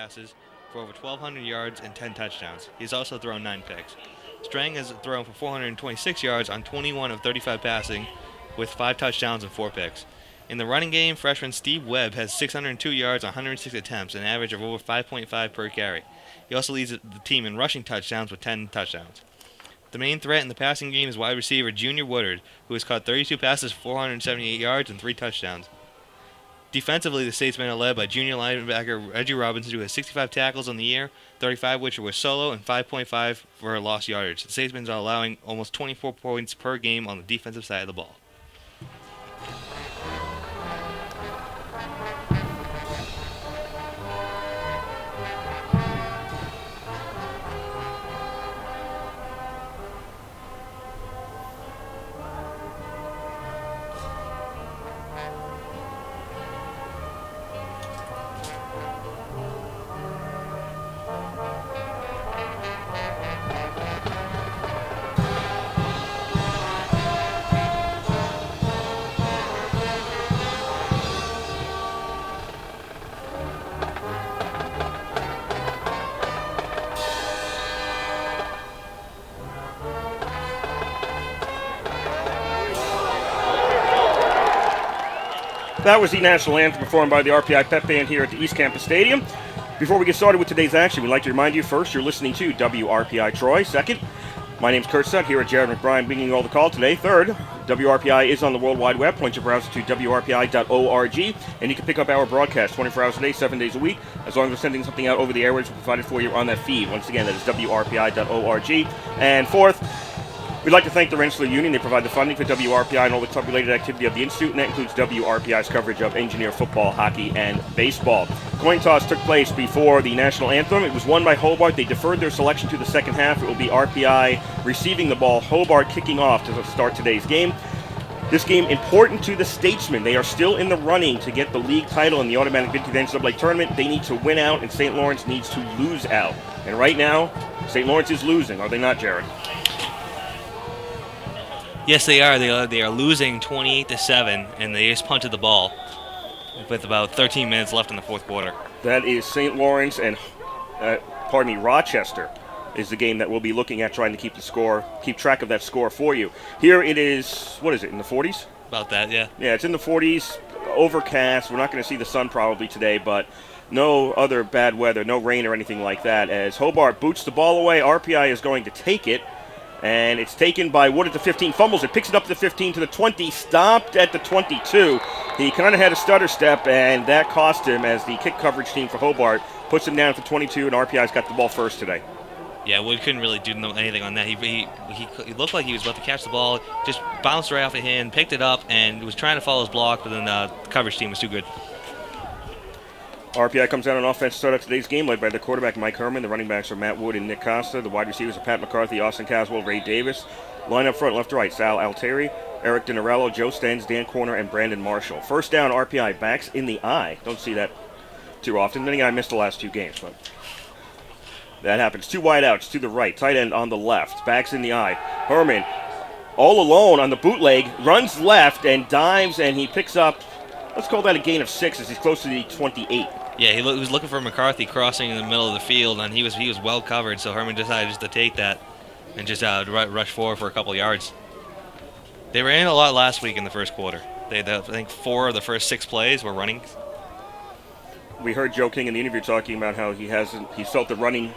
passes for over 1,200 yards and 10 touchdowns. He's also thrown 9 picks. Strang has thrown for 426 yards on 21 of 35 passing with 5 touchdowns and 4 picks. In the running game, freshman Steve Webb has 602 yards on 106 attempts, an average of over 5.5 per carry. He also leads the team in rushing touchdowns with 10 touchdowns. The main threat in the passing game is wide receiver Junior Woodard, who has caught 32 passes for 478 yards and 3 touchdowns. Defensively, the Statesmen are led by junior linebacker Reggie Robinson, who has 65 tackles on the year, 35 which were solo, and 5.5 for lost yardage. The Statesmen are allowing almost 24 points per game on the defensive side of the ball. That was the national anthem performed by the RPI Pep Band here at the East Campus Stadium. Before we get started with today's action, we'd like to remind you first, you're listening to WRPI Troy. Second, my name's Kurt Sutt here at Jared McBride bringing you all the call today. Third, WRPI is on the World Wide Web. Point your browser to WRPI.org, and you can pick up our broadcast 24 hours a day, 7 days a week. As long as we're sending something out over the airwaves, we'll provide it for you on that feed. Once again, that is WRPI.org. And fourth, we'd like to thank the Rensselaer Union. They provide the funding for WRPI and all the club-related activity of the Institute, and that includes WRPI's coverage of engineer football, hockey, and baseball. Coin toss took place before the national anthem. It was won by Hobart. They deferred their selection to the second half. It will be RPI receiving the ball, Hobart kicking off to start today's game. This game important to the Statesmen. They are still in the running to get the league title in the automatic bid to the NCAA tournament. They need to win out, and St. Lawrence needs to lose out. And right now, St. Lawrence is losing, are they not, Jared? Yes, they are. They are losing 28-7, and they just punted the ball with about 13 minutes left in the fourth quarter. That is St. Lawrence and, Rochester is the game that we'll be looking at, trying to keep track of that score for you. Here it is, what is it, in the 40s? About that, yeah. Yeah, it's in the 40s, overcast. We're not going to see the sun probably today, but no other bad weather, no rain or anything like that. As Hobart boots the ball away, RPI is going to take it. And it's taken by Wood at the 15, fumbles it, picks it up to the 15, to the 20, stopped at the 22. He kind of had a stutter step, and that cost him as the kick coverage team for Hobart puts him down at the 22, and RPI's got the ball first today. Yeah, Wood couldn't really do anything on that. He looked like he was about to catch the ball, just bounced right off of him, picked it up, and was trying to follow his block, but then the coverage team was too good. RPI comes out on offense to start out today's game, led by the quarterback Mike Herman. The running backs are Matt Wood and Nick Costa. The wide receivers are Pat McCarthy, Austin Caswell, Ray Davis. Line up front, left to right, Sal Altieri, Eric DiNarello, Joe Stens, Dan Corner, and Brandon Marshall. First down, RPI backs in the eye. Don't see that too often. Then again, I missed the last 2 games, but that happens. 2 wide outs to the right, tight end on the left, backs in the eye. Herman, all alone on the bootleg, runs left and dives, and he picks up, let's call that a gain of 6 as he's close to the 28. Yeah, he was looking for McCarthy crossing in the middle of the field, and he was well covered, so Herman decided just to take that and just rush forward for a couple yards. They ran a lot last week in the first quarter. I think 4 of the first 6 plays were running. We heard Joe King in the interview talking about how he felt the running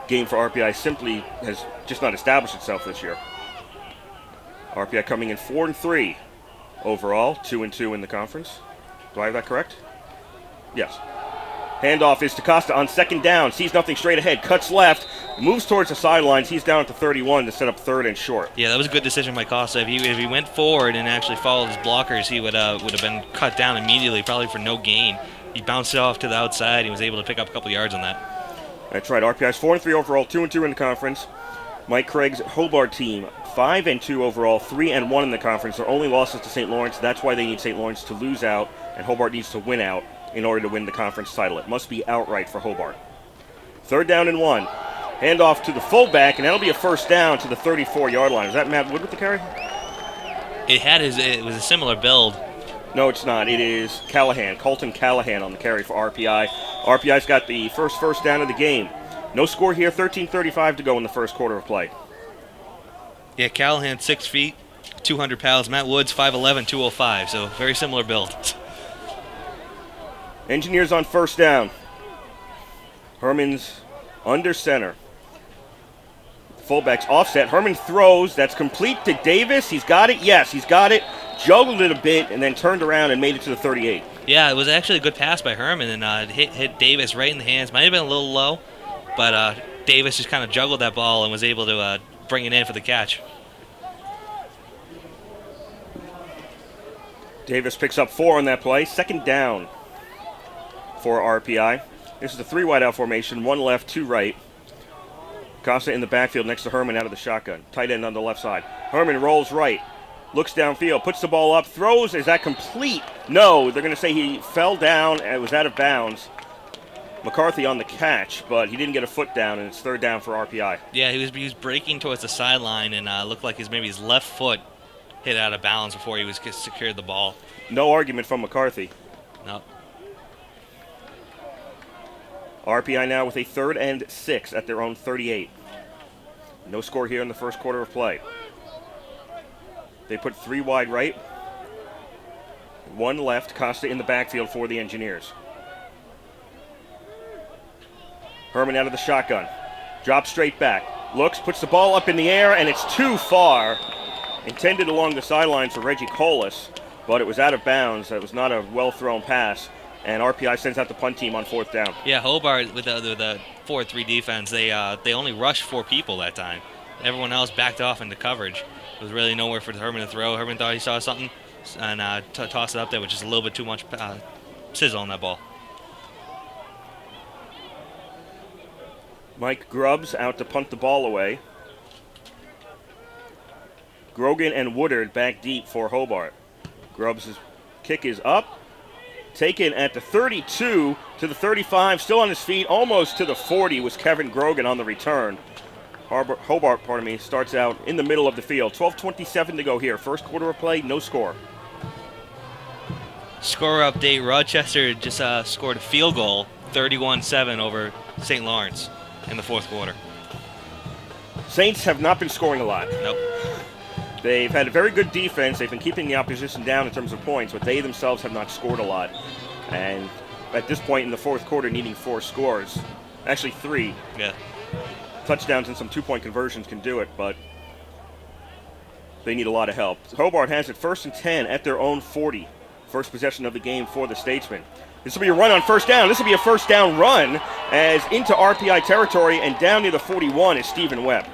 game for RPI simply has just not established itself this year. RPI coming in 4-3 overall, 2-2 in the conference. Do I have that correct? Yes. Handoff is to Costa on second down. Sees nothing straight ahead. Cuts left. Moves towards the sidelines. He's down at the 31 to set up third and short. Yeah, that was a good decision by Costa. If he went forward and actually followed his blockers, he would have been cut down immediately, probably for no gain. He bounced it off to the outside. He was able to pick up a couple yards on that. That's right. RPI's 4-3 overall, 2-2 in the conference. Mike Craig's Hobart team, 5-2 overall, 3-1 in the conference. Their only losses to St. Lawrence. That's why they need St. Lawrence to lose out, and Hobart needs to win out in order to win the conference title. It must be outright for Hobart. 3rd down and 1. Handoff to the fullback, and that'll be a first down to the 34-yard line. Is that Matt Wood with the carry? It was a similar build. No, it's not. It is Callahan, Colton Callahan on the carry for RPI. RPI's got the first down of the game. No score here, 13:35 to go in the first quarter of play. Yeah, Callahan, 6 feet, 200 pounds. Matt Woods, 5'11", 205, so very similar build. Engineers on first down. Herman's under center. Fullback's offset. Herman throws. That's complete to Davis. He's got it. Yes, he's got it. Juggled it a bit and then turned around and made it to the 38. Yeah, it was actually a good pass by Herman, and hit Davis right in the hands. Might have been a little low, but Davis just kind of juggled that ball and was able to bring it in for the catch. Davis picks up 4 on that play. Second down for RPI. This is a 3 wide out formation, 1 left, 2 right. Costa in the backfield next to Herman out of the shotgun. Tight end on the left side. Herman rolls right, looks downfield, puts the ball up, throws. Is that complete? No, they're going to say he fell down and it was out of bounds. McCarthy on the catch, but he didn't get a foot down, and it's third down for RPI. Yeah, he was breaking towards the sideline and looked like his left foot hit out of bounds before he secured the ball. No argument from McCarthy. No. RPI now with a 3rd and 6 at their own 38. No score here in the first quarter of play. They put 3 wide right, 1 left. Costa in the backfield for the Engineers. Herman out of the shotgun. Drops straight back. Looks, puts the ball up in the air, and it's too far. Intended along the sideline for Reggie Colas, but it was out of bounds. It was not a well-thrown pass. And RPI sends out the punt team on 4th down. Yeah, Hobart with the 4-3 defense, they only rushed 4 people that time. Everyone else backed off into coverage. There was really nowhere for Herman to throw. Herman thought he saw something and tossed it up there, which is a little bit too much sizzle on that ball. Mike Grubbs out to punt the ball away. Grogan and Woodard back deep for Hobart. Grubbs' kick is up. Taken at the 32 to the 35, still on his feet, almost to the 40 was Kevin Grogan on the return. Hobart, starts out in the middle of the field. 12:27 to go here. First quarter of play, no score. Score update, Rochester just scored a field goal, 31-7 over St. Lawrence in the fourth quarter. Saints have not been scoring a lot. Nope. They've had a very good defense. They've been keeping the opposition down in terms of points, but they themselves have not scored a lot. And at this point in the fourth quarter, needing 4 scores. Actually 3. Yeah. Touchdowns and some 2-point conversions can do it, but they need a lot of help. Hobart has it 1st and 10 at their own 40. First possession of the game for the Statesmen. This will be a run on first down. This will be a first down run as into RPI territory, and down near the 41 is Stephen Webb.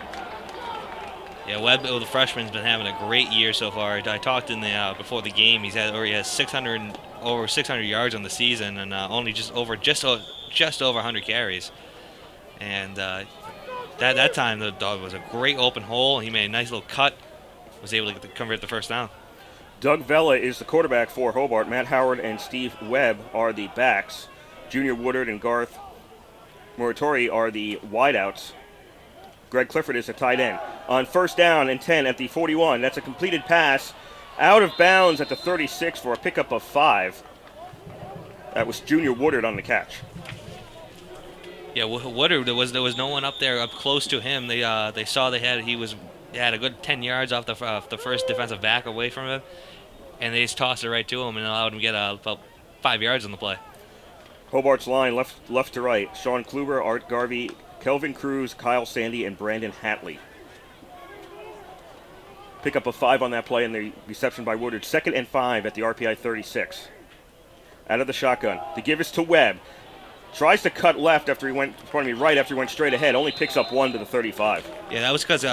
Yeah, Webb, the freshman, has been having a great year so far. I talked in the before the game. He has over 600 yards on the season, and only just over 100 carries. And that time the dog was a great open hole. He made a nice little cut, was able to convert the first down. Doug Vella is the quarterback for Hobart. Matt Howard and Steve Webb are the backs. Junior Woodard and Garth Muratori are the wideouts. Greg Clifford is a tight end. On first down and 10 at the 41. That's a completed pass out of bounds at the 36 for a pickup of 5. That was Junior Woodard on the catch. Yeah, Woodard, there was no one up there up close to him. They saw he had a good 10 yards off the first defensive back away from him, and they just tossed it right to him and allowed him to get about 5 yards on the play. Hobart's line left to right. Sean Kluber, Art Garvey, Kelvin Cruz, Kyle Sandy, and Brandon Hatley. Pickup of 5 on that play, and the reception by Woodard. 2nd and 5 at the RPI 36. Out of the shotgun. The give is to Webb. Tries to cut right after he went straight ahead. Only picks up 1 to the 35. Yeah, that was because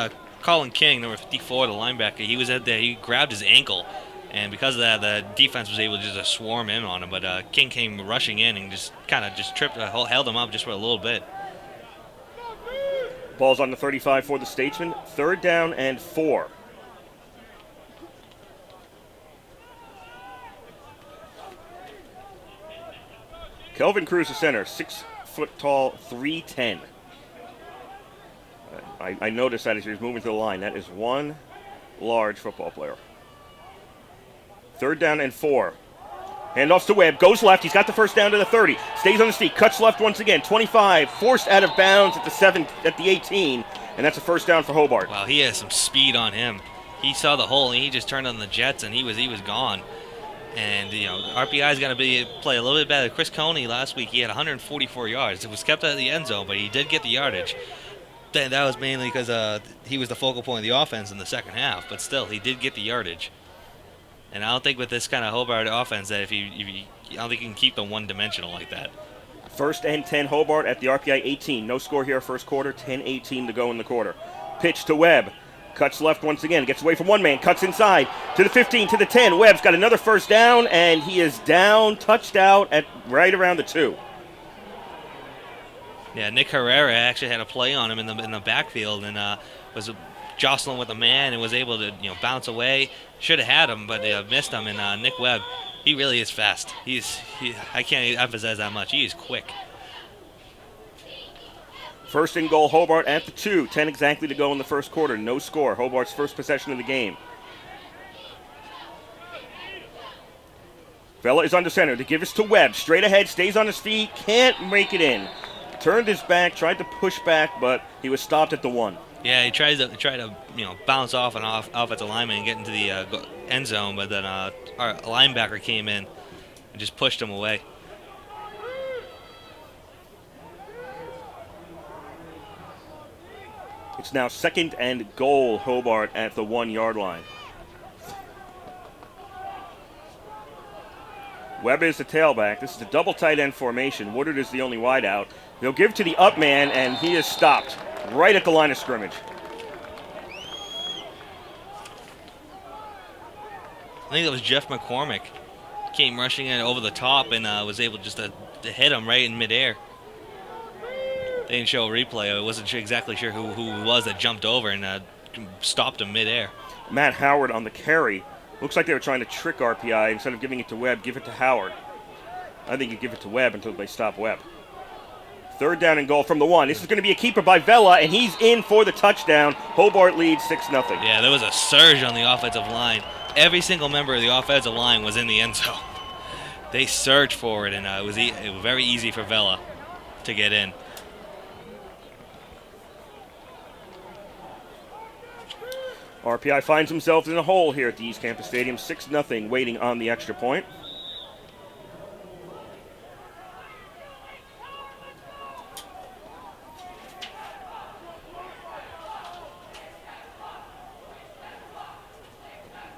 Colin King, number 54, the linebacker, he was there. He grabbed his ankle, and because of that, the defense was able to just swarm in on him. But King came rushing in and just tripped, held him up just for a little bit. Ball's on the 35 for the Statesmen. 3rd down and 4. Kelvin Cruz, the center, 6 foot tall, 310. I noticed that as he was moving to the line. That is one large football player. 3rd down and 4. Handoffs to Webb, goes left, he's got the first down to the 30, stays on his feet, cuts left once again, 25, forced out of bounds at the 18, and that's a first down for Hobart. Wow, he has some speed on him. He saw the hole and he just turned on the jets and he was gone. And RPI is going to play a little bit better. Chris Coney last week, he had 144 yards. It was kept out of the end zone, but he did get the yardage. That was mainly because he was the focal point of the offense in the second half, but still, he did get the yardage. And I don't think with this kind of Hobart offense that I don't think you can keep them one-dimensional like that. First and 10 Hobart at the RPI 18. No score here first quarter, 10-18 to go in the quarter. Pitch to Webb. Cuts left once again, gets away from one man, cuts inside to the 15, to the 10. Webb's got another first down, and he is down, touched out at right around the 2. Yeah, Nick Herrera actually had a play on him in the backfield and was jostling with a man and was able to bounce away. Should have had him, but missed him. And Nick Webb, he really is fast. I can't emphasize that much. He is quick. First and goal, Hobart at the 2. 10 exactly to go in the first quarter. No score. Hobart's first possession of the game. Vela is under center to give us to Webb. Straight ahead, stays on his feet, can't make it in. Turned his back, tried to push back, but he was stopped at the 1. Yeah, he tried to bounce off an offensive lineman and get into the end zone, but then our linebacker came in and just pushed him away. It's now second and goal, Hobart at the 1-yard line. Webb is the tailback. This is a double tight end formation. Woodard is the only wideout. They'll give to the up man, and he is stopped right at the line of scrimmage. I think that was Jeff McCormick. Came rushing in over the top and was able just to hit him right in midair. They didn't show a replay. I wasn't exactly sure who it was that jumped over and stopped him midair. Matt Howard on the carry. Looks like they were trying to trick RPI. Instead of giving it to Webb, give it to Howard. I think you give it to Webb until they stop Webb. Third down and goal from the 1. This is going to be a keeper by Vela, and he's in for the touchdown. Hobart leads 6-0. Yeah, there was a surge on the offensive line. Every single member of the offensive line was in the end zone. They surged forward, and it was very easy for Vela to get in. RPI finds themselves in a hole here at the East Campus Stadium, 6-0, waiting on the extra point.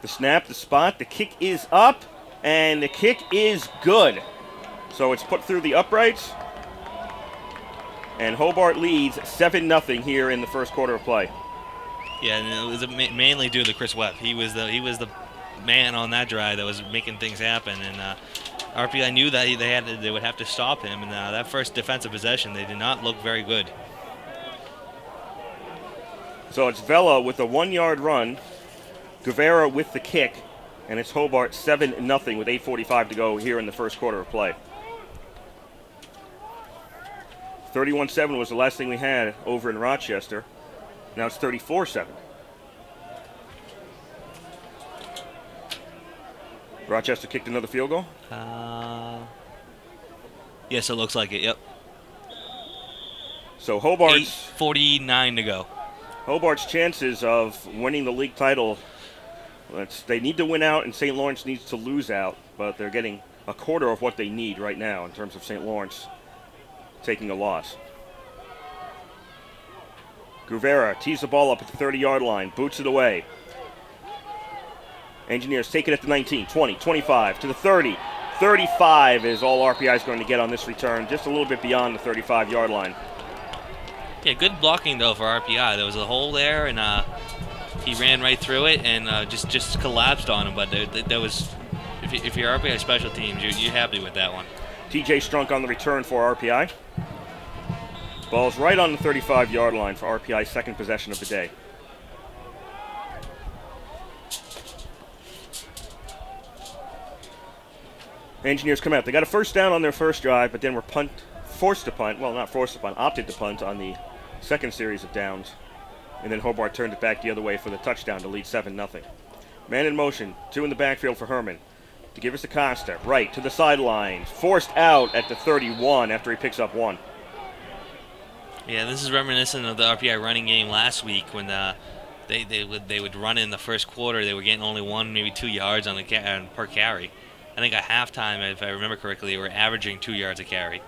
The snap, the spot, the kick is up, and the kick is good. So it's put through the uprights, and Hobart leads 7-0 here in the first quarter of play. Yeah, and it was mainly due to Chris Webb. He was the man on that drive that was making things happen, and RPI knew that they would have to stop him. And that first defensive possession, they did not look very good. So it's Vela with a 1-yard run, Guevara with the kick, and it's Hobart 7-0 with 8:45 to go here in the first quarter of play. 31-7 was the last thing we had over in Rochester. Now it's 34-7. Rochester kicked another field goal? Yes, it looks like it, yep. So Hobart's 8:49 to go. Hobart's chances of winning the league title, they need to win out and St. Lawrence needs to lose out, but they're getting a quarter of what they need right now in terms of St. Lawrence taking a loss. Guevara tees the ball up at the 30-yard line, boots it away. Engineers take it at the 19, 20, 25, to the 30. 35 is all RPI is going to get on this return, just a little bit beyond the 35-yard line. Yeah, good blocking, though, for RPI. There was a hole there, and he ran right through it and just collapsed on him. But there was, if you're RPI special teams, you're happy with that one. TJ Strunk on the return for RPI. Ball's right on the 35-yard line for RPI's second possession of the day. Engineers come out. They got a first down on their first drive, but then were forced to punt. Well, not forced to punt, opted to punt on the second series of downs. And then Hobart turned it back the other way for the touchdown to lead 7-0. Man in motion, 2 in the backfield for Herman. to give us to Costa. Right to the sidelines. Forced out at the 31 after he picks up 1. Yeah, this is reminiscent of the RPI running game last week when they would run in the first quarter. They were getting only 1, maybe 2 yards on per carry. I think at halftime, if I remember correctly, they were averaging 2 yards a carry.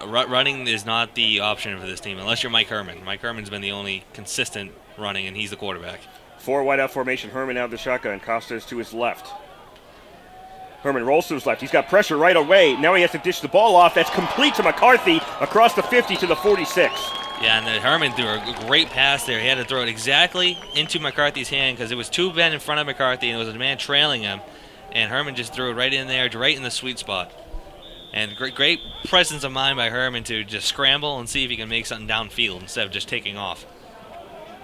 Running is not the option for this team unless you're Mike Herman. Mike Herman's been the only consistent running, and he's the quarterback. 4 wideout formation. Herman out of the shotgun. Costa is to his left. Herman rolls to his left. He's got pressure right away. Now he has to dish the ball off. That's complete to McCarthy across the 50 to the 46. Yeah, and then Herman threw a great pass there. He had to throw it exactly into McCarthy's hand because there was 2 men in front of McCarthy and there was a man trailing him. And Herman just threw it right in there, right in the sweet spot. And great presence of mind by Herman to just scramble and see if he can make something downfield instead of just taking off.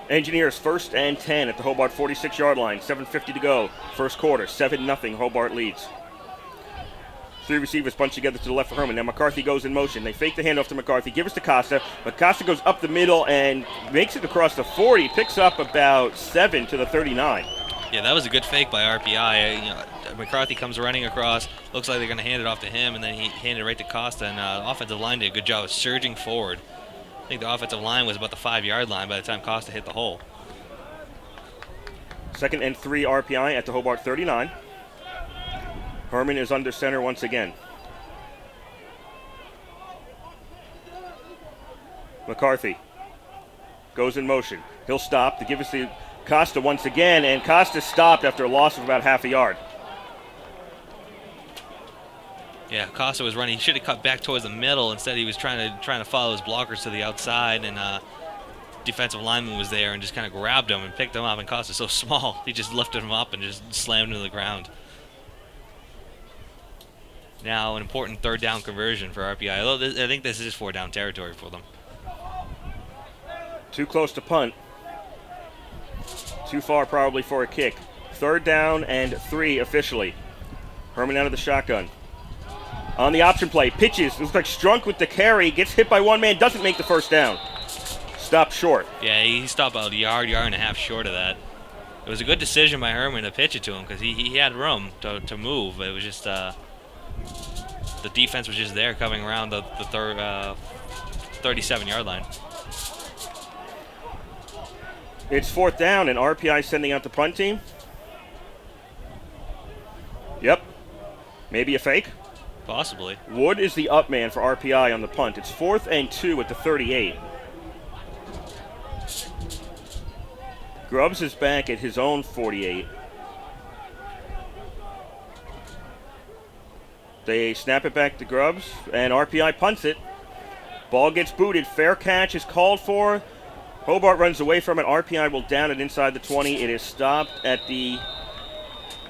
Engineers 1st and 10 at the Hobart 46-yard line. 7:50 to go. First quarter. 7-0. Hobart leads. 3 receivers bunch together to the left for Herman. Now McCarthy goes in motion. They fake the handoff to McCarthy. Give us to Costa. But Costa goes up the middle and makes it across the 40. Picks up about 7 to the 39. Yeah, that was a good fake by RPI. McCarthy comes running across. Looks like they're going to hand it off to him, and then he handed it right to Costa. And the offensive line did a good job of surging forward. I think the offensive line was about the 5-yard line by the time Costa hit the hole. 2nd and 3 RPI at the Hobart 39. Herman is under center once again. McCarthy goes in motion. He'll stop to give us to Costa once again, and Costa stopped after a loss of about half a yard. Yeah, Costa was running. He should have cut back towards the middle. Instead, he was trying to follow his blockers to the outside, and defensive lineman was there and just kind of grabbed him and picked him up. And Costa's so small, he just lifted him up and just slammed him to the ground. Now an important 3rd down conversion for RPI. Although I think this is 4-down territory for them. Too close to punt. Too far probably for a kick. 3rd down and 3 officially. Herman out of the shotgun. On the option play, pitches. Looks like Strunk with the carry. Gets hit by 1 man. Doesn't make the 1st down. Stopped short. Yeah, he stopped about a yard and a half short of that. It was a good decision by Herman to pitch it to him because he had room to move. It was just the defense was just there coming around the 37-yard line. It's 4th down, and RPI sending out the punt team. Yep. Maybe a fake. Possibly. Wood is the up man for RPI on the punt. It's 4th and 2 at the 38. Grubbs is back at his own 48. They snap it back to Grubbs, and RPI punts it. Ball gets booted. Fair catch is called for. Hobart runs away from it. RPI will down it inside the 20. It is stopped at the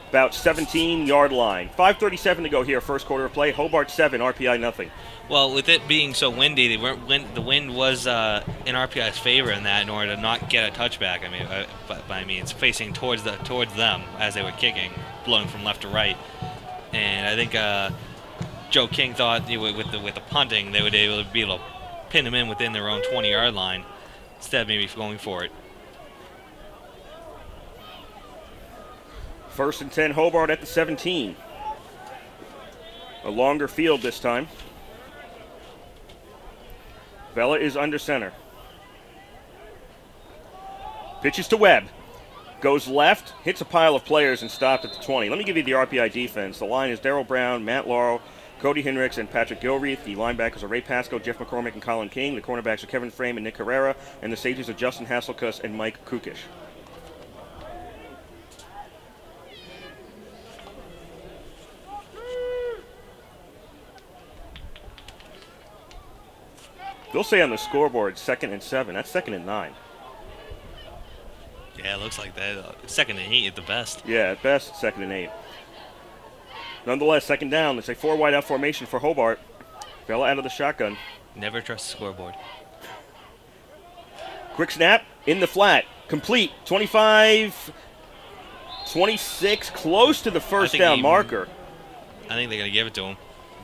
about 17-yard line. 5:37 to go here, first quarter of play. Hobart 7, RPI nothing. Well, with it being so windy, the wind was in RPI's favor in that in order to not get a touchback. I mean, but it's facing towards them as they were kicking, blowing from left to right. And I think Joe King thought with the punting they would be able to pin them in within their own 20-yard line instead of maybe going for it. 1st and 10, Hobart at the 17. A longer field this time. Vela is under center. Pitches to Webb. Goes left, hits a pile of players, and stopped at the 20. Let me give you the RPI defense. The line is Darryl Brown, Matt Laurel, Cody Hinrichs, and Patrick Gilreath. The linebackers are Ray Pasco, Jeff McCormick, and Colin King. The cornerbacks are Kevin Frame and Nick Herrera. And the safeties are Justin Hasselkuss and Mike Kukish. They'll say on the scoreboard 2nd and 7. That's 2nd and 9. Yeah, it looks like that. 2nd and 8 at the best. Yeah, at best, 2nd and 8. Nonetheless, 2nd down. It's a 4 wide out formation for Hobart. Vela out of the shotgun. Never trust the scoreboard. Quick snap in the flat. Complete. 25, 26, close to the first down marker. I think they're going to give it to him.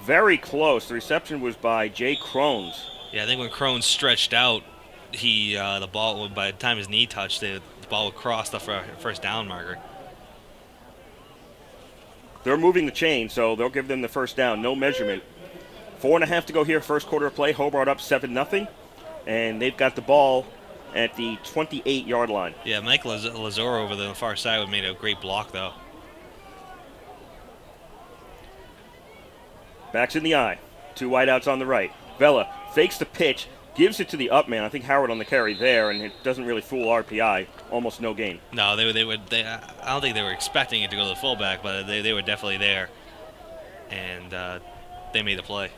Very close. The reception was by Jay Crones. Yeah, I think when Crones stretched out, the ball, by the time his knee touched it, the ball would cross the first down marker. They're moving the chain, so they'll give them the first down. No measurement. 4.5 to go here, first quarter of play. Hobart up 7-0, and they've got the ball at the 28-yard line. Yeah, Mike Lazor over the far side made a great block, though. Backs in the eye. 2 wideouts on the right. Vela fakes the pitch, gives it to the up man. I think Howard on the carry there, and it doesn't really fool RPI. Almost no gain. No, I don't think they were expecting it to go to the fullback, but they were definitely there, and they made the play.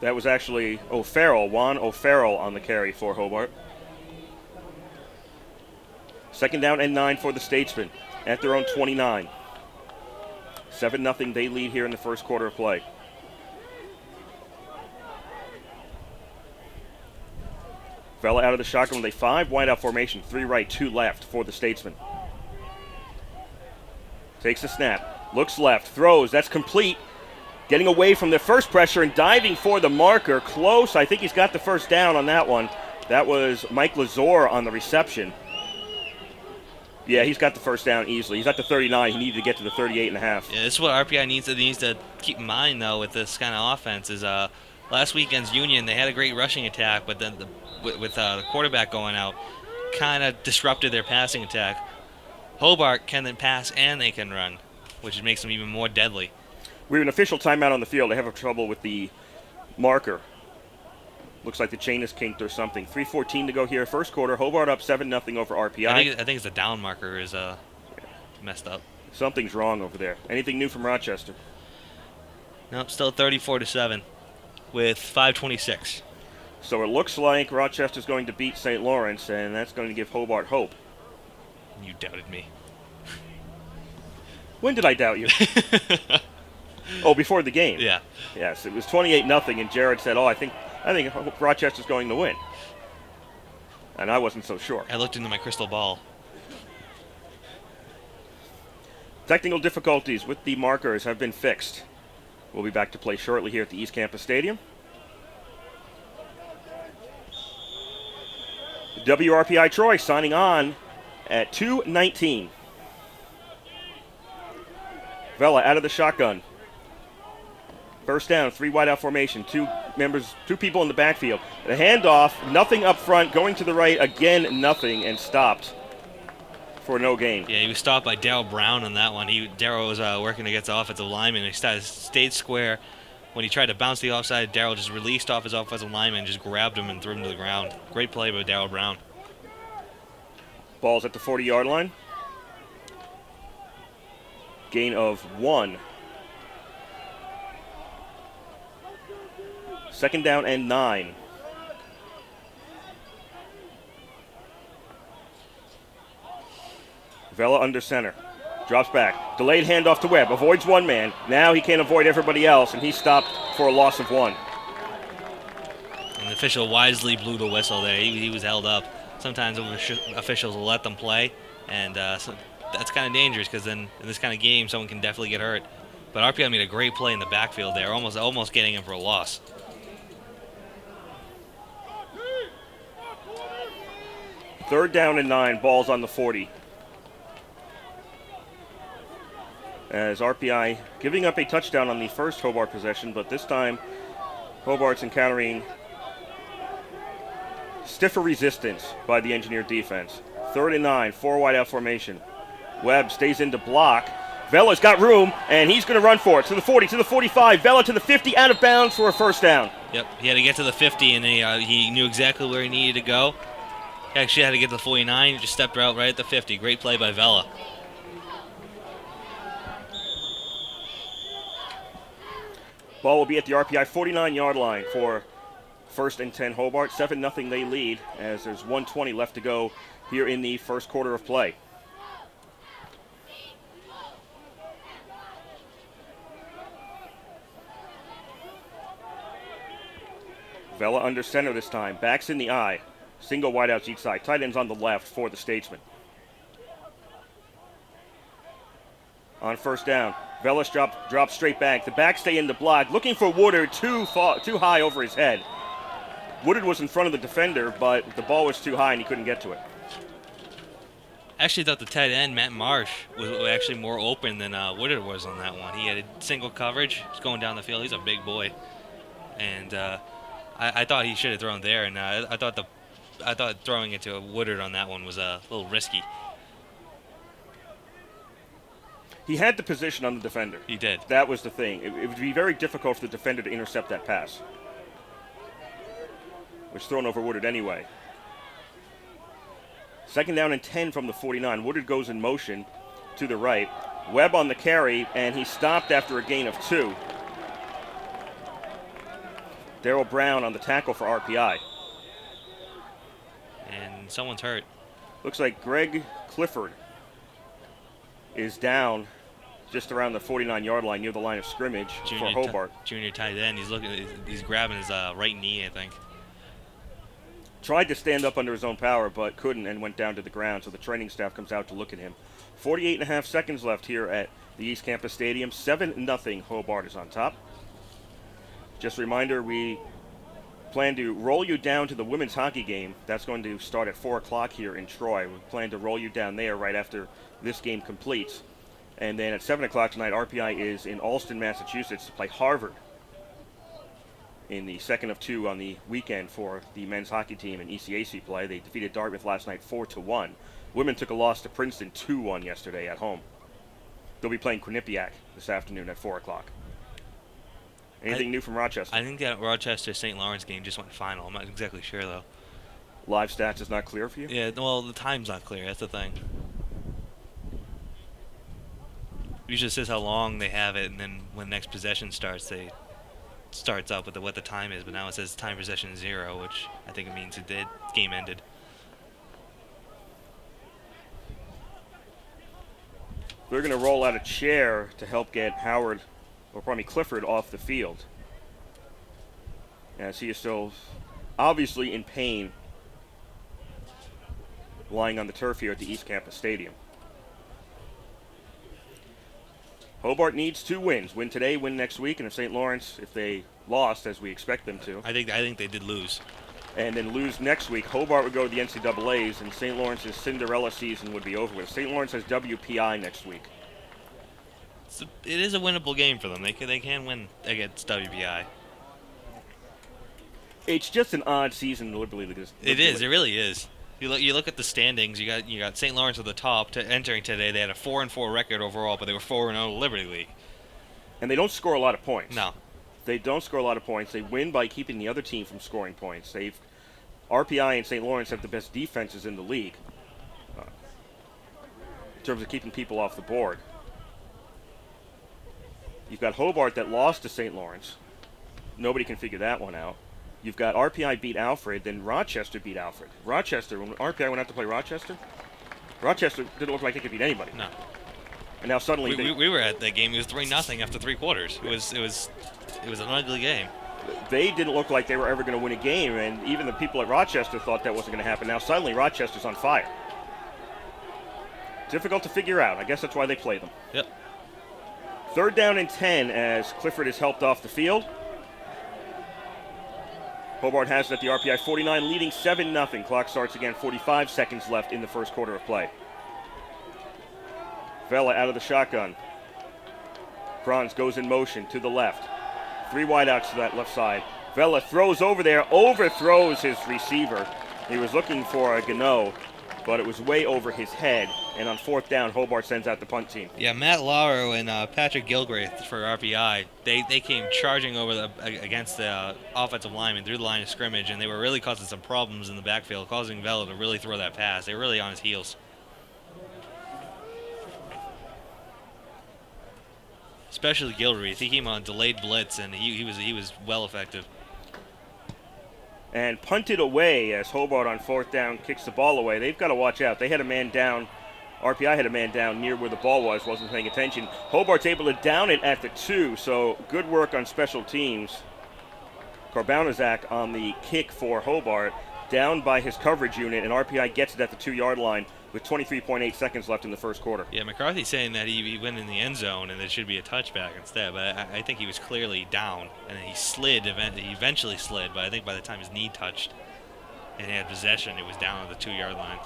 That was actually Juan O'Farrell on the carry for Hobart. 2nd down and 9 for the Statesmen at their own 29. 7-0, they lead here in the first quarter of play. Vela out of the shotgun with a 5 wideout formation, 3 right, 2 left for the Statesmen. Takes a snap, looks left, throws, that's complete. Getting away from the first pressure and diving for the marker. Close. I think he's got the first down on that one. That was Mike Lazor on the reception. Yeah, he's got the first down easily. He's at the 39. He needed to get to the 38.5. Yeah, this is what RPI needs to keep in mind, though, with this kind of offense is last weekend's Union, they had a great rushing attack, but then with the quarterback going out, kind of disrupted their passing attack. Hobart can then pass and they can run, which makes them even more deadly. We have an official timeout on the field. They have trouble with the marker. Looks like the chain is kinked or something. 3:14 to go here. First quarter. Hobart up 7-0 over RPI. I think it's the down marker is messed up. Something's wrong over there. Anything new from Rochester? Nope, still 34-7 with 5:26. So it looks like Rochester's going to beat St. Lawrence, and that's going to give Hobart hope. You doubted me. When did I doubt you? Oh, before the game. Yeah. Yes, it was 28-0, and Jared said, I think Rochester's going to win. And I wasn't so sure. I looked into my crystal ball. Technical difficulties with the markers have been fixed. We'll be back to play shortly here at the East Campus Stadium. WRPI Troy signing on at 2:19. Vela out of the shotgun. First down, 3 wideout formation, 2 people in the backfield. The handoff, nothing up front, going to the right, again nothing, and stopped for no gain. Yeah, he was stopped by Darryl Brown on that one. Darryl was working against the offensive lineman, and he stayed square. When he tried to bounce the offside, Darryl just released off his offensive lineman and just grabbed him and threw him to the ground. Great play by Darryl Brown. Ball's at the 40-yard line. Gain of 1. 2nd down and 9. Vela under center. Drops back. Delayed handoff to Webb. Avoids one man. Now he can't avoid everybody else, and he's stopped for a loss of 1. And the official wisely blew the whistle there. He was held up. Sometimes officials will let them play, and so that's kind of dangerous because then in this kind of game, someone can definitely get hurt. But RPI made a great play in the backfield there, almost getting him for a loss. Third down and 9, ball's on the 40. As RPI giving up a touchdown on the first Hobart possession, but this time Hobart's encountering stiffer resistance by the Engineer defense. 3rd and 9, 4 wideout formation. Webb stays in to block. Vela's got room, and he's going to run for it. To the 40, to the 45, Vela to the 50, out of bounds for a first down. Yep, he had to get to the 50, and he knew exactly where he needed to go. He actually had to get to the 49. He just stepped out right at the 50. Great play by Vela. Ball will be at the RPI 49-yard line for 1st and 10 Hobart. 7-0 they lead as there's 1:20 left to go here in the first quarter of play. Vela under center this time. Backs in the eye. Single wideouts each side. Tight ends on the left for the Statesmen. On first down, Velas drops straight back. The back stay in the block. Looking for Woodard too high over his head. Woodard was in front of the defender, but the ball was too high and he couldn't get to it. Actually thought the tight end, Matt Marsh, was actually more open than Woodard was on that one. He had a single coverage. He's going down the field. He's a big boy. And I thought he should have thrown there. And I thought throwing it to Woodard on that one was a little risky. He had the position on the defender. He did. That was the thing. It would be very difficult for the defender to intercept that pass, which is thrown over Woodard anyway. 2nd down and 10 from the 49. Woodard goes in motion to the right. Webb on the carry, and he stopped after a gain of 2. Darrell Brown on the tackle for RPI. And someone's hurt. Looks like Greg Clifford is down just around the 49-yard line near the line of scrimmage for Hobart. Junior tight end. He's grabbing his right knee, I think. Tried to stand up under his own power, but couldn't and went down to the ground, so the training staff comes out to look at him. 48.5 seconds left here at the East Campus Stadium. 7-0 Hobart is on top. Just a reminder, we plan to roll you down to the women's hockey game. That's going to start at 4 o'clock here in Troy. We plan to roll you down there right after this game completes. And then at 7 o'clock tonight, RPI is in Allston, Massachusetts to play Harvard in the second of 2 on the weekend for the men's hockey team in ECAC play. They defeated Dartmouth last night 4-1. Women took a loss to Princeton 2-1 yesterday at home. They'll be playing Quinnipiac this afternoon at 4 o'clock. Anything new from Rochester? I think that Rochester-St. Lawrence game just went final. I'm not exactly sure, though. Live stats is not clear for you? Yeah, well, the time's not clear. That's the thing. Usually says how long they have it, and then when next possession starts, they starts up with what the time is. But now it says time possession 0, which I think it means it did. Game ended. They're going to roll out a chair to help get Howard, or probably Clifford, off the field, as he is still obviously in pain lying on the turf here at the East Campus Stadium. Hobart needs 2 wins. Win today, win next week, and if St. Lawrence, if they lost, as we expect them to, I think they did lose. and then lose next week, Hobart would go to the NCAAs, and St. Lawrence's Cinderella season would be over with. St. Lawrence has WPI next week. It is a winnable game for them. They can win against WPI. It's just an odd season, literally. It is. It really is. You look at the standings. You got St. Lawrence at the top entering today. They had a 4-4 record overall, but they were 4-0 Liberty League. And they don't score a lot of points. No. They don't score a lot of points. They win by keeping the other team from scoring points. RPI and St. Lawrence have the best defenses in the league in terms of keeping people off the board. You've got Hobart that lost to St. Lawrence. Nobody can figure that one out. You've got RPI beat Alfred, then Rochester beat Alfred. Rochester, when RPI went out to play Rochester didn't look like they could beat anybody. No. And now suddenly we were at that game. It was 3-0 after 3 quarters. It was an ugly game. They didn't look like they were ever going to win a game, and even the people at Rochester thought that wasn't going to happen. Now suddenly Rochester's on fire. Difficult to figure out. I guess that's why they play them. Yep. 3rd down and 10 as Clifford is helped off the field. Hobart has it at the RPI 49, leading 7-0. Clock starts again, 45 seconds left in the first quarter of play. Vela out of the shotgun. Franz goes in motion to the left. 3 wideouts to that left side. Vela throws over there, overthrows his receiver. He was looking for a Gano, but it was way over his head. And on 4th down, Hobart sends out the punt team. Yeah, Matt Lauro and Patrick Gilgraith for RPI, they came charging over against the offensive lineman through the line of scrimmage, and they were really causing some problems in the backfield, causing Vela to really throw that pass. They were really on his heels. Especially Gilgraith. He came on delayed blitz, and he was well effective. And punted away as Hobart on 4th down kicks the ball away. They've got to watch out. They had a man down. RPI had a man down near where the ball was, wasn't paying attention. Hobart's able to down it at the 2, so good work on special teams. Karbounazak on the kick for Hobart, down by his coverage unit, and RPI gets it at the 2-yard line with 23.8 seconds left in the first quarter. Yeah, McCarthy's saying that he went in the end zone and there should be a touchback instead, but I think he was clearly down, and he slid. He eventually slid, but I think by the time his knee touched and he had possession, it was down at the 2-yard line.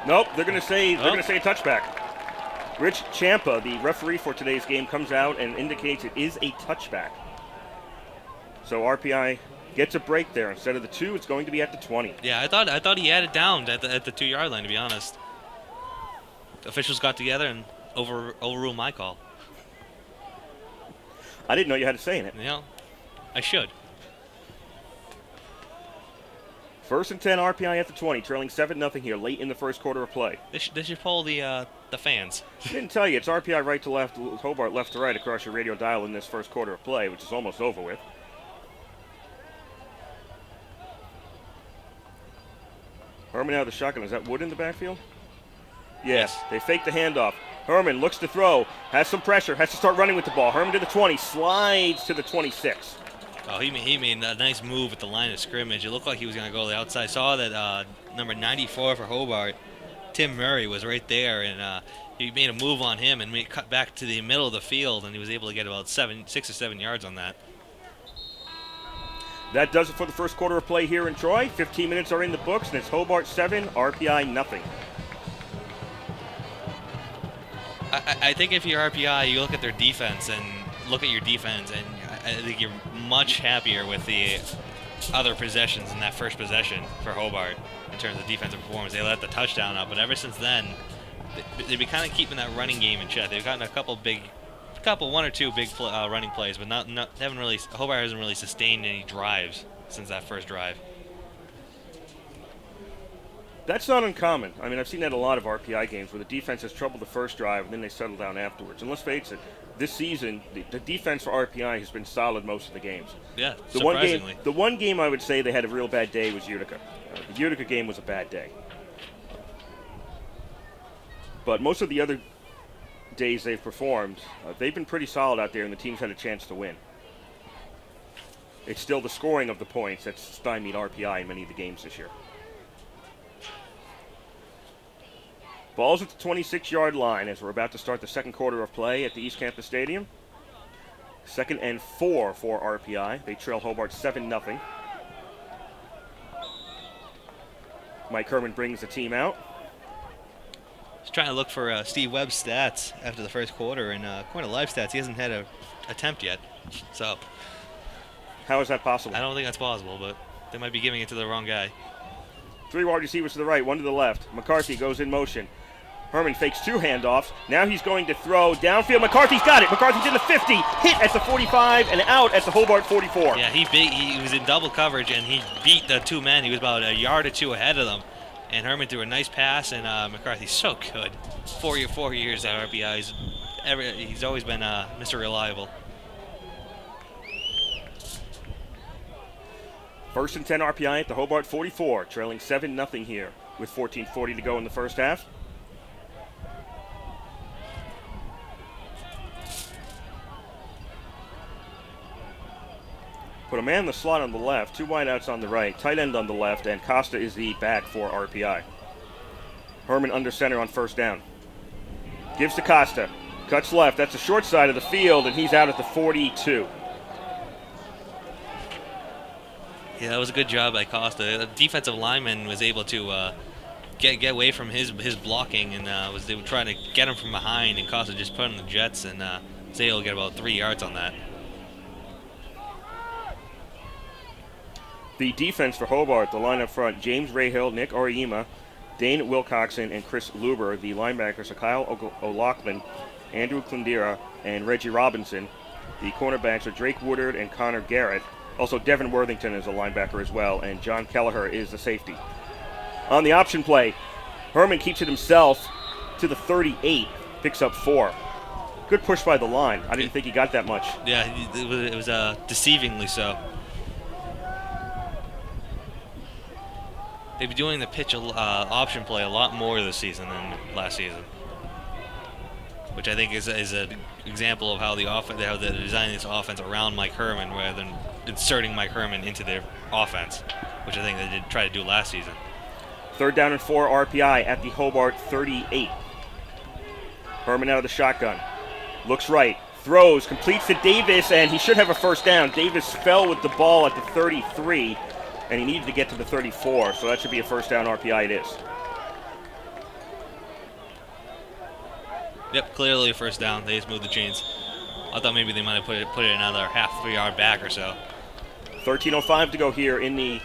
Nope, they're going to say a touchback. Rich Champa, the referee for today's game, comes out and indicates it is a touchback. So RPI gets a break there. Instead of the 2, it's going to be at the 20. Yeah, I thought he had it down at the 2-yard line, to be honest. Officials got together and overruled my call. I didn't know you had a say in it. Yeah, I should. 1st and 10, RPI at the 20, trailing 7-0 here late in the first quarter of play. They should poll the fans. Didn't tell you, it's RPI right to left, Hobart left to right across your radio dial in this first quarter of play, which is almost over with. Herman out of the shotgun. Is that Wood in the backfield? Yes. They fake the handoff. Herman looks to throw, has some pressure, has to start running with the ball. Herman to the 20, slides to the 26. Oh, he made a nice move at the line of scrimmage. It looked like he was going to go to the outside. Saw that number 94 for Hobart, Tim Murray, was right there, and he made a move on him and cut back to the middle of the field, and he was able to get about 6 or 7 yards on that. That does it for the first quarter of play here in Troy. 15 minutes are in the books, and it's Hobart 7, RPI nothing. I think if you're RPI, you look at their defense and I think you're much happier with the other possessions in that first possession for Hobart in terms of defensive performance. They let the touchdown up, but ever since then, they've been kind of keeping that running game in check. They've gotten one or two big running plays, but Hobart hasn't really sustained any drives since that first drive. That's not uncommon. I mean, I've seen that a lot of RPI games where the defense has trouble the first drive and then they settle down afterwards. And let's face it, this season, the defense for RPI has been solid most of the games. Yeah, surprisingly. The one game I would say they had a real bad day was Utica. The Utica game was a bad day. But most of the other days they've performed, they've been pretty solid out there, and the team's had a chance to win. It's still the scoring of the points that's stymied RPI in many of the games this year. Ball's at the 26-yard line as we're about to start the second quarter of play at the East Campus Stadium. 2nd and 4 for RPI. They trail Hobart 7-0. Mike Herman brings the team out. Just trying to look for Steve Webb's stats after the first quarter, and according to live stats, he hasn't had an attempt yet. So, how is that possible? I don't think that's possible, but they might be giving it to the wrong guy. 3 wide receivers to the right, 1 to the left. McCarthy goes in motion. Herman fakes 2 handoffs. Now he's going to throw downfield. McCarthy's got it. McCarthy's in the 50, hit at the 45, and out at the Hobart 44. Yeah, he was in double coverage, and he beat the 2 men. He was about a yard or 2 ahead of them. And Herman threw a nice pass, and McCarthy's so good. 4 years at RPI. He's always been Mr. Reliable. 1st and 10 RPI at the Hobart 44, trailing 7-0 here with 14:40 to go in the first half. Put a man in the slot on the left, 2 wideouts on the right, tight end on the left, and Costa is the back for RPI. Herman under center on 1st down. Gives to Costa. Cuts left. That's the short side of the field, and he's out at the 42. Yeah, that was a good job by Costa. The defensive lineman was able to get away from his blocking, and they were trying to get him from behind, and Costa just put him in the jets, and was able to get about 3 yards on that. The defense for Hobart, the line up front, James Rahill, Nick Oriema, Dane Wilcoxon, and Chris Luber. The linebackers are Kyle O'Loughlin, Andrew Klindira, and Reggie Robinson. The cornerbacks are Drake Woodard and Connor Garrett. Also, Devin Worthington is a linebacker as well, and John Kelleher is the safety. On the option play, Herman keeps it himself to the 38, picks up 4. Good push by the line. I didn't think he got that much. Yeah, it was deceivingly so. They've been doing the pitch option play a lot more this season than last season, which I think is an example of how they're designing this offense around Mike Herman rather than inserting Mike Herman into their offense, which I think they did try to do last season. 3rd down and 4 RPI at the Hobart 38. Herman out of the shotgun. Looks right. Throws. Completes to Davis, and he should have a 1st down. Davis fell with the ball at the 33, and he needed to get to the 34, so that should be a 1st down RPI it is. Yep, clearly a first down. They just moved the chains. I thought maybe they might have put it another half a yard back or so. 13:05 to go here in the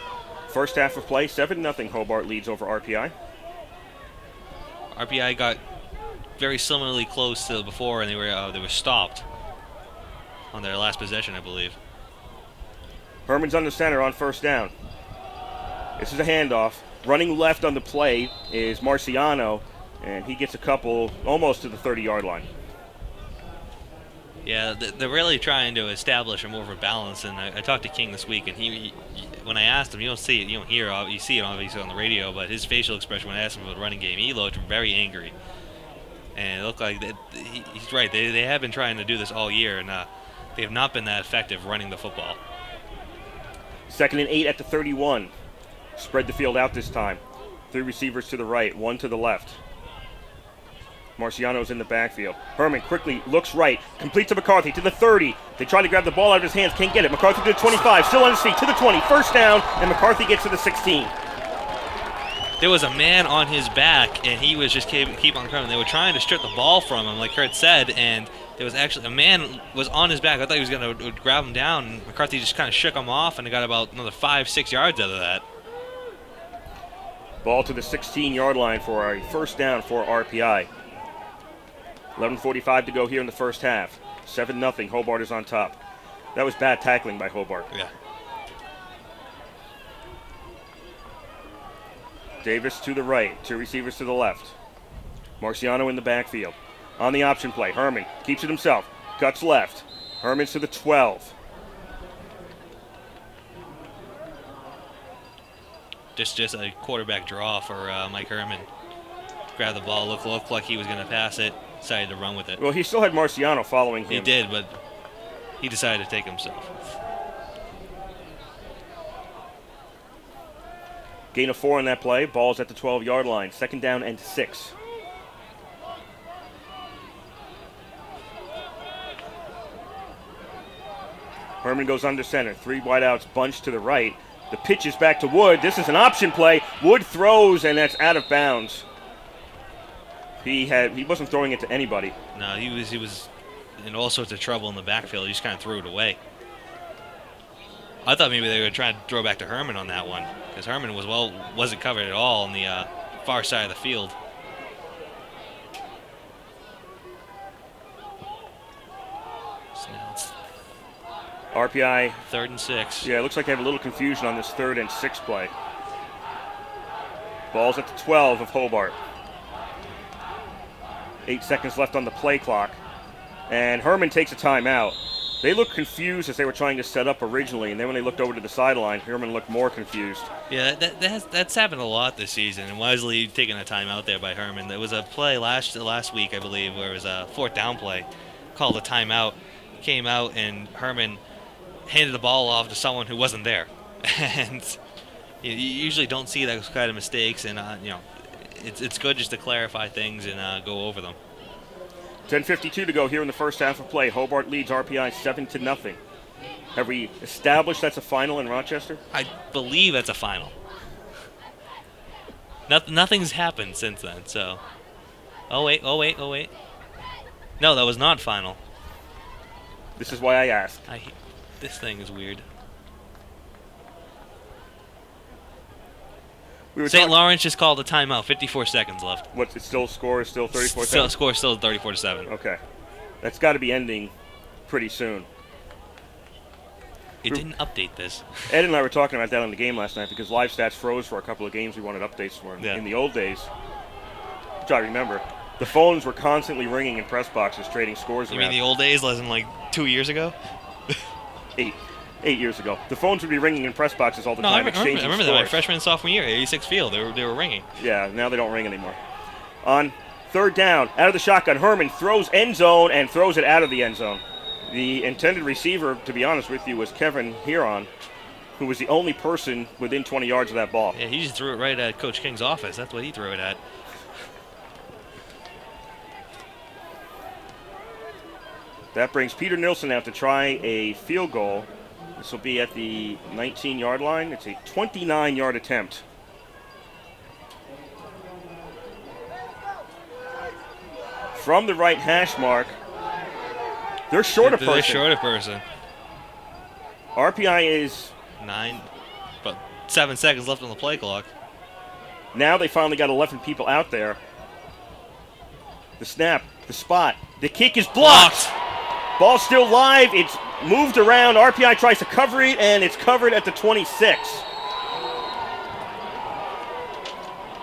first half of play. 7-0 Hobart leads over RPI. RPI got very similarly close to before, and they were stopped on their last possession, I believe. Herman's under center on first down. This is a handoff. Running left on the play is Marciano, and he gets a couple almost to the 30-yard line. Yeah, they're really trying to establish a more of a balance, and I talked to King this week, and he when I asked him, you don't see it, you don't hear it, you see it obviously on the radio, but his facial expression when I asked him about the running game, he looked very angry. And it looked like he's right. They have been trying to do this all year, and they have not been that effective running the football. 2nd and 8 at the 31. Spread the field out this time. 3 receivers to the right, 1 to the left. Marciano's in the backfield. Herman quickly looks right, complete to McCarthy to the 30. They try to grab the ball out of his hands, can't get it. McCarthy to the 25, still on his feet, to the 20. First down, and McCarthy gets to the 16. There was a man on his back, and he was just keep on coming. They were trying to strip the ball from him, like Kurt said, and there was actually a man was on his back. I thought he was going to grab him down, and McCarthy just kind of shook him off, and they got about another 5-6 yards out of that. Ball to the 16-yard line for a first down for RPI. 11:45 to go here in the first half. 7-0. Hobart is on top. That was bad tackling by Hobart. Yeah. Davis to the right, 2 receivers to the left. Marciano in the backfield. On the option play, Herman keeps it himself, cuts left. Herman's to the 12. Just a quarterback draw for Mike Herman. Grabbed the ball, looked like he was going to pass it, decided to run with it. Well, he still had Marciano following him. He did, but he decided to take himself. Gain of 4 on that play. Ball's at the 12-yard line. 2nd down and 6. Herman goes under center. 3 wideouts bunched to the right. The pitch is back to Wood. This is an option play. Wood throws, and that's out of bounds. He wasn't throwing it to anybody. No, he was in all sorts of trouble in the backfield. He just kind of threw it away. I thought maybe they were trying to throw back to Herman on that one, because Herman wasn't covered at all on the far side of the field. So now it's RPI 3rd and 6. Yeah, it looks like they have a little confusion on this 3rd and 6 play. Ball's at the 12 of Hobart. 8 seconds left on the play clock, and Herman takes a timeout. They looked confused as they were trying to set up originally, and then when they looked over to the sideline, Herman looked more confused. Yeah, that's happened a lot this season, and wisely taking a timeout there by Herman. There was a play last week, I believe, where it was a 4th down play, called a timeout. Came out, and Herman handed the ball off to someone who wasn't there. And you usually don't see those kind of mistakes, and it's good just to clarify things and go over them. 10:52 to go here in the first half of play. Hobart leads RPI 7-0. Have we established that's a final in Rochester? I believe that's a final. Nothing's happened since then, so. Oh wait. No, that was not final. This is why I asked. This thing is weird. St. Lawrence just called a timeout. 54 seconds left. What? It still score is still 34. Score still 34-7. Okay, that's got to be ending pretty soon. It didn't update this. Ed and I were talking about that on the game last night because live stats froze for a couple of games we wanted updates for. Yeah. In the old days, which I remember, the phones were constantly ringing in press boxes, trading scores around. You mean the old days, less than like 2 years ago? 8 years ago. The phones would be ringing in press boxes all the time, exchanging I remember scores. that my freshman and sophomore year, 86 field, they were ringing. Yeah, now they don't ring anymore. On 3rd down, out of the shotgun, Herman throws end zone and throws it out of the end zone. The intended receiver, to be honest with you, was Kevin Huron, who was the only person within 20 yards of that ball. Yeah, he just threw it right at Coach King's office. That's what he threw it at. That brings Peter Nilsson out to try a field goal. This will be at the 19-yard line. It's a 29-yard from the right hash mark. They're short a person. They're short a person. RPI is 7 seconds left on the play clock. Now they finally got 11 people out there. The snap, the spot, the kick is blocked. Ball's still live. It's moved around. RPI tries to cover it, and it's covered at the 26.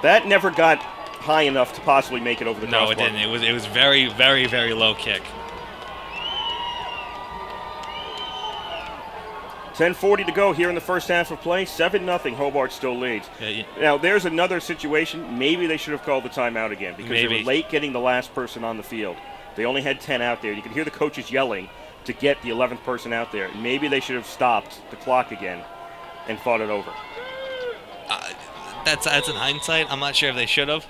That never got high enough to possibly make it over the crossbar. No, it didn't. It was very, very, very low kick. 10:40 to go here in the first half of play. 7-0. Hobart still leads. Yeah. Now, there's another situation. Maybe they should have called the timeout again because they were late getting the last person on the field. They only had 10 out there. You can hear the coaches yelling to get the 11th person out there. Maybe they should have stopped the clock again and fought it over. That's in hindsight. I'm not sure if they should have.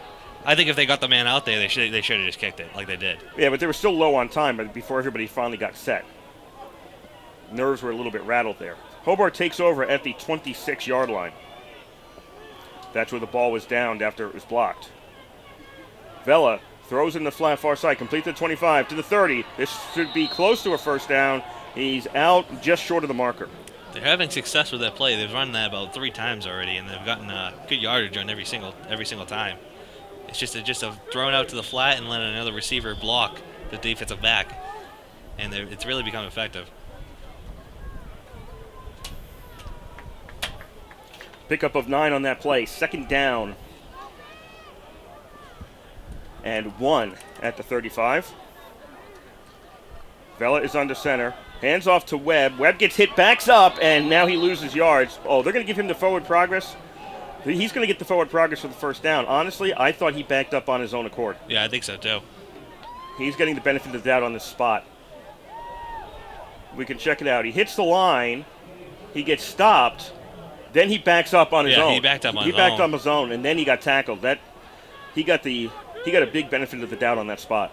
I think if they got the man out there, they should have just kicked it like they did. Yeah, but they were still low on time before everybody finally got set. Nerves were a little bit rattled there. Hobart takes over at the 26-yard line. That's where the ball was downed after it was blocked. Vela throws in the flat far side, complete to the 25, to the 30. This should be close to a first down. He's out just short of the marker. They're having success with that play. They've run that about 3 times already, and they've gotten good yardage on every single time. It's just a thrown out to the flat and let another receiver block the defensive back, and it's really become effective. Pickup of 9 on that play. Second down. And 1 at the 35. Vela is under center. Hands off to Webb. Webb gets hit, backs up, and now he loses yards. Oh, they're going to give him the forward progress. He's going to get the forward progress for the first down. Honestly, I thought he backed up on his own accord. Yeah, I think so too. He's getting the benefit of the doubt on this spot. We can check it out. He hits the line. He gets stopped. Then he backs up on his own. Yeah, he backed up on his own. He backed on his own, and then he got tackled. He got a big benefit of the doubt on that spot.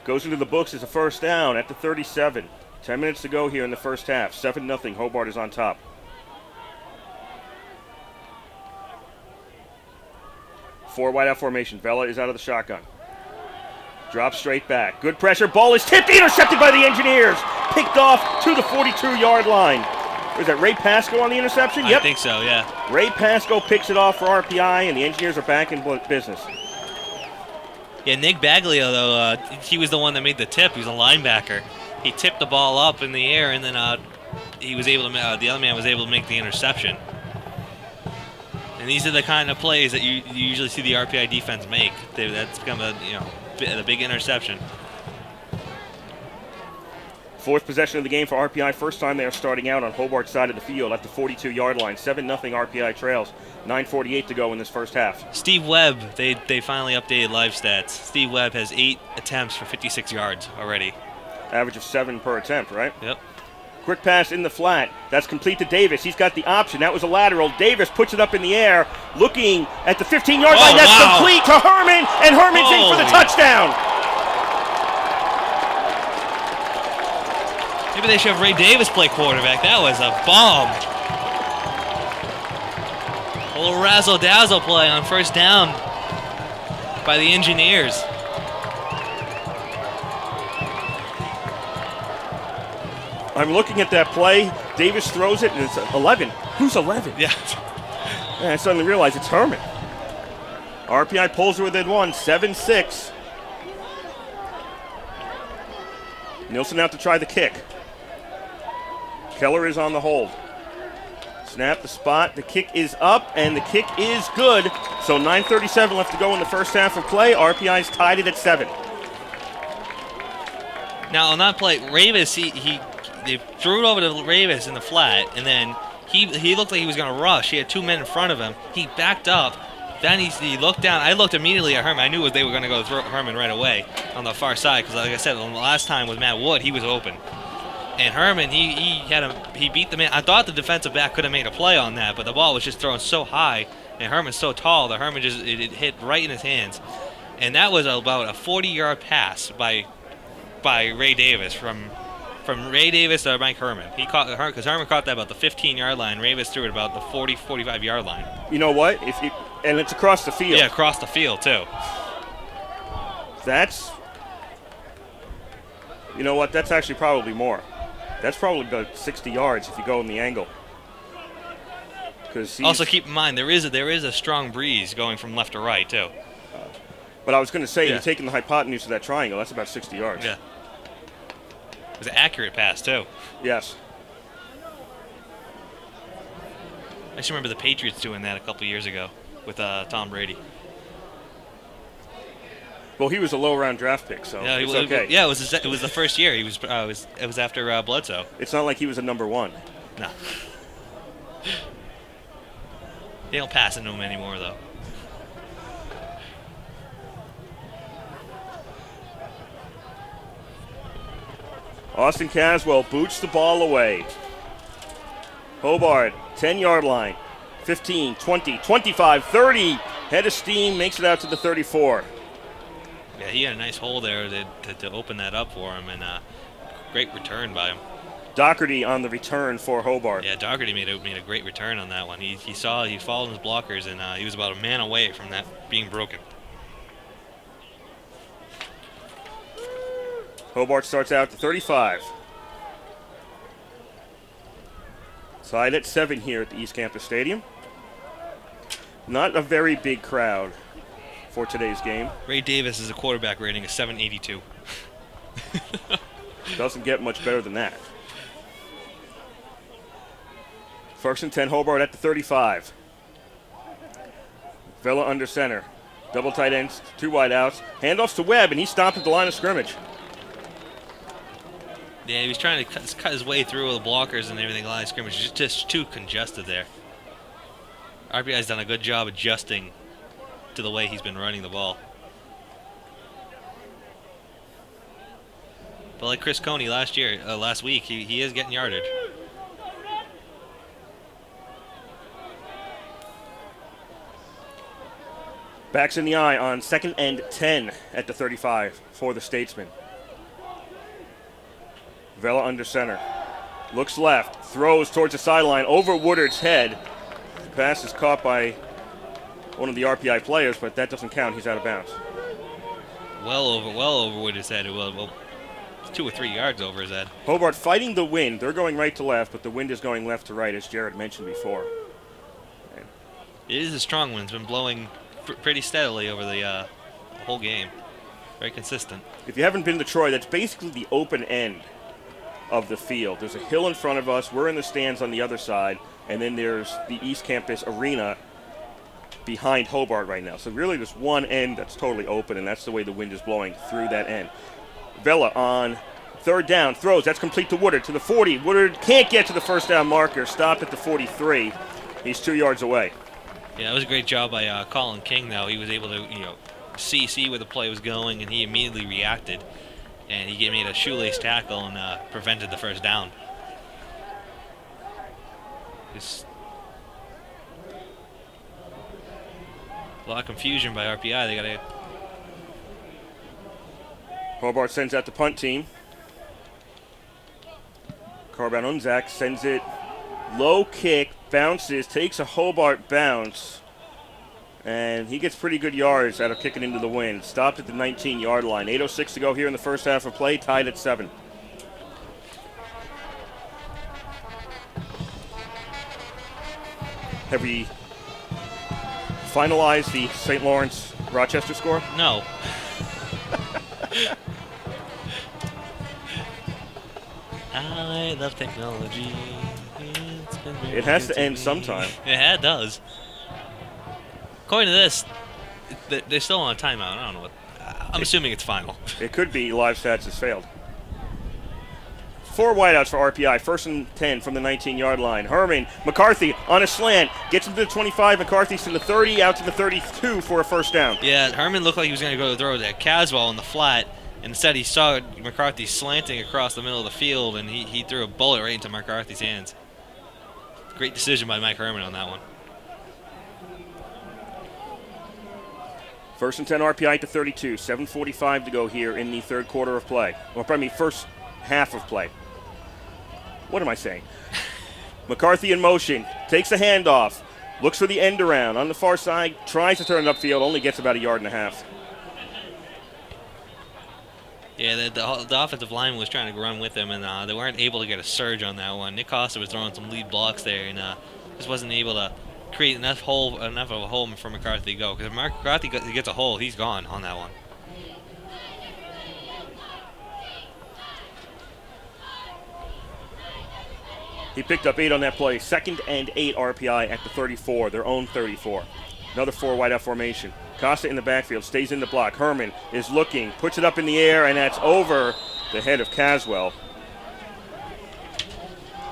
Goes into the books as a first down at the 37. 10 minutes to go here in the first half. 7-0. Hobart is on top. Four wideout formation. Vela is out of the shotgun. Drops straight back. Good pressure. Ball is tipped. Intercepted by the Engineers. Picked off to the 42-yard line. Was that Ray Pasco on the interception? Yep. I think so, yeah. Ray Pasco picks it off for RPI, and the Engineers are back in business. Yeah, Nick Baglio, though, he was the one that made the tip. He was a linebacker. He tipped the ball up in the air, and then he was able to. The other man was able to make the interception. And these are the kind of plays that you usually see the RPI defense make. That's become a big interception. Fourth possession of the game for RPI. First time they are starting out on Hobart's side of the field at the 42-yard line. 7-0 RPI trails. 9:48 to go in this first half. Steve Webb, they finally updated live stats. Steve Webb has 8 attempts for 56 yards already. Average of 7 per attempt, right? Yep. Quick pass in the flat. That's complete to Davis. He's got the option. That was a lateral. Davis puts it up in the air, looking at the 15-yard line. That's complete to Herman, and Herman's in for the touchdown. Maybe they should have Ray Davis play quarterback. That was a bomb. A little razzle-dazzle play on first down by the Engineers. I'm looking at that play. Davis throws it, and it's 11. Who's 11? Yeah. And I suddenly realize it's Herman. RPI pulls her within 1, 7-6. Nielsen out to try the kick. Keller is on the hold. Snap, the spot, the kick is up, and the kick is good. So 9:37 left to go in the first half of play. RPI's tied it at 7. Now on that play, Ravis, they threw it over to Ravis in the flat, and then he looked like he was going to rush. He had 2 men in front of him. He backed up. Then he looked down. I looked immediately at Herman. I knew they were going to go through Herman right away on the far side because, like I said, on the last time with Matt Wood, he was open. And Herman, he beat the man. I thought the defensive back could have made a play on that, but the ball was just thrown so high, and Herman's so tall that Herman it hit right in his hands. And that was about a 40-yard pass by Ray Davis from Ray Davis to Mike Herman. Because Herman caught that about the 15-yard line. Ravis threw it about the 40, 45-yard line. You know what? And it's across the field. Yeah, across the field, too. That's, you know what, that's actually probably more. That's probably about 60 yards if you go in the angle. Also, keep in mind, there is a strong breeze going from left to right, too. But I was going to say, you're taking the hypotenuse of that triangle. That's about 60 yards. Yeah. It was an accurate pass, too. Yes. I just remember the Patriots doing that a couple years ago with Tom Brady. Well, he was a low-round draft pick, so yeah, it's okay. Yeah, it was the first year. It was after Bledsoe. It's not like he was a number one. No. They don't pass into him anymore, though. Austin Caswell boots the ball away. Hobart, 10-yard line. 15, 20, 25, 30. Head of steam, makes it out to the 34. Yeah, he had a nice hole there to open that up for him, and great return by him. Doherty on the return for Hobart. Yeah, Doherty made a great return on that one. He followed his blockers, and he was about a man away from that being broken. Hobart starts out to 35. Tied at 7 here at the East Campus Stadium. Not a very big crowd for today's game. Ray Davis is a quarterback rating of 782. Doesn't get much better than that. First and 10, Hobart at the 35. Vela under center. Double tight ends, 2 wide outs. Handoffs to Webb, and he stopped at the line of scrimmage. Yeah, he was trying to cut his way through the blockers and everything. Line of scrimmage just too congested there. RPI's done a good job adjusting to the way he's been running the ball. But like Chris Coney last week, he is getting yardage. Backs in the eye on 2nd and 10 at the 35 for the Statesmen. Vela under center. Looks left. Throws towards the sideline over Woodard's head. The pass is caught by one of the RPI players, but that doesn't count. He's out of bounds. Well over Woodard's head. Well, 2 or 3 yards over his head. Hobart fighting the wind. They're going right to left, but the wind is going left to right, as Jared mentioned before. It is a strong wind. It's been blowing pretty steadily over the whole game. Very consistent. If you haven't been to Troy, that's basically the open end of the field. There's a hill in front of us. We're in the stands on the other side, and then there's the East Campus Arena behind Hobart right now. So really there's one end that's totally open, and that's the way the wind is blowing through that end. Vela on 3rd down, throws. That's complete to Woodard, to the 40. Woodard can't get to the first down marker. Stopped at the 43. He's 2 yards away. Yeah, that was a great job by Colin King, though. He was able to, see where the play was going, and he immediately reacted. And he made a shoelace tackle and prevented the first down. Just a lot of confusion by RPI. They gotta. Hobart sends out the punt team. Carban Unzak sends it. Low kick, bounces, takes a Hobart bounce. And he gets pretty good yards out of kicking into the wind. Stopped at the 19-yard line. 8:06 to go here in the first half of play. Tied at 7. Have we finalized the St. Lawrence-Rochester score? No. I love technology. It has to end sometime. Yeah, it does. According to this, they're still on a timeout. I don't know what. I'm assuming it's final. It could be live stats has failed. 4 wideouts for RPI. 1st and 10 from the 19-yard line. Herman, McCarthy on a slant. Gets him to the 25. McCarthy's to the 30, out to the 32 for a first down. Yeah, Herman looked like he was going to go to throw that Caswell in the flat. Instead, he saw McCarthy slanting across the middle of the field, and he threw a bullet right into McCarthy's hands. Great decision by Mike Herman on that one. 1st and 10 RPI to 32. 7:45 to go here in the third quarter of play. Or pardon me, first half of play. What am I saying? McCarthy in motion. Takes a handoff. Looks for the end around on the far side, tries to turn it upfield, only gets about 1.5 yards. Yeah, the offensive lineman was trying to run with him, and they weren't able to get a surge on that one. Nick Costa was throwing some lead blocks there, and just wasn't able to create enough of a hole for McCarthy to go. Because if McCarthy gets a hole, he's gone on that one. He picked up 8 on that play. 2nd and 8 RPI at the 34, their own 34. Another 4 wideout formation. Costa in the backfield, stays in the block. Herman is looking, puts it up in the air, and that's over the head of Caswell.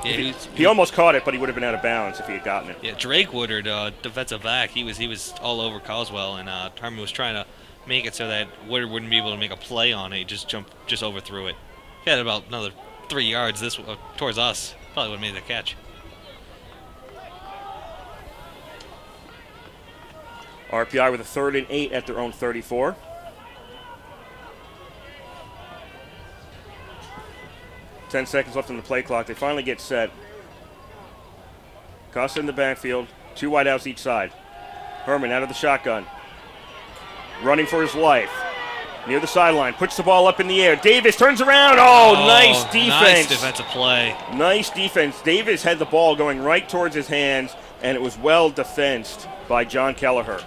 Yeah, he almost caught it, but he would have been out of bounds if he had gotten it. Yeah, Drake Woodard, defensive back, he was all over Caswell, and Herman was trying to make it so that Woodard wouldn't be able to make a play on it. He just overthrew it. He had about another 3 yards towards us. Probably would have made the catch. RPI with a 3rd and 8 at their own 34. Ten seconds left on the play clock. They finally get set. Costa in the backfield. 2 wideouts each side. Herman out of the shotgun. Running for his life. Near the sideline. Puts the ball up in the air. Davis turns around. Oh, nice defense. Nice defensive play. Nice defense. Davis had the ball going right towards his hands, and it was well defensed by John Kelleher.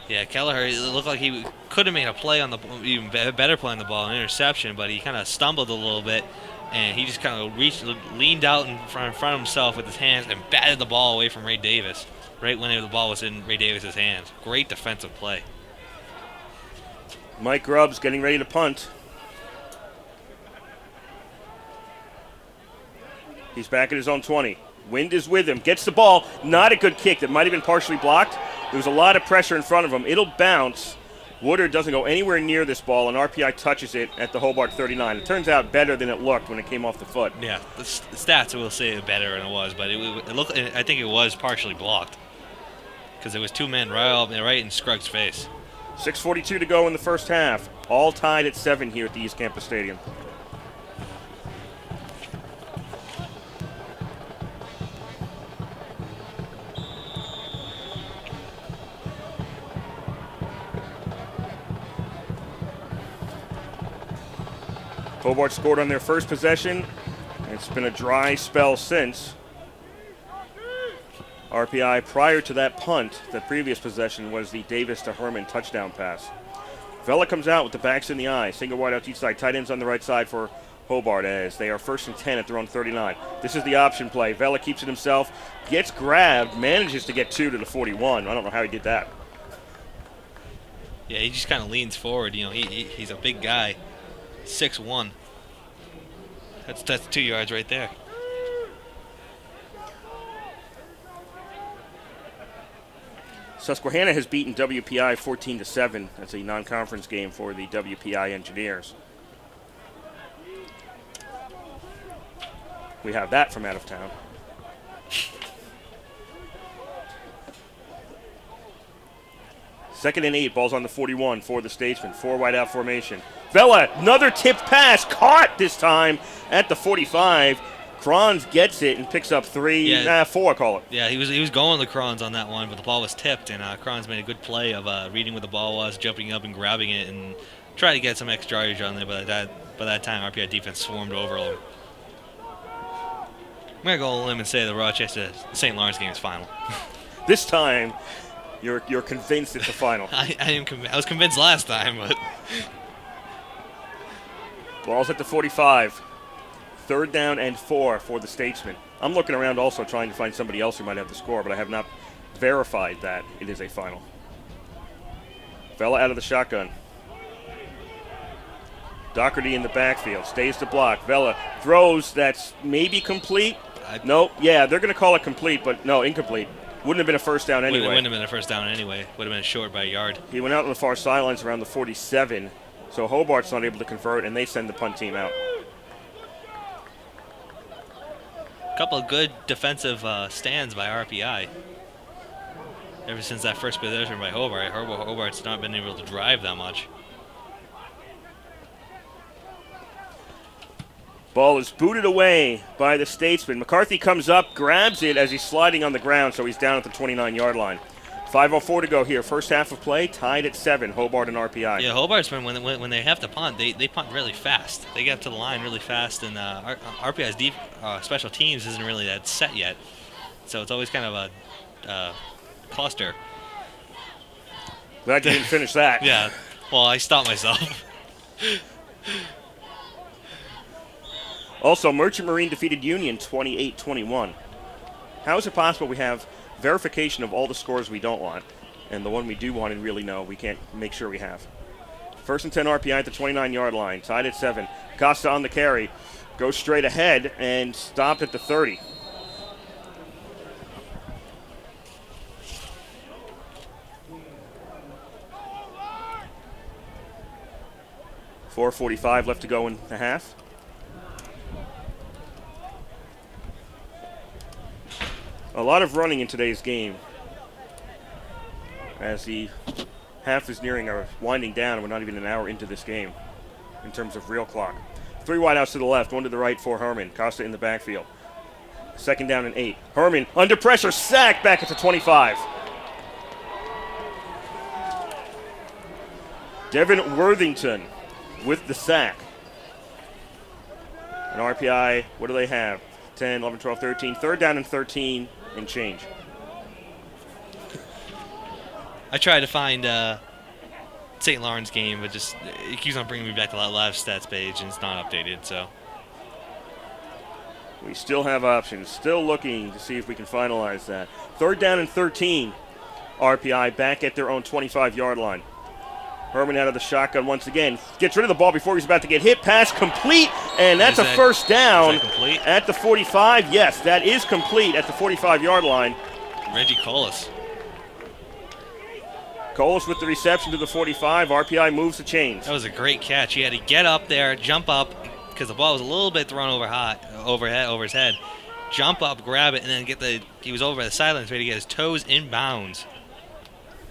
Yeah, Kelleher, it looked like he could have made a play on the even better play on the ball, an interception, but he kind of stumbled a little bit, and he just kind of leaned out in front of himself with his hands and batted the ball away from Ray Davis, right when the ball was in Ray Davis's hands. Great defensive play. Mike Grubbs getting ready to punt. He's back at his own 20. Wind is with him. Gets the ball. Not a good kick. That might have been partially blocked. There was a lot of pressure in front of him. It'll bounce. Woodard doesn't go anywhere near this ball, and RPI touches it at the Hobart 39. It turns out better than it looked when it came off the foot. Yeah, the stats will say better than it was, but it looked. I think it was partially blocked because there was 2 men right in Scruggs' face. 6:42 to go in the first half. All tied at 7 here at the East Campus Stadium. Hobart scored on their first possession. It's been a dry spell since. RPI, prior to that punt, the previous possession was the Davis to Herman touchdown pass. Vela comes out with the backs in the eye. Single wide out each side. Tight ends on the right side for Hobart as they are 1st and 10 at their own 39. This is the option play. Vela keeps it himself. Gets grabbed. Manages to get 2 to the 41. I don't know how he did that. Yeah, he just kind of leans forward. You know, he's a big guy. 6'1". That's 2 yards right there. Susquehanna has beaten WPI 14-7. That's a non-conference game for the WPI Engineers. We have that from out of town. Second and 8, ball's on the 41 for the Statesmen. 4 wide out formation. Vela, another tipped pass, caught this time at the 45. Kronz gets it and picks up 4, call it. Yeah, he was going to Kronz on that one, but the ball was tipped, and Kronz made a good play of reading where the ball was, jumping up and grabbing it, and trying to get some extra yardage on there. But by that time, RPI defense swarmed over him. I'm gonna go on a limb and say the Rochester St. Lawrence game is final. This time, you're convinced it's the final. I was convinced last time, but ball's at the 45. 3rd down and 4 for the Statesmen. I'm looking around also trying to find somebody else who might have the score, but I have not verified that it is a final. Vela out of the shotgun. Doherty in the backfield. Stays to block. Vela throws. That's maybe complete. Nope. Yeah, they're going to call it complete, but no, incomplete. Wouldn't have been a first down anyway. Wouldn't have been a first down anyway. Would have been short by a yard. He went out on the far sidelines around the 47, so Hobart's not able to convert, and they send the punt team out. Couple of good defensive stands by RPI. Ever since that first possession by Hobart, Hobart's not been able to drive that much. Ball is booted away by the Statesman. McCarthy comes up, grabs it as he's sliding on the ground, so he's down at the 29-yard line. 5:04 to go here. First half of play, tied at 7, Hobart and RPI. Yeah, Hobart's when they have to punt, they punt really fast. They get up to the line really fast, and RPI's special teams isn't really that set yet. So it's always kind of a cluster. Glad you didn't finish that. Yeah, well, I stopped myself. Also, Merchant Marine defeated Union 28-21. How is it possible we have verification of all the scores we don't want, and the one we do want and really know we can't make sure we have? First and 10 RPI at the 29-yard line, tied at 7. Costa on the carry, goes straight ahead and stopped at the 30. .445 left to go in the half. A lot of running in today's game as the half is nearing or winding down, and we're not even an hour into this game in terms of real clock. 3 wideouts to the left, 1 to the right for Herman. Costa in the backfield. Second down and 8. Herman under pressure, sacked back at the 25. Devin Worthington with the sack. And RPI, what do they have? 10, 11, 12, 13. Third down and 13 and change. I tried to find St. Lawrence game, but just it keeps on bringing me back to that live stats page, and it's not updated. So we still have options. Still looking to see if we can finalize that. Third down and 13. RPI back at their own 25-yard line. Herman out of the shotgun once again. Gets rid of the ball before he's about to get hit. Pass complete, and that's a first down at the 45. Yes, that is complete at the 45-yard line. Reggie Colas. Colas with the reception to the 45. RPI moves the chains. That was a great catch. He had to get up there, jump up, because the ball was a little bit thrown over his head. Jump up, grab it, and then he was over the sideline so he had to get his toes in bounds.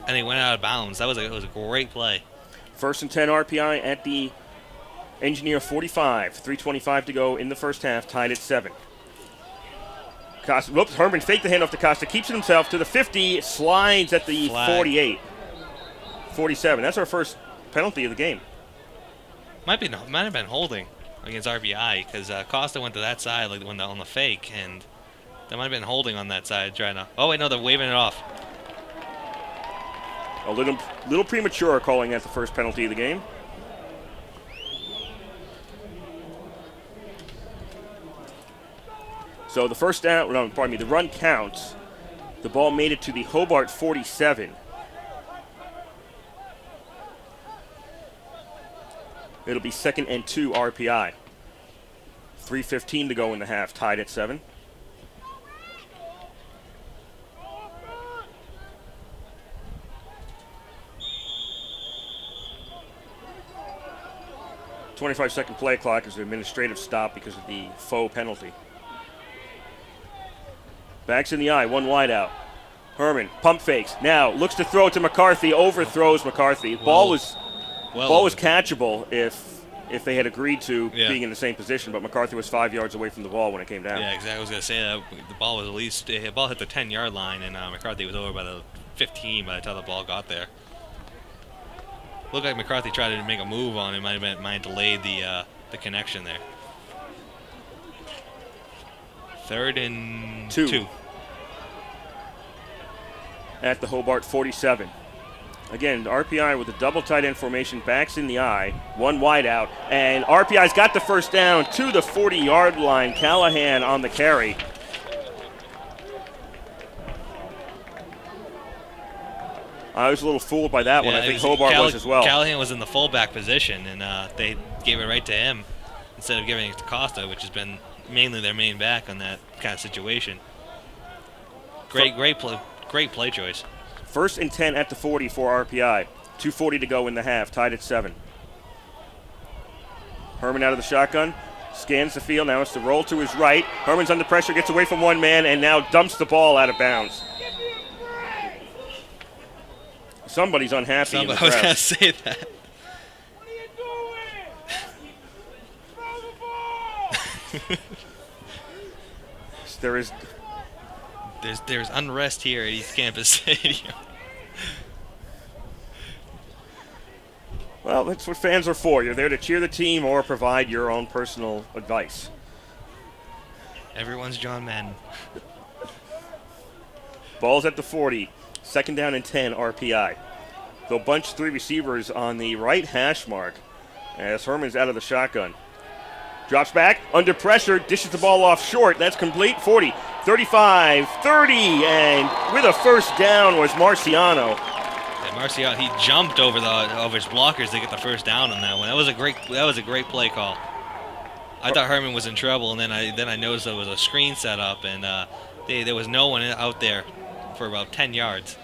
And he went out of bounds. It was a great play. First and 10 RPI at the Engineer 45. 3:25 to go in the first half, tied at 7. Costa, Herman faked the handoff to Costa, keeps it himself to the 50, slides at the 48. 47. That's our first penalty of the game. Might have been holding against RPI because Costa went to that side like on the fake, and that might have been holding on that side trying to. Oh wait, no, they're waving it off. A little premature calling that the first penalty of the game. So the first down, no, pardon me, the run counts. The ball made it to the Hobart 47. It'll be 2nd and 2 RPI. 3:15 to go in the half, tied at 7. .25-second play clock is an administrative stop because of the faux penalty. Backs in the eye, 1 wide out. Herman pump fakes. Now looks to throw it to McCarthy. Overthrows McCarthy. Ball was catchable if they had agreed to being in the same position, but McCarthy was 5 yards away from the ball when it came down. Yeah, exactly. I was going to say that the ball was the ball hit the 10-yard line, and McCarthy was over by the 15 by the time the ball got there. Looked like McCarthy tried to make a move on it. Might have delayed the connection there. 3rd and 2. At the Hobart 47. Again, RPI with a double tight end formation, backs in the eye, 1 wide out, and RPI's got the first down to the 40-yard line. Callahan on the carry. I was a little fooled by that one. I think Hobart was as well. Callahan was in the fullback position, and they gave it right to him instead of giving it to Costa, which has been mainly their main back on that kind of situation. Great play choice. 1st and 10 at the 40 for RPI. 2:40 to go in the half, tied at 7. Herman out of the shotgun, scans the field. Now it's the roll to his right. Herman's under pressure, gets away from one man, and now dumps the ball out of bounds. Somebody's unhappy in the crowd. I was going to say that. There's unrest here at East Campus Stadium. Well, that's what fans are for. You're there to cheer the team or provide your own personal advice. Everyone's John Madden. Ball's at the 40. Second down and 10 RPI. They'll bunch 3 receivers on the right hash mark as Herman's out of the shotgun. Drops back, under pressure, dishes the ball off short. That's complete. 40, 35, 30, and with a first down was Marciano. Yeah, Marciano, he jumped over his blockers to get the first down on that one. That was a great play call. I thought Herman was in trouble, and then I noticed there was a screen set up, and there was no one out there for about 10 yards.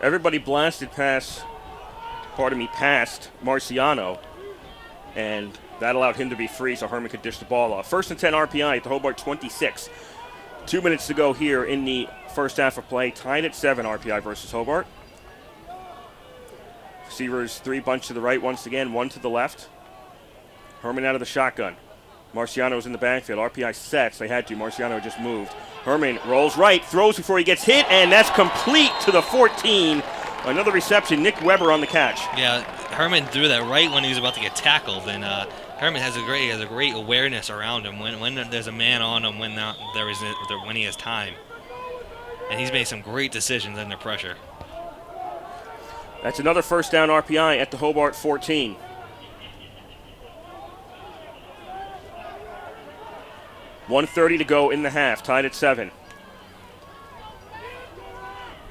Everybody blasted past Marciano, and that allowed him to be free so Herman could dish the ball off. First and 10 RPI at the Hobart 26. 2 minutes to go here in the first half of play. Tied at 7 RPI versus Hobart. Receivers 3 bunch to the right once again, 1 to the left. Herman out of the shotgun. Marciano's in the backfield. RPI sets. They had to. Marciano just moved. Herman rolls right, throws before he gets hit, and that's complete to the 14. Another reception. Nick Weber on the catch. Yeah, Herman threw that right when he was about to get tackled, and Herman has a great awareness around him when there's a man on him, when he has time, and he's made some great decisions under pressure. That's another first down RPI at the Hobart 14. .130 to go in the half, tied at 7.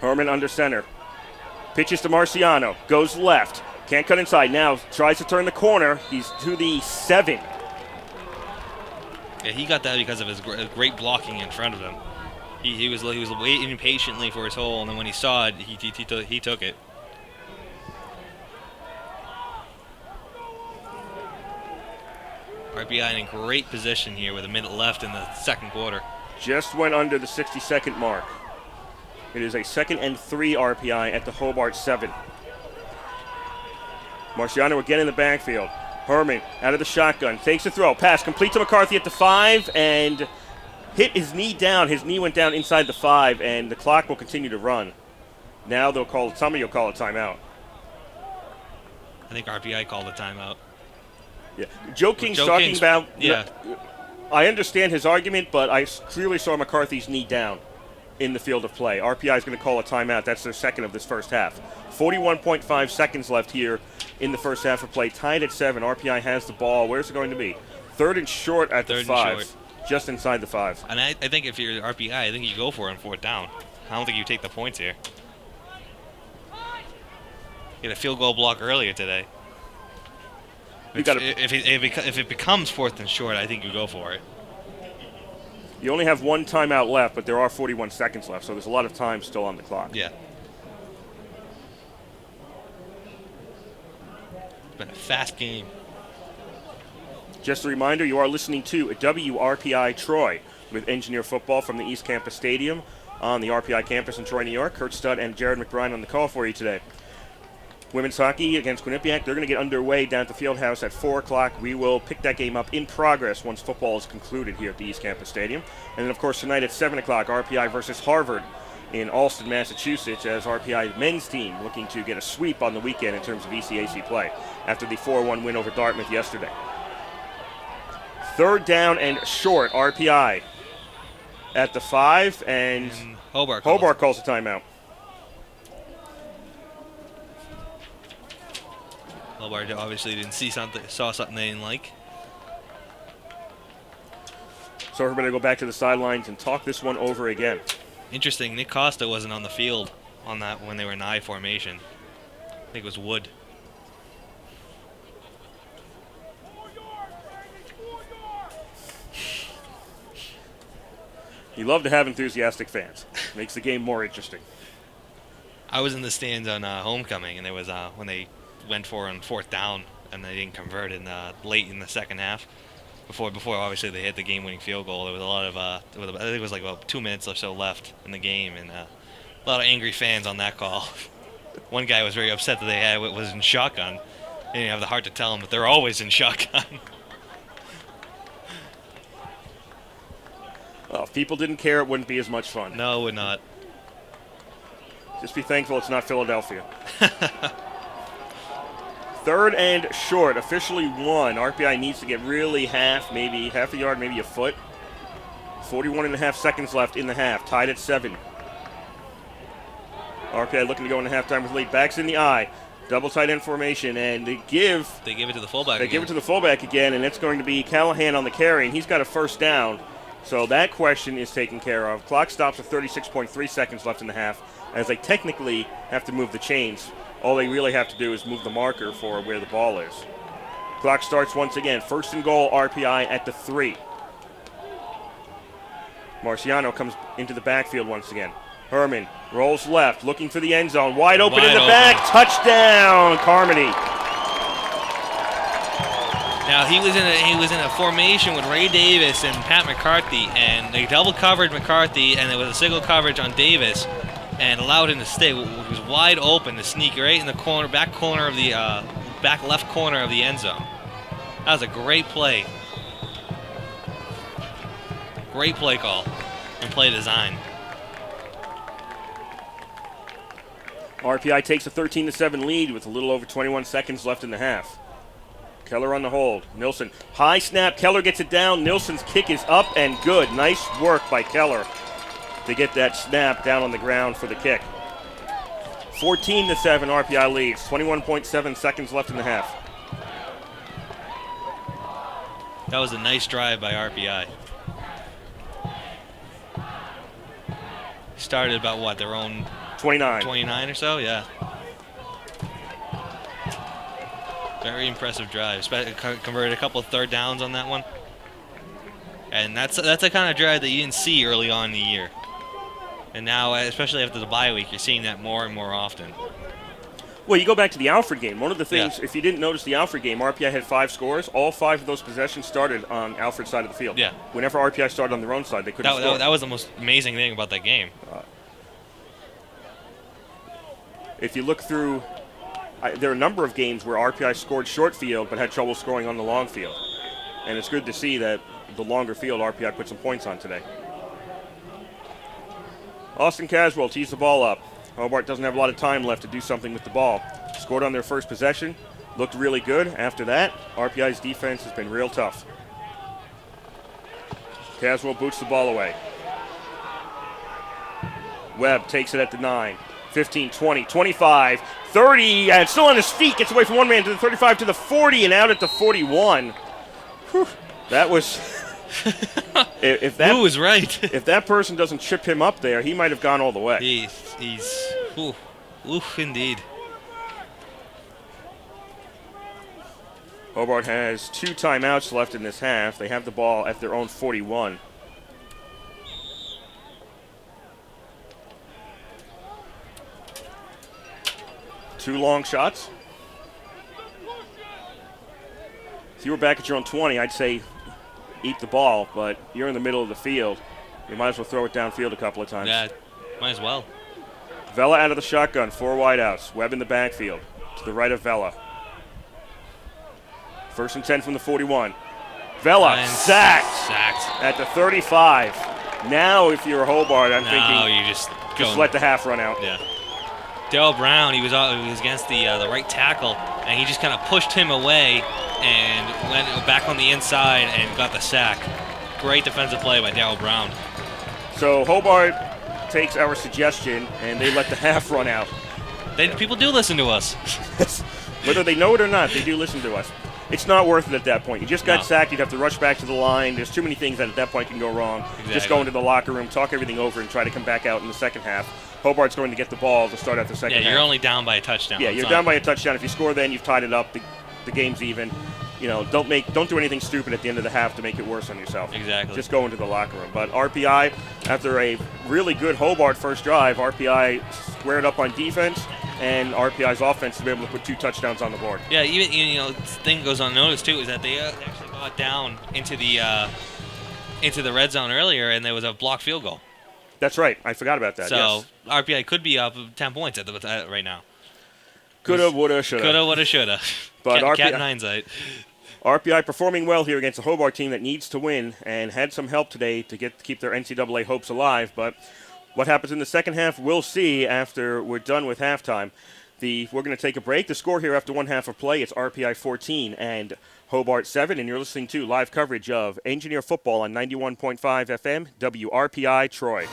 Herman under center. Pitches to Marciano, goes left. Can't cut inside now, tries to turn the corner. He's to the 7. Yeah, he got that because of his great blocking in front of him. He was waiting patiently for his hole, and then when he saw it, he took it. RPI in a great position here with a minute left in the second quarter. Just went under the 60-second mark. It is a 2nd and 3 RPI at the Hobart 7. Marciano again in the backfield. Herman out of the shotgun, takes the throw, pass complete to McCarthy at the 5, and hit his knee down. His knee went down inside the 5, and the clock will continue to run. Now somebody will call a timeout. I think RPI called a timeout. Yeah, Joe King's talking about. Yeah, I understand his argument, but I clearly saw McCarthy's knee down in the field of play. RPI is going to call a timeout. That's their second of this first half. 41.5 seconds left here in the first half of play. Tied at 7. RPI has the ball. Where's it going to be? 3rd and short at the 5. Just inside the 5. And I think if you're RPI, I think you go for it on 4th down. I don't think you take the points here. You had a field goal block earlier today. If it becomes 4th and short, I think you go for it. You only have 1 timeout left, but there are 41 seconds left, so there's a lot of time still on the clock. Yeah. It's been a fast game. Just a reminder, you are listening to WRPI Troy with Engineer Football from the East Campus Stadium on the RPI campus in Troy, New York. Kurt Studd and Jared McBride on the call for you today. Women's hockey against Quinnipiac, they're going to get underway down at the Fieldhouse at 4 o'clock. We will pick that game up in progress once football is concluded here at the East Campus Stadium. And then, of course, tonight at 7 o'clock, RPI versus Harvard in Allston, Massachusetts, as RPI men's team looking to get a sweep on the weekend in terms of ECAC play after the 4-1 win over Dartmouth yesterday. 3rd down and short, RPI at the 5, and Hobart calls a timeout. Hobart obviously saw something they didn't like. So everybody will go back to the sidelines and talk this one over again. Interesting, Nick Costa wasn't on the field on that when they were in I formation. I think it was Wood. You love to have enthusiastic fans. Makes the game more interesting. I was in the stands on homecoming, and there was when they went for on 4th down, and they didn't convert in late in the second half. Before obviously they hit the game-winning field goal, there was a lot of I think it was like about 2 minutes or so left in the game, and a lot of angry fans on that call. One guy was very upset that was in shotgun. They didn't have the heart to tell him that they're always in shotgun. Well, if people didn't care, it wouldn't be as much fun. No, it would not. Just be thankful it's not Philadelphia. 3rd and short, officially 1. RPI needs to get really maybe half a yard, maybe a foot. 41.5 seconds left in the half, tied at 7. RPI looking to go into halftime with lead. Backs in the eye. Double tight end formation, and they give it to the fullback. They give it to the fullback again, and it's going to be Callahan on the carry, and he's got a first down. So that question is taken care of. Clock stops at 36.3 seconds left in the half, as they technically have to move the chains. All they really have to do is move the marker for where the ball is. Clock starts once again. 1st and goal, RPI at the 3. Marciano comes into the backfield once again. Herman rolls left, looking for the end zone. Wide open in the back. Touchdown, Carmody. Now he was in a formation with Ray Davis and Pat McCarthy, and they double covered McCarthy, and there was a single coverage on Davis, and allowed him to stay. It was wide open to sneak right in the corner, back left corner of the end zone. That was a great play. Great play call and play design. RPI takes a 13-7 lead with a little over 21 seconds left in the half. Keller on the hold. Nilsson, high snap. Keller gets it down. Nilsson's kick is up and good. Nice work by Keller to get that snap down on the ground for the kick. 14-7 RPI leads. 21.7 seconds left in the half. That was a nice drive by RPI. Started about what, their own 29 or so, yeah. Very impressive drive. Converted a couple of 3rd downs on that one. And that's the kind of drive that you didn't see early on in the year. And now, especially after the bye week, you're seeing that more and more often. Well, you go back to the Alfred game. One of the things, if you didn't notice the Alfred game, RPI had 5 scores. All 5 of those possessions started on Alfred's side of the field. Yeah. Whenever RPI started on their own side, they couldn't score. That was the most amazing thing about that game. If you look through, there are a number of games where RPI scored short field but had trouble scoring on the long field. And it's good to see that the longer field RPI put some points on today. Austin Caswell tees the ball up. Hobart doesn't have a lot of time left to do something with the ball. Scored on their first possession. Looked really good. After that, RPI's defense has been real tough. Caswell boots the ball away. Webb takes it at the 9. 15, 20, 25, 30, and still on his feet. Gets away from one man to the 35, to the 40, and out at the 41. Whew. That was... if that Who was right? If that person doesn't chip him up there, he might have gone all the way. He's oof, indeed. Hobart has 2 timeouts left in this half. They have the ball at their own 41. Two long shots. If you were back at your own 20, I'd say eat the ball, but you're in the middle of the field. You might as well throw it downfield a couple of times. Yeah, might as well. Vela out of the shotgun, 4 wideouts. Webb in the backfield, to the right of Vela. 1st and 10 from the 41. Vela sacked at the 35. Now, if you're Hobart, I'm thinking you just let the half run out. Yeah. Darryl Brown, he was against the right tackle, and he just kind of pushed him away and went back on the inside and got the sack. Great defensive play by Darryl Brown. So Hobart takes our suggestion, and they let the half run out. People do listen to us. Whether they know it or not, they do listen to us. It's not worth it at that point. You just got sacked. You'd have to rush back to the line. There's too many things that at that point can go wrong. Exactly. Just go into the locker room, talk everything over, and try to come back out in the second half. Hobart's going to get the ball to start out the second half. Yeah, you're only down by a touchdown. Yeah, you're down by a touchdown. If you score then, you've tied it up. The game's even. You know, don't do anything stupid at the end of the half to make it worse on yourself. Exactly. Just go into the locker room. But RPI, after a really good Hobart first drive, RPI squared up on defense, and RPI's offense to be able to put 2 touchdowns on the board. Yeah, even the thing goes unnoticed too is that they actually got down into the red zone earlier, and there was a blocked field goal. That's right. I forgot about that. So yes. RPI could be up 10 points right now. Coulda, woulda, shoulda. Coulda, woulda, shoulda. But Cat in hindsight. RPI performing well here against a Hobart team that needs to win and had some help today to keep their NCAA hopes alive. But what happens in the second half, we'll see after we're done with halftime. We're going to take a break. The score here after one half of play, it's RPI 14 and Hobart 7, and you're listening to live coverage of Engineer Football on 91.5 FM, WRPI Troy.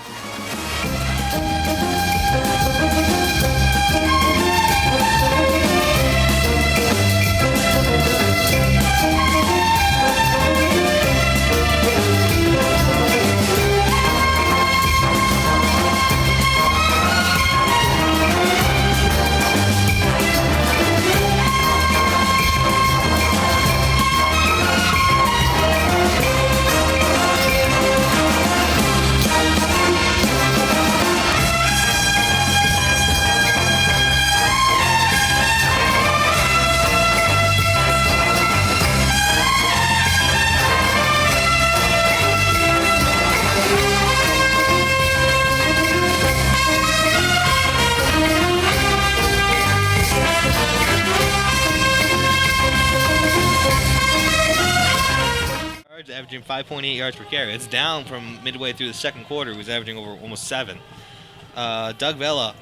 Averaging 5.8 yards per carry. It's down from midway through the second quarter. He was averaging over almost 7. Doug Vela,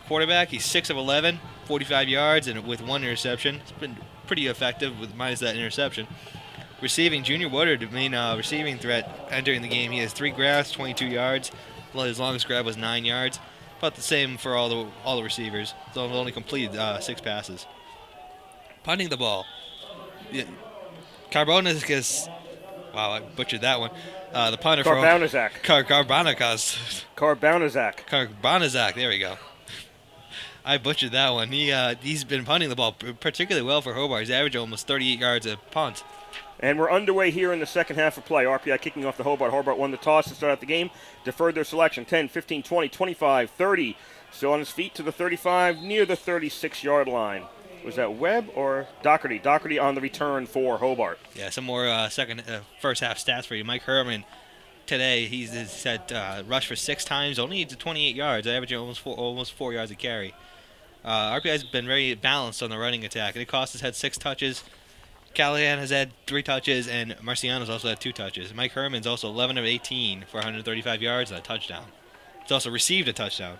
quarterback, he's 6 of 11, 45 yards, and with 1 interception. It's been pretty effective with minus that interception. Receiving, Junior Woodard, the main receiving threat entering the game. He has 3 grabs, 22 yards. Well, his longest grab was 9 yards. About the same for all the receivers. So they've only completed 6 passes. Punting the ball. Carbonas. Wow, I butchered that one. The punter for Carbanazak. There we go. I butchered that one. He's been punting the ball particularly well for Hobart. He's averaging almost 38 yards a punt. And we're underway here in the second half of play. RPI kicking off the Hobart. Hobart won the toss to start out the game. Deferred their selection. 10, 15, 20, 25, 30. Still on his feet to the 35, near the 36-yard line. Was that Webb or Doherty? Doherty on the return for Hobart. Yeah, some more first half stats for you. Mike Herman today, he's had rushed for 6 times, only to 28 yards, averaging almost 4 yards a carry. RPI has been very balanced on the running attack. Nicosta has had 6 touches. Callahan has had 3 touches, and Marciano's also had 2 touches. Mike Herman's also 11 of 18 for 135 yards and a touchdown. He's also received a touchdown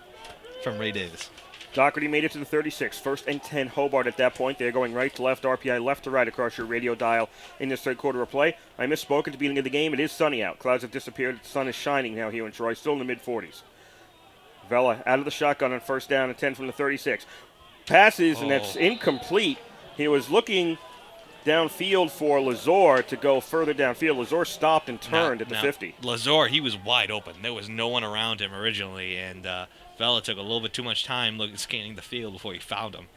from Ray Davis. Doherty made it to the 36. 1st and 10 Hobart at that point. They're going right to left, RPI left to right across your radio dial in this third quarter of play. I misspoke at the beginning of the game. It is sunny out. Clouds have disappeared. The sun is shining now here in Troy, still in the mid-40s. Vela out of the shotgun on 1st down and 10 from the 36. Passes, and that's incomplete. He was looking downfield for Lazor to go further downfield. Lazor stopped and turned at the 50. Lazor, he was wide open. There was no one around him originally, and Vela took a little bit too much time scanning the field before he found him.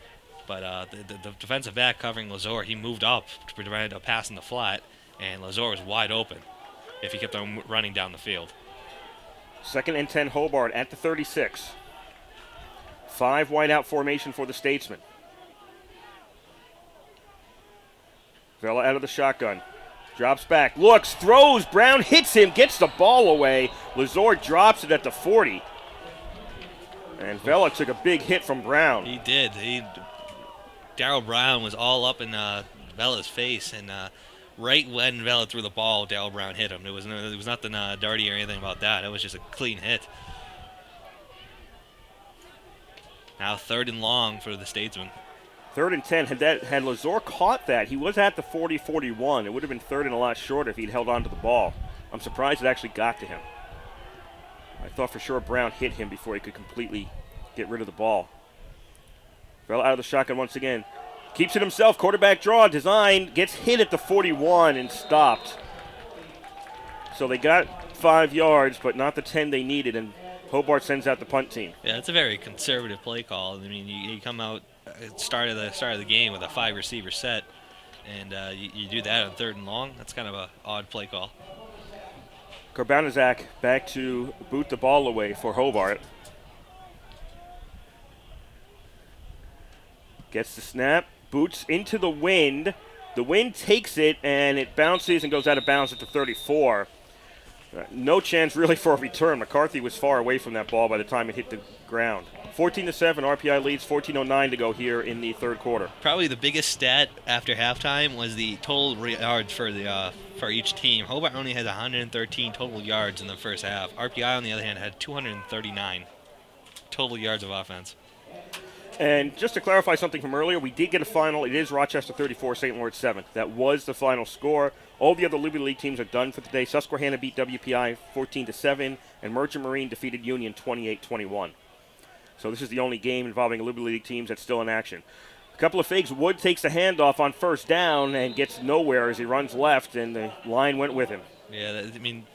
But the defensive back covering Lazor, he moved up to prevent a pass in the flat, and Lazor was wide open if he kept on running down the field. 2nd and 10 Hobart at the 36. 5 wide out formation for the Statesmen. Vela out of the shotgun. Drops back, looks, throws, Brown hits him, gets the ball away. Lazor drops it at the 40. And Vela took a big hit from Brown. He did. Darryl Brown was all up in Vela's face, and right when Vela threw the ball, Darryl Brown hit him. It was nothing dirty or anything about that. It was just a clean hit. Now 3rd and long for the Statesmen. 3rd and 10. Had Lazor caught that, he was at the 40-41. It would have been 3rd and a lot shorter if he'd held on to the ball. I'm surprised it actually got to him. I thought for sure Brown hit him before he could completely get rid of the ball. Vela out of the shotgun once again. Keeps it himself. Quarterback draw, design, gets hit at the 41 and stopped. So they got 5 yards, but not the 10 they needed, and Hobart sends out the punt team. Yeah, it's a very conservative play call. I mean, you come out at the start of the game with a 5-receiver set, and you do that on 3rd and long. That's kind of an odd play call. Karbanazak back to boot the ball away for Hobart. Gets the snap, boots into the wind. The wind takes it, and it bounces and goes out of bounds at the 34. No chance really for a return. McCarthy was far away from that ball by the time it hit the ground. 14-7, RPI leads, 14:09 to go here in the third quarter. Probably the biggest stat after halftime was the total yards for each team. Hobart only had 113 total yards in the first half. RPI, on the other hand, had 239 total yards of offense. And just to clarify something from earlier, we did get a final. It is Rochester 34, St. Lawrence 7. That was the final score. All the other Liberty League teams are done for today. Susquehanna beat WPI 14-7, and Merchant Marine defeated Union 28-21. So this is the only game involving Liberty League teams that's still in action. A couple of fakes. Wood takes the handoff on first down and gets nowhere as he runs left, and the line went with him. Yeah, I mean,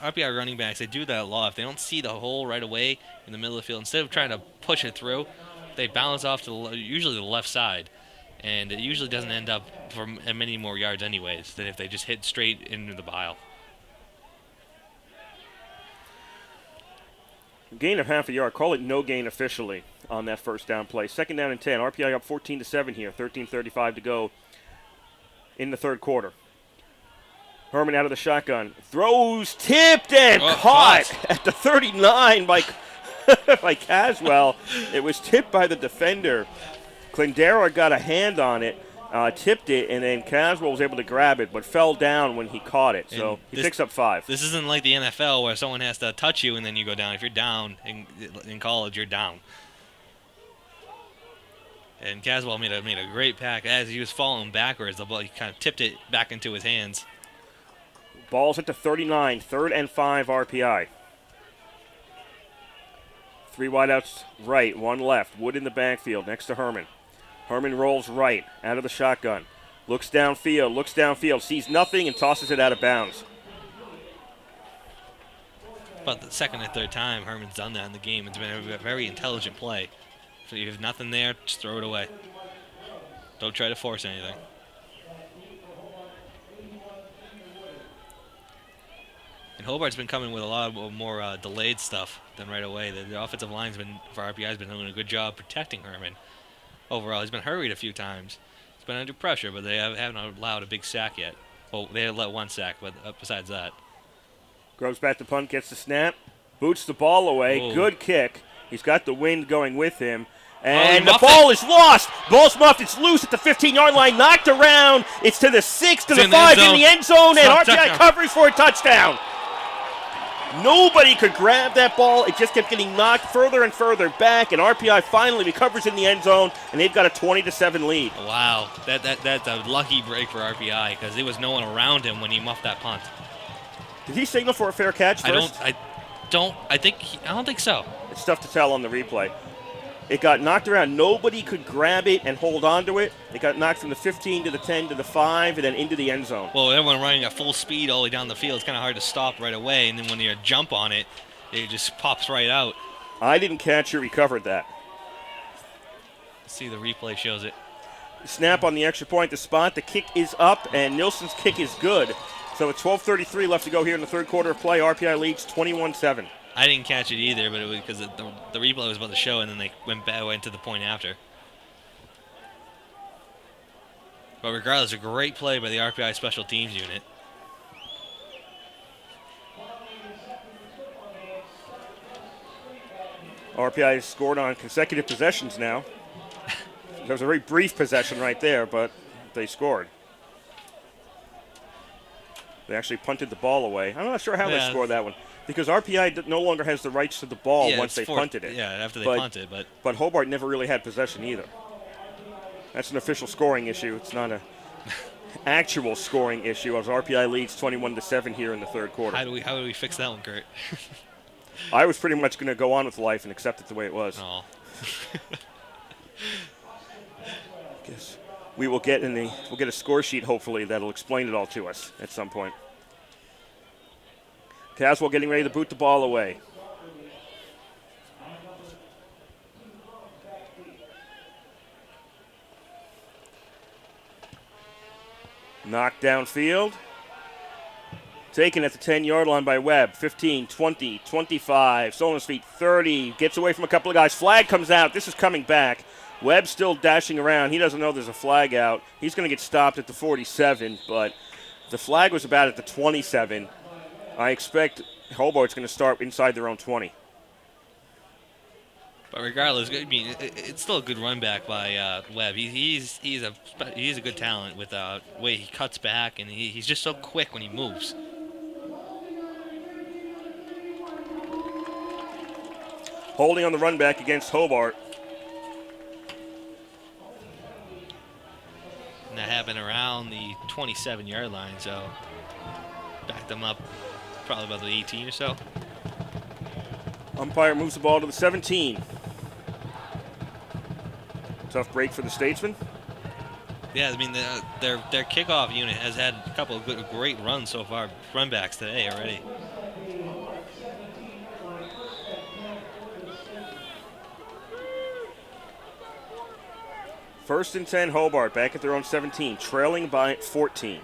RPI running backs, they do that a lot. If they don't see the hole right away in the middle of the field, instead of trying to push it through, they balance off to usually the left side. And it usually doesn't end up for many more yards anyways than if they just hit straight into the pile. Gain of half a yard. Call it no gain officially on that first down play. Second down and 10. RPI up 14-7 here. 13:35 to go in the third quarter. Herman out of the shotgun. Throws, tipped, and caught at the 39 by Caswell. It was tipped by the defender. Clindera got a hand on it, tipped it, and then Caswell was able to grab it, but fell down when he caught it. So he picks up 5. This isn't like the NFL where someone has to touch you and then you go down. If you're down in college, you're down. And Caswell made a great pack. As he was falling backwards, the ball, he kind of tipped it back into his hands. Ball's at the 39, 3rd and 5 RPI. 3 wideouts right, 1 left. Wood in the backfield next to Herman. Herman rolls right, out of the shotgun. Looks downfield, sees nothing, and tosses it out of bounds. About the second and third time Herman's done that in the game. It's been a very intelligent play. So you have nothing there, just throw it away. Don't try to force anything. And Hobart's been coming with a lot more delayed stuff than right away. The offensive line's for RPI has been doing a good job protecting Herman. Overall, he's been hurried a few times. He's been under pressure, but they haven't allowed a big sack yet. Well, they have let 1 sack, but besides that. Groves back to punt, gets the snap, boots the ball away. Whoa. Good kick. He's got the wind going with him. And the ball is lost. Ball's muffed. It's loose at the 15-yard line. Knocked around. It's to the 6, to the 5, in the end zone, and RPI covers for a touchdown. Nobody could grab that ball. It just kept getting knocked further and further back, and RPI finally recovers in the end zone, and they've got a 20-7 lead. Wow, that's a lucky break for RPI because there was no one around him when he muffed that punt. Did he signal for a fair catch first? I don't think so. It's tough to tell on the replay. It got knocked around. Nobody could grab it and hold on to it. It got knocked from the 15 to the 10 to the 5 and then into the end zone. Well, everyone running at full speed all the way down the field, it's kind of hard to stop right away. And then when you jump on it, it just pops right out. I didn't catch who recovered that. See, the replay shows it. Snap on the extra point, the spot. The kick is up, and Nilsson's kick is good. So it's 12:33 left to go here in the third quarter of play. RPI leads 21-7. I didn't catch it either, but it was because the replay was about to show, and then they went to the point after. But regardless, a great play by the RPI Special Teams unit. RPI has scored on consecutive possessions now. There was a very brief possession right there, but they scored. They actually punted the ball away. I'm not sure how they scored that one. Because RPI no longer has the rights to the ball once they punted it. Yeah, after they punted. But Hobart never really had possession either. That's an official scoring issue. It's not an actual scoring issue as RPI leads 21-7 here in the third quarter. How do we fix that one, Kurt? I was pretty much going to go on with life and accept it the way it was. Oh. Guess we will get we'll get a score sheet hopefully that'll explain it all to us at some point. Caswell getting ready to boot the ball away. Knocked downfield. Taken at the 10-yard line by Webb. 15, 20, 25. Stolen his feet, 30. Gets away from a couple of guys. Flag comes out. This is coming back. Webb still dashing around. He doesn't know there's a flag out. He's going to get stopped at the 47, but the flag was about at the 27. I expect Hobart's going to start inside their own 20. But regardless, I mean, it's still a good run back by Webb. He's a good talent with the way he cuts back, and he's just so quick when he moves. Holding on the run back against Hobart. And that happened around the 27-yard line, so backed them up probably about the 18 or so. Umpire moves the ball to the 17. Tough break for the Statesmen. Yeah, I mean, their kickoff unit has had a couple of great runs so far, run backs today already. First and 10, Hobart back at their own 17, trailing by 14.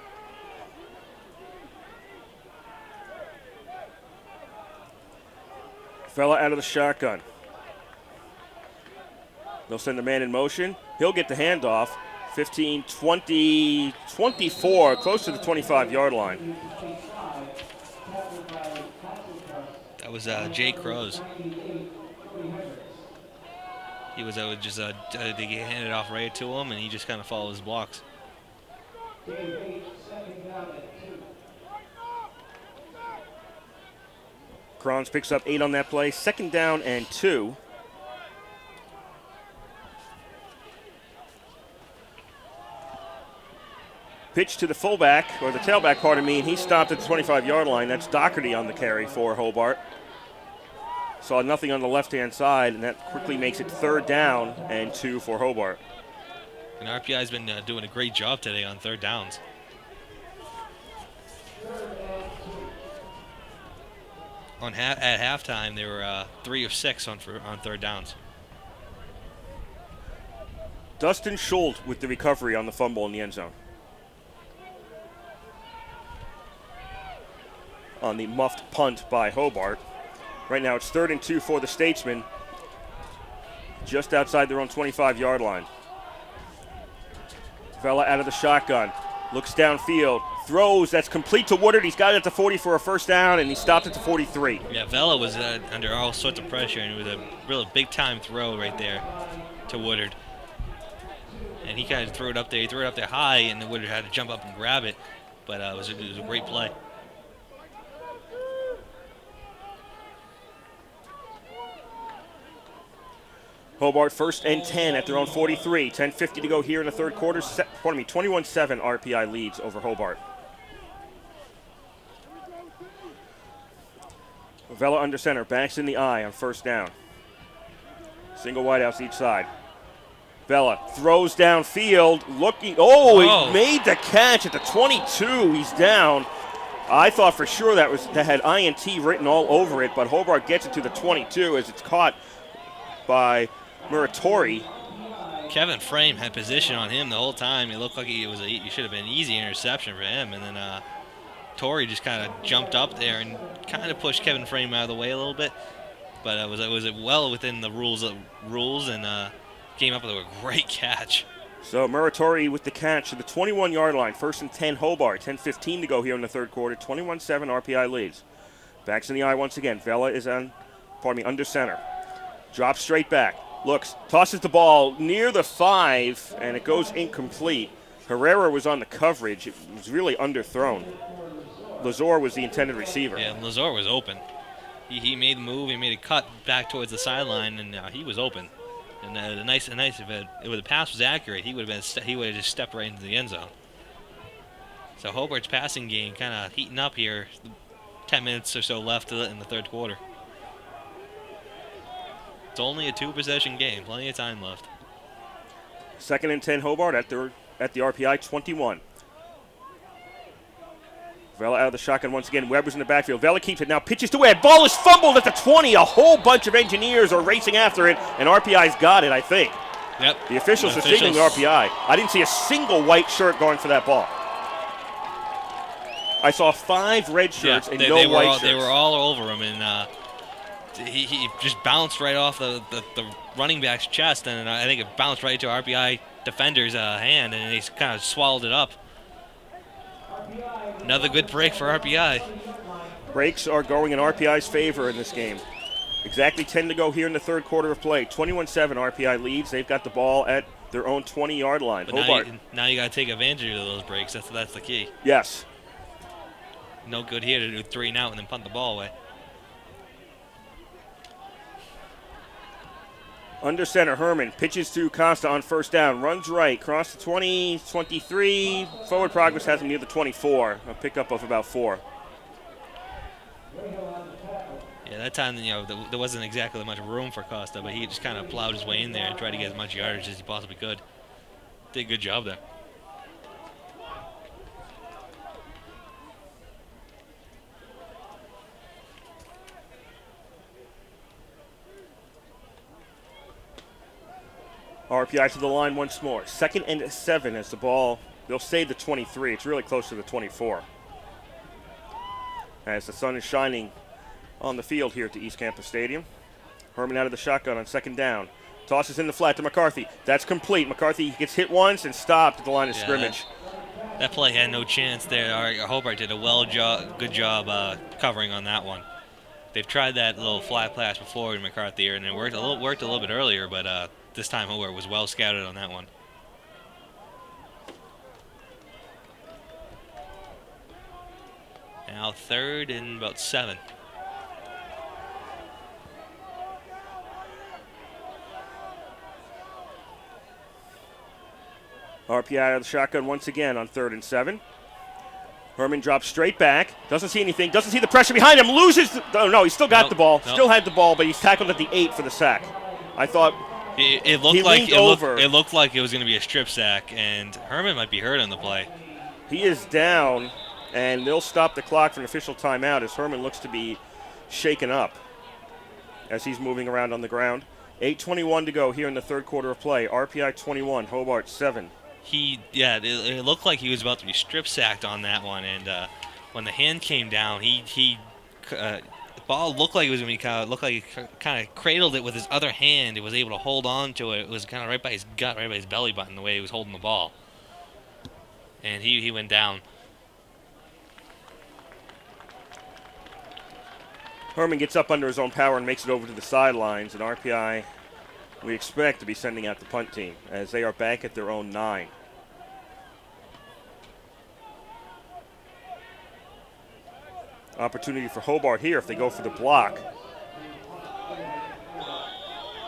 Fella out of the shotgun. They'll send the man in motion. He'll get the handoff. 15, 20, 24, close to the 25-yard line. That was Jay Crows. He was just they handed it off right to him, and he just kind of followed his blocks. Crons picks up 8 on that play. 2nd down and 2. Pitch to the fullback, or the tailback, pardon me, and he stopped at the 25-yard line. That's Doherty on the carry for Hobart. Saw nothing on the left-hand side, and that quickly makes it 3rd down and 2 for Hobart. And RPI's been doing a great job today on 3rd downs. At halftime, they were 3 of 6 on 3rd downs. Dustin Schult with the recovery on the fumble in the end zone. On the muffed punt by Hobart. Right now it's 3rd and 2 for the Statesmen, just outside their own 25-yard line. Fella out of the shotgun, looks downfield, throws, that's complete to Woodard. He's got it at the 40 for a 1st down, and he stopped at the 43. Yeah, Vela was under all sorts of pressure, and it was a really big-time throw right there to Woodard. And he kind of threw it up there. He threw it up there high, and then Woodard had to jump up and grab it. But it was a great play. Hobart 1st and 10 at their own 43. 10:50 to go here in the 3rd quarter. 21-7 RPI leads over Hobart. Vela under center, backs in the eye on 1st down. Single wideouts each side. Vela throws downfield, looking, he made the catch at the 22. He's down. I thought for sure that had INT written all over it, but Hobart gets it to the 22 as it's caught by Muratori. Kevin Frame had position on him the whole time. It looked like it should have been an easy interception for him, and then Torrey just kind of jumped up there and kind of pushed Kevin Frame out of the way a little bit, but it was well within the rules and came up with a great catch. So Muratori with the catch to the 21-yard line. 1st and 10 Hobart. 10:15 to go here in the 3rd quarter. 21-7 RPI leads. Backs in the eye once again. Vela is under center. Drops straight back. Looks, tosses the ball near the 5, and it goes incomplete. Herrera was on the coverage. It was really underthrown. Lazor was the intended receiver. Yeah, Lazor was open. He made the move. He made a cut back towards the sideline, and he was open. And if the pass was accurate, he would have just stepped right into the end zone. So Hobart's passing game kind of heating up here. 10 minutes or so left in the 3rd quarter. It's only a 2-possession game. Plenty of time left. 2nd and 10 Hobart at the RPI 21. Vela out of the shotgun once again. Webb was in the backfield. Vela keeps it now. Pitches to Webb. Ball is fumbled at the 20. A whole bunch of Engineers are racing after it, and RPI's got it, I think. Yep. The officials are signaling RPI. I didn't see a single white shirt going for that ball. I saw 5 red shirts and no white shirts. They were all over him, and he just bounced right off the running back's chest, and I think it bounced right into RPI defender's hand, and he kind of swallowed it up. Another good break for RPI. Breaks are going in RPI's favor in this game. Exactly 10 to go here in the third quarter of play. 21-7 RPI leads. They've got the ball at their own 20-yard line. But Hobart. now you got to take advantage of those breaks. That's the key. Yes. No good here to do 3 and out and then punt the ball away. Under center, Herman pitches to Costa on first down. Runs right, cross the 20, 23. Forward progress has him near the 24. A pickup of about 4. Yeah, that time, there wasn't exactly much room for Costa, but he just kind of plowed his way in there and tried to get as much yardage as he possibly could. Did a good job there. RPI to the line once more. 2nd and 7 as the ball, they'll say the 23. It's really close to the 24. As the sun is shining on the field here at the East Campus Stadium. Herman out of the shotgun on 2nd down. Tosses in the flat to McCarthy. That's complete. McCarthy gets hit once and stopped at the line of scrimmage. That play had no chance there. Hobart did a good job covering on that one. They've tried that little flat pass before with McCarthy, and it worked a little bit earlier, but this time Hobart was well scouted on that one. Now 3rd and about 7. RPI out of the shotgun once again on 3rd and 7. Herman drops straight back. Doesn't see anything. Doesn't see the pressure behind him. Loses. No, he still got the ball. Nope. Still had the ball, but he's tackled at the 8 for the sack. I thought it looked like it was going to be a strip sack, and Herman might be hurt on the play. He is down, and they'll stop the clock for an official timeout as Herman looks to be shaken up as he's moving around on the ground. 8:21 to go here in the third quarter of play. RPI 21, Hobart 7. It looked like he was about to be strip sacked on that one, and when the hand came down, the ball looked like it was going to be he kind of cradled it with his other hand. It was able to hold on to it. It was kind of right by his gut, right by his belly button, the way he was holding the ball, and he went down. Herman gets up under his own power and makes it over to the sidelines, and RPI, we expect to be sending out the punt team as they are back at their own 9. Opportunity for Hobart here if they go for the block.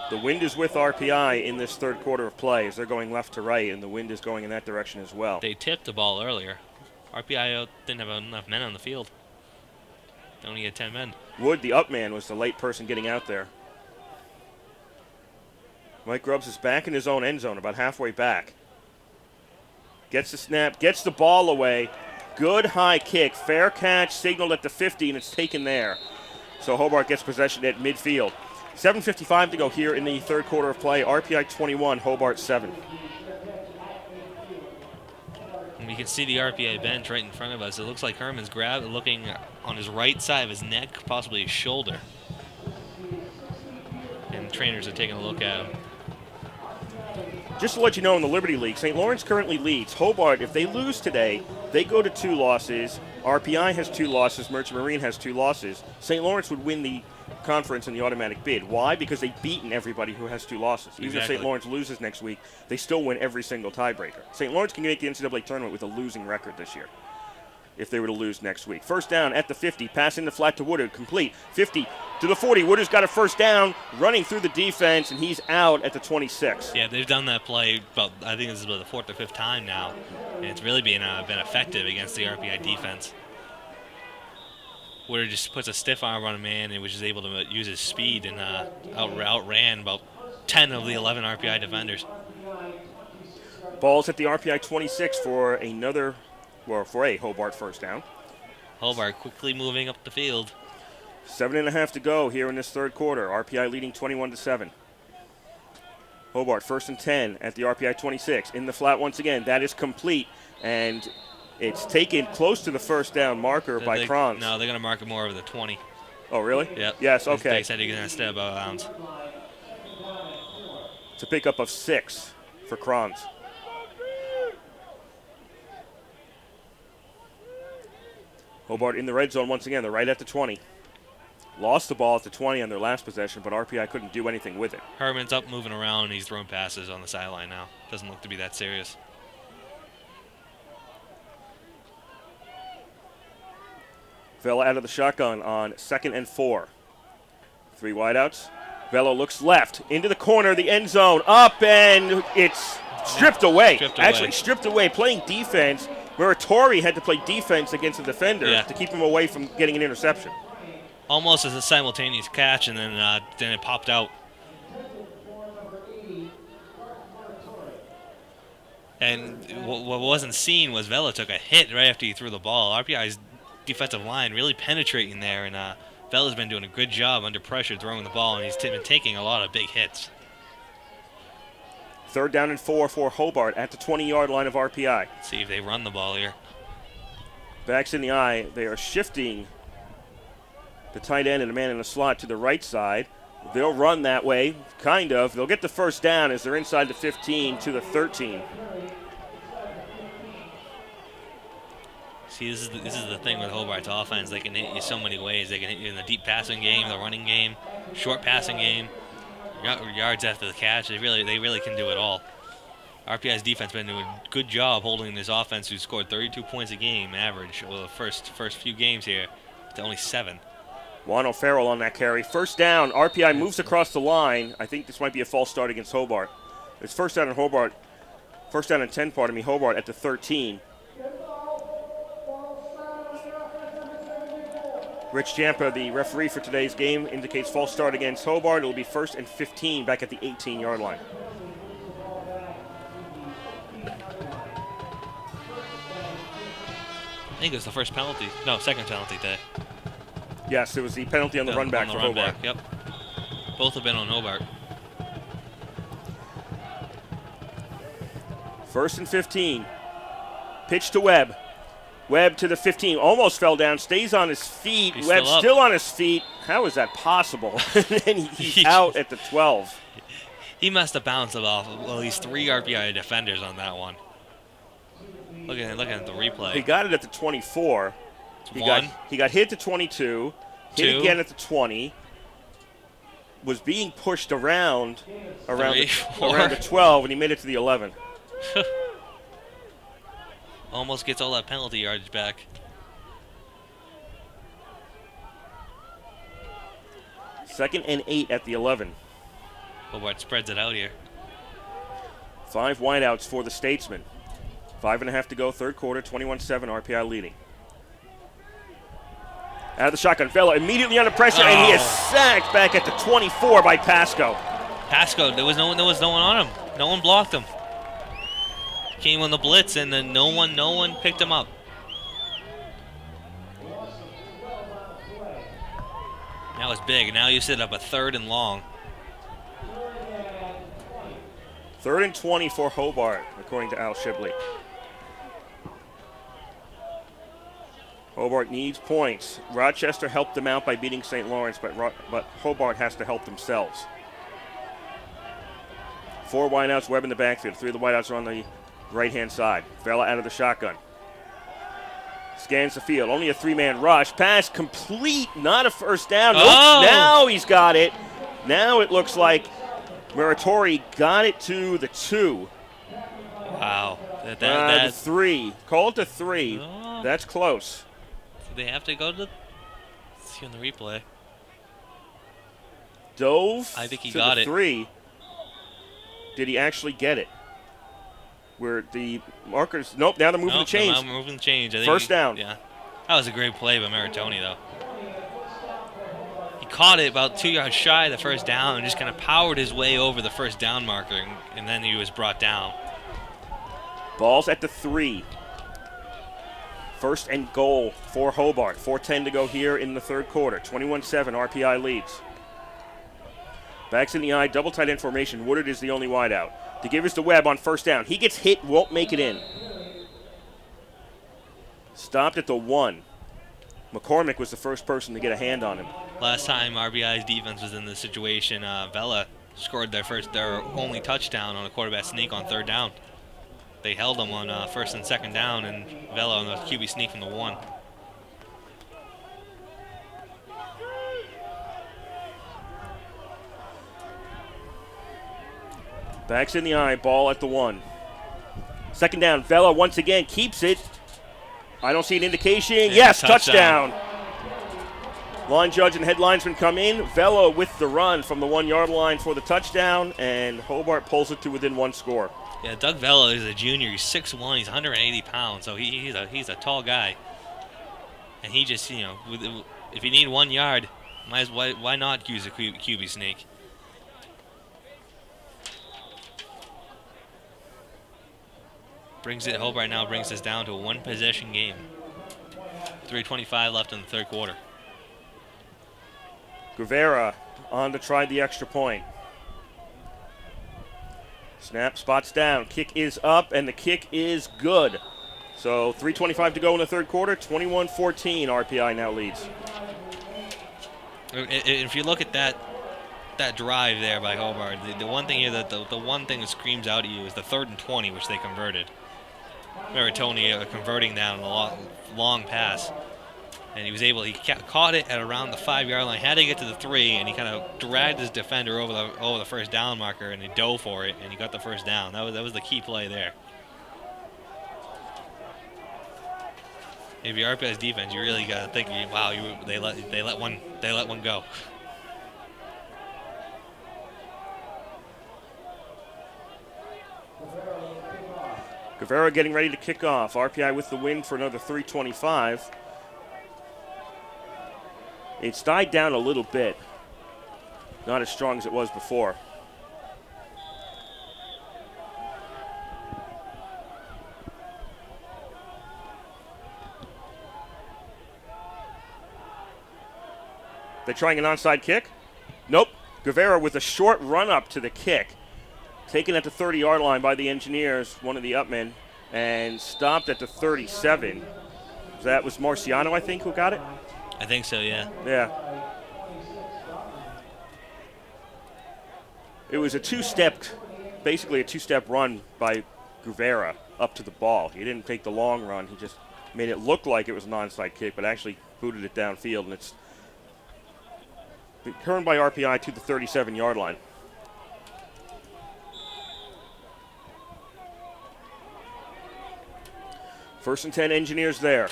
The wind is with RPI in this third quarter of play as they're going left to right, and the wind is going in that direction as well. They tipped the ball earlier. RPI didn't have enough men on the field. They only had 10 men. Wood, the up man, was the late person getting out there. Mike Grubbs is back in his own end zone, about halfway back. Gets the snap, gets the ball away. Good high kick, fair catch, signaled at the 50, and it's taken there. So Hobart gets possession at midfield. 7:55 to go here in the third quarter of play. RPI 21, Hobart 7. And we can see the RPI bench right in front of us. It looks like Herman's looking on his right side of his neck, possibly his shoulder. And the trainers are taking a look at him. Just to let you know, in the Liberty League, St. Lawrence currently leads. Hobart, if they lose today, they go to 2 losses. RPI has 2 losses. Merchant Marine has 2 losses. St. Lawrence would win the conference in the automatic bid. Why? Because they've beaten everybody who has 2 losses. Even if St. Lawrence loses next week, they still win every single tiebreaker. St. Lawrence can make the NCAA tournament with a losing record this year if they were to lose next week. First down at the 50, pass in the flat to Woodard, complete. 50 to the 40. Woodard's got a first down, running through the defense, and he's out at the 26. Yeah, they've done that play I think this is about the 4th or 5th time now, and it's really been effective against the RPI defense. Woodard just puts a stiff arm on a man and was just able to use his speed and outran about 10 of the 11 RPI defenders. Ball's at the RPI 26 for a Hobart first down. Hobart quickly moving up the field. 7.5 to go here in this third quarter. RPI leading 21-7. Hobart first and 10 at the RPI 26. In the flat once again. That is complete, and it's taken close to the first down marker by Kranz. No, they're going to mark it more over the 20. Oh, really? Yep. Yes, okay. They said he's going to stay above bounds. It's a pickup of 6 for Kranz. Hobart in the red zone once again. They're right at the 20. Lost the ball at the 20 on their last possession, but RPI couldn't do anything with it. Herman's up moving around. He's throwing passes on the sideline now. Doesn't look to be that serious. Vela out of the shotgun on 2nd and 4. 3 wideouts. Vela looks left, into the corner, the end zone, up, and it's stripped away. Actually stripped away, playing defense. Muratori had to play defense against the defender to keep him away from getting an interception. Almost as a simultaneous catch, and then it popped out. And what wasn't seen was Vela took a hit right after he threw the ball. RPI's defensive line really penetrating there, and Vela's been doing a good job under pressure throwing the ball, and he's been taking a lot of big hits. 3rd down and 4 for Hobart at the 20-yard line of RPI. Let's see if they run the ball here. Backs in the eye. They are shifting the tight end and the man in the slot to the right side. They'll run that way, kind of. They'll get the first down as they're inside the 15 to the 13. See, this is the thing with Hobart's offense. They can hit you so many ways. They can hit you in the deep passing game, the running game, short passing game, yards after the catch. They really can do it all. RPI's defense has been doing a good job holding this offense, who scored 32 points a game average over the first few games here, to only 7. Juan O'Farrell on that carry. First down. RPI moves across the line. I think this might be a false start against Hobart. It's first down and 10, Hobart at the 13. Rich Jampa, the referee for today's game, indicates false start against Hobart. It will be 1st and 15 back at the 18-yard line. I think it was the first penalty. No, second penalty today. Yes, it was the penalty on the run back for Hobart. Yep. Both have been on Hobart. 1st and 15. Pitch to Webb. Webb to the 15. Almost fell down. Stays on his feet. Webb still on his feet. How is that possible? And he's out at the 12. He must have bounced off at least 3 RPI defenders on that one. Looking at the replay. He got it at the 24. He got hit at the 22. Hit again at the 20. Was being pushed around the 12, and he made it to the 11. Almost gets all that penalty yardage back. Second and 8 at the 11. Hobart spreads it out here. 5 wideouts for the Statesmen. 5.5 to go, 3rd quarter, 21-7, RPI leading. Out of the shotgun, Vela immediately under pressure, and he is sacked back at the 24 by Pasco. Pasco, there was no one on him. No one blocked him. Came on the blitz, and then no one picked him up. That was big. Now you set up a 3rd and long. 3rd and 20 for Hobart, according to Al Shibley. Hobart needs points. Rochester helped them out by beating St. Lawrence, but Hobart has to help themselves. 4 wideouts, Webb in the backfield. 3 of the wideouts are on the right-hand side. Vela out of the shotgun. Scans the field. Only a 3-man rush. Pass complete. Not a first down. Nope. Now he's got it. Now it looks like Muratori got it to the 2. Wow. The 3. Call it the 3. Oh. That's close. They have to go to the... See on the replay. Dove. I think he to got the it. 3. Did he actually get it? Where the markers... Nope, now they're moving the chains. Now moving the change. I think First down. Yeah. That was a great play by Maritoni, though. He caught it about 2 yards shy of the first down and just kind of powered his way over the first down marker, and then he was brought down. Ball's at the 3. 1st and goal for Hobart. 4:10 to go here in the 3rd quarter. 21-7, RPI leads. Backs in the eye, double tight end formation. Woodard is the only wideout. To give us to Webb on 1st down. He gets hit, won't make it in. Stopped at the 1. McCormick was the first person to get a hand on him. Last time RBI's defense was in this situation, Vela scored their only touchdown on a quarterback sneak on 3rd down. They held them on 1st and 2nd down, and Vela on the QB sneak from the 1. Backs in the eye, ball at the 1. Second down, Vela once again keeps it. I don't see an indication. Yeah, Yes, touchdown. Line judge and head linesman come in. Vela with the run from the 1 yard line for the touchdown, and Hobart pulls it to within 1 score. Yeah, Doug Vela is a junior. He's 6'1". He's 180 pounds, so he's a tall guy. And he just, if you need 1 yard, why not use a QB sneak? Hobart now brings us down to a 1-possession game. 3:25 left in the 3rd quarter. Guevara on to try the extra point. Snap, spots down, kick is up, and the kick is good. So 3:25 to go in the 3rd quarter, 21-14, RPI now leads. If you look at that drive there by Hobart, the one thing here the one thing that screams out at you is the 3rd and 20, which they converted. Remember Tony converting down a long pass, and he caught it at around the 5 yard line, had to get to the 3, and he kind of dragged his defender over the first down marker, and he dove for it, and he got the first down. That was the key play there. If you're RPI's defense, you really got to think, wow, they let one go. Guevara getting ready to kick off. RPI with the win for another 3:25. It's died down a little bit. Not as strong as it was before. They're trying an onside kick? Nope. Guevara with a short run up to the kick. Taken at the 30-yard line by the Engineers, one of the upmen, and stopped at the 37. That was Marciano, I think, who got it? I think so, yeah. Yeah. It was basically a two-step run by Guevara up to the ball. He didn't take the long run. He just made it look like it was an onside kick, but actually booted it downfield, and it's returned by RPI to the 37-yard line. First and 10, Engineers there.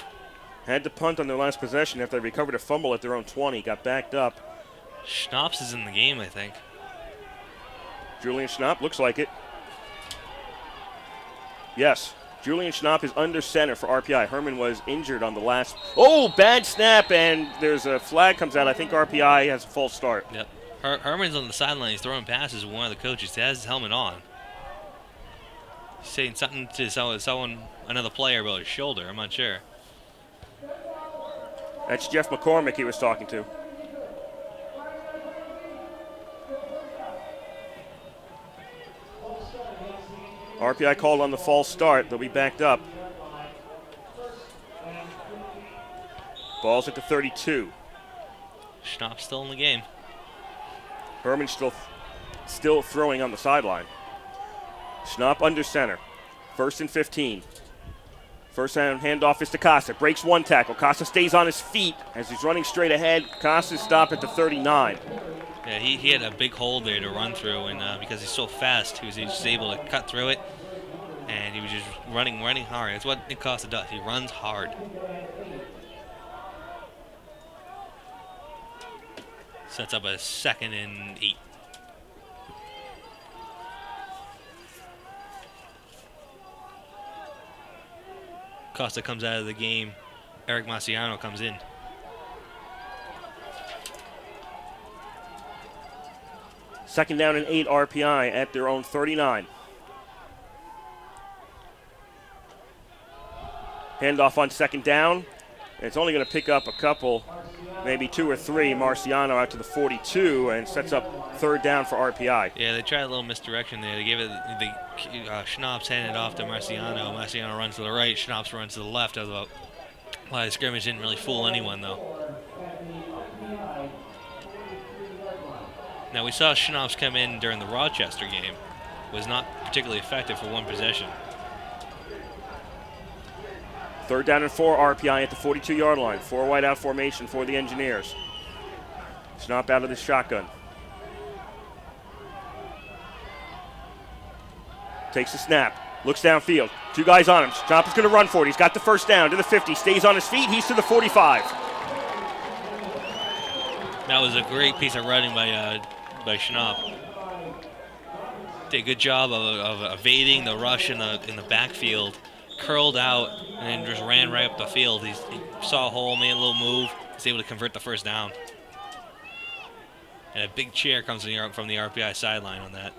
Had to punt on their last possession after they recovered a fumble at their own 20. Got backed up. Schnaps is in the game, I think. Julian Schnapp, looks like it. Yes, Julian Schnapp is under center for RPI. Herman was injured on the last. Oh, bad snap, and there's a flag comes out. I think RPI has a false start. Yep. Herman's on the sideline. He's throwing passes with one of the coaches. He has his helmet on. He's saying something to someone, another player, about his shoulder. I'm not sure. That's Jeff McCormick he was talking to. RPI called on the false start. They'll be backed up. Ball's at the 32. Schnapp still in the game. Herman still throwing on the sideline. Schnapp under center. First and 15. First handoff is to Costa. Breaks one tackle. Costa stays on his feet as he's running straight ahead. Costa stopped at the 39. Yeah, he had a big hole there to run through, and because he's so fast, he was just able to cut through it, and he was just running hard. That's what Nick Costa does. He runs hard. Sets up a 2nd and 8. Costa comes out of the game. Eric Marciano comes in. Second down and 8, RPI at their own 39. Handoff on second down. It's only going to pick up a couple, maybe 2 or 3. Marciano out to the 42 and sets up third down for RPI. Yeah, they tried a little misdirection there. They gave it, Schnaps handed off to Marciano. Marciano runs to the right. Schnaps runs to the left. A lot of scrimmage didn't really fool anyone, though. Now, we saw Schnaps come in during the Rochester game. Was not particularly effective for one possession. Third down and 4, RPI at the 42-yard line. 4 wide out formation for the Engineers. Schnapp out of the shotgun. Takes the snap. Looks downfield. 2 guys on him. Schnapp is going to run for it. He's got the first down to the 50. Stays on his feet. He's to the 45. That was a great piece of running by Schnapp. Did a good job of evading the rush in the backfield. Curled out and then just ran right up the field. He saw a hole, made a little move. Was able to convert the first down. And a big cheer comes from the RPI sideline on that.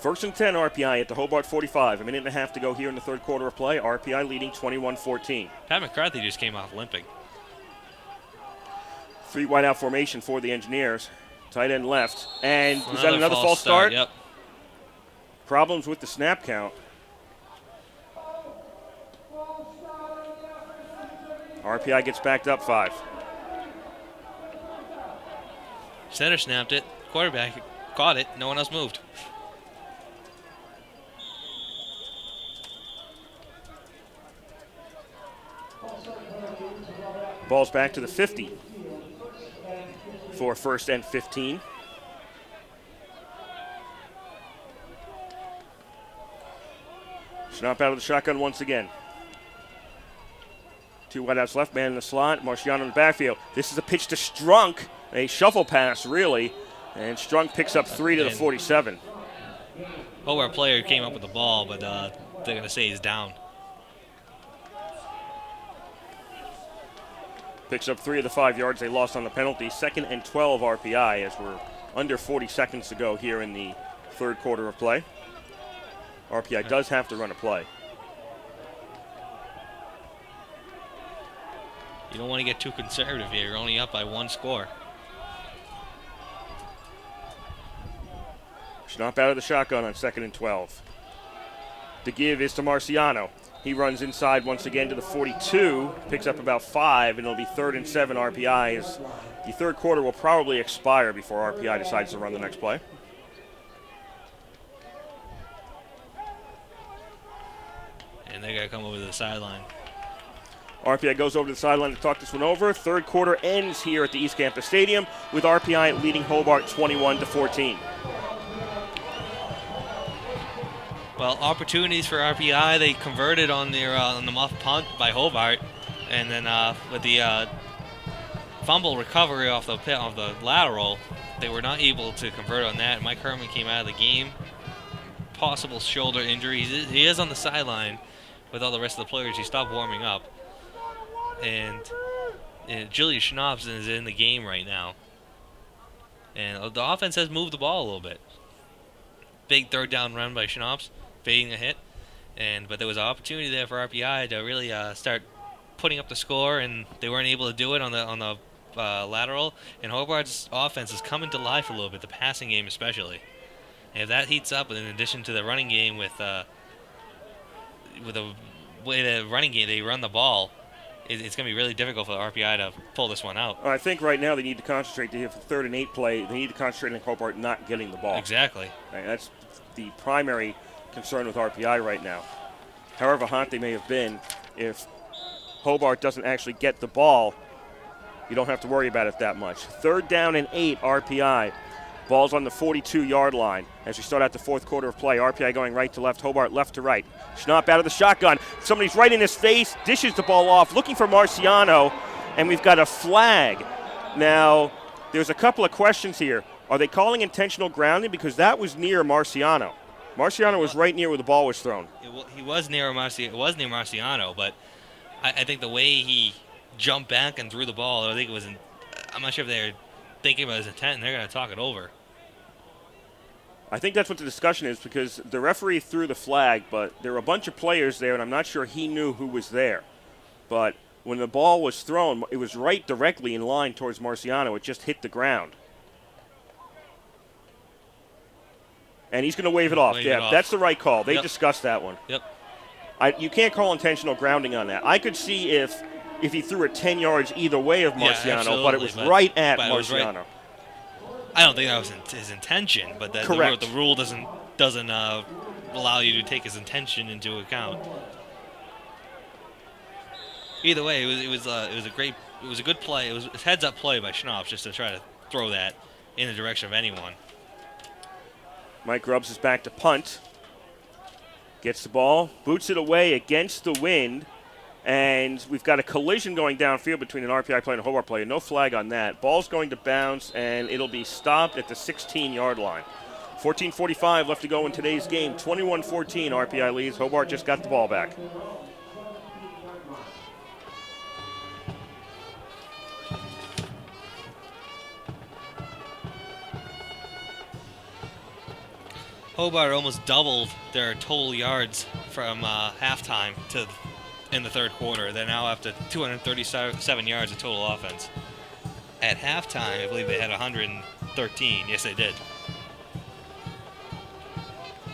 1st and 10 RPI at the Hobart 45. A minute and a half to go here in the third quarter of play. RPI leading 21-14. Pat McCarthy just came off limping. 3 wide out formation for the Engineers. Tight end left. And was that another false start? Yep. Problems with the snap count. RPI gets backed up 5. Center snapped it. Quarterback caught it. No one else moved. Ball's back to the 50 for 1st and 15. Schnapp out of the shotgun once again. 2 wideouts left, man in the slot. Marciano in the backfield. This is a pitch to Strunk. A shuffle pass, really. And Strunk picks up 3 to the 47. Hobart player came up with the ball, but they're going to say he's down. Picks up 3 of the 5 yards they lost on the penalty. 2nd and 12 RPI as we're under 40 seconds to go here in the third quarter of play. RPI does have to run a play. You don't want to get too conservative here. You're only up by 1 score. Schnapp out of the shotgun on 2nd and 12. The give is to Marciano. He runs inside once again to the 42, picks up about 5, and it'll be 3rd and 7 RPI as the third quarter will probably expire before RPI decides to run the next play. And they got to come over to the sideline. RPI goes over to the sideline to talk this one over. Third quarter ends here at the East Campus Stadium with RPI leading Hobart 21-14. Well, opportunities for RPI. They converted on the muff punt by Hobart, and then with the fumble recovery off the lateral, they were not able to convert on that. Mike Herman came out of the game. Possible shoulder injury. He is on the sideline with all the rest of the players. He stopped warming up, and Julius Schnapp is in the game right now. And the offense has moved the ball a little bit. Big 3rd down run by Schnapp, fading a hit, but there was an opportunity there for RPI to really start putting up the score, and they weren't able to do it on the lateral. And Hobart's offense is coming to life a little bit, the passing game especially. And if that heats up, in addition to the running game with the way the running game they run the ball, it's going to be really difficult for the RPI to pull this one out. I think right now they need to concentrate. They have a 3rd and 8 play. They need to concentrate on Hobart not getting the ball. Exactly. Right, that's the primary concern with RPI right now. However hot they may have been, if Hobart doesn't actually get the ball, you don't have to worry about it that much. 3rd down and 8 RPI. Ball's on the 42-yard line as we start out the fourth quarter of play. RPI going right to left, Hobart left to right. Schnapp out of the shotgun. Somebody's right in his face, dishes the ball off, looking for Marciano, and we've got a flag. Now, there's a couple of questions here. Are they calling intentional grounding? Because that was near Marciano. Marciano was right near where the ball was thrown. He was near Marciano, but I think the way he jumped back and threw the ball, I'm not sure if they're thinking about his intent, and they're going to talk it over. I think that's what the discussion is, because the referee threw the flag, but there were a bunch of players there, and I'm not sure he knew who was there. But when the ball was thrown, it was right directly in line towards Marciano. It just hit the ground. And he's going to wave it off. That's the right call. They discussed that one. Yep. You can't call intentional grounding on that. I could see if he threw it 10 yards either way of Marciano, but it was right at Marciano. I don't think that was his intention, but Correct. The rule doesn't allow you to take his intention into account. Either way, it was a good play. It was a heads-up play by Schnapp just to try to throw that in the direction of anyone. Mike Grubbs is back to punt. Gets the ball, boots it away against the wind, and we've got a collision going downfield between an RPI player and a Hobart player. No flag on that. Ball's going to bounce, and it'll be stopped at the 16-yard line. 14:45 left to go in today's game. 21-14, RPI leads. Hobart just got the ball back. Hobart almost doubled their total yards from halftime to in the third quarter. They're now up to 237 yards of total offense. At halftime, I believe they had 113. Yes, they did.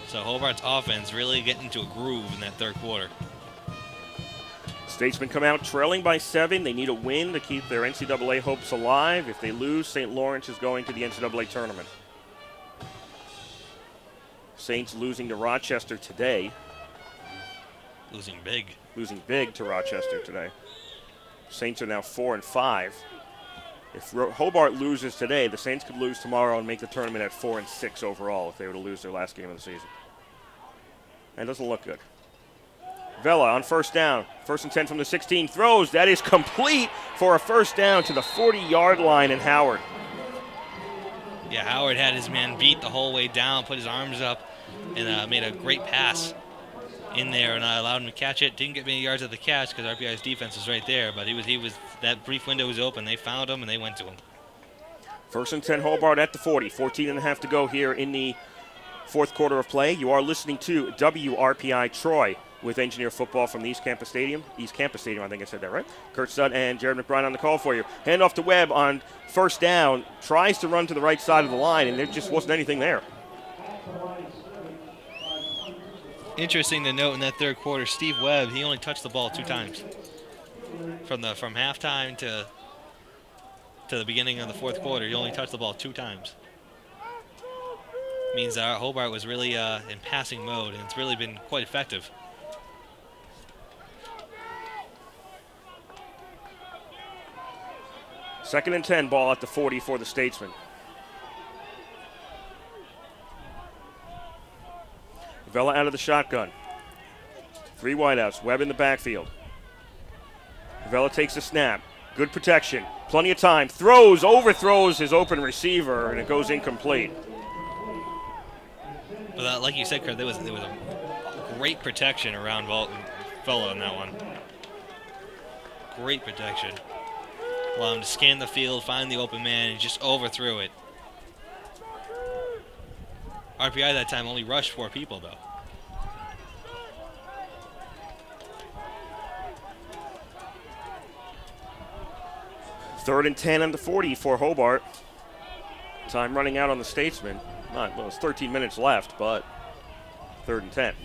So Hobart's offense really getting into a groove in that third quarter. Statesmen come out trailing by 7. They need a win to keep their NCAA hopes alive. If they lose, St. Lawrence is going to the NCAA tournament. Saints losing to Rochester today. Losing big. Losing big to Rochester today. Saints are now 4-5. If Hobart loses today, the Saints could lose tomorrow and make the tournament at 4-6 overall if they were to lose their last game of the season. That doesn't look good. Vela on first down. 1st and 10 from the 16. Throws. That is complete for a first down to the 40-yard line in Howard. Yeah, Howard had his man beat the whole way down, put his arms up, and made a great pass in there, and I allowed him to catch it. Didn't get many yards at the catch because RPI's defense was right there, but he was that brief window was open. They found him and they went to him. 1st and 10, Hobart at the 40. 14.5 to go here in the fourth quarter of play. You are listening to WRPI Troy with Engineer Football from the East Campus Stadium. East Campus Stadium, I think I said that right. Kurt Studd and Jared McBride on the call for you. Hand off to Webb on first down. Tries to run to the right side of the line, and there just wasn't anything there. Interesting to note in that third quarter, Steve Webb, he only touched the ball 2 times. From halftime to the beginning of the fourth quarter, he only touched the ball 2 times. Means that Hobart was really in passing mode, and it's really been quite effective. Second and 10, ball at the 40 for the Statesmen. Vela out of the shotgun. 3 wideouts. Webb in the backfield. Vela takes a snap. Good protection. Plenty of time. Throws, overthrows his open receiver, and it goes incomplete. But like you said, Kurt, there was a great protection around Vela on that one. Great protection. Allowed him to scan the field, find the open man, and just overthrew it. RPI that time only rushed 4 people, though. Third and 10 on the 40 for Hobart. Time running out on the Statesmen. It's 13 minutes left, but 3rd and 10.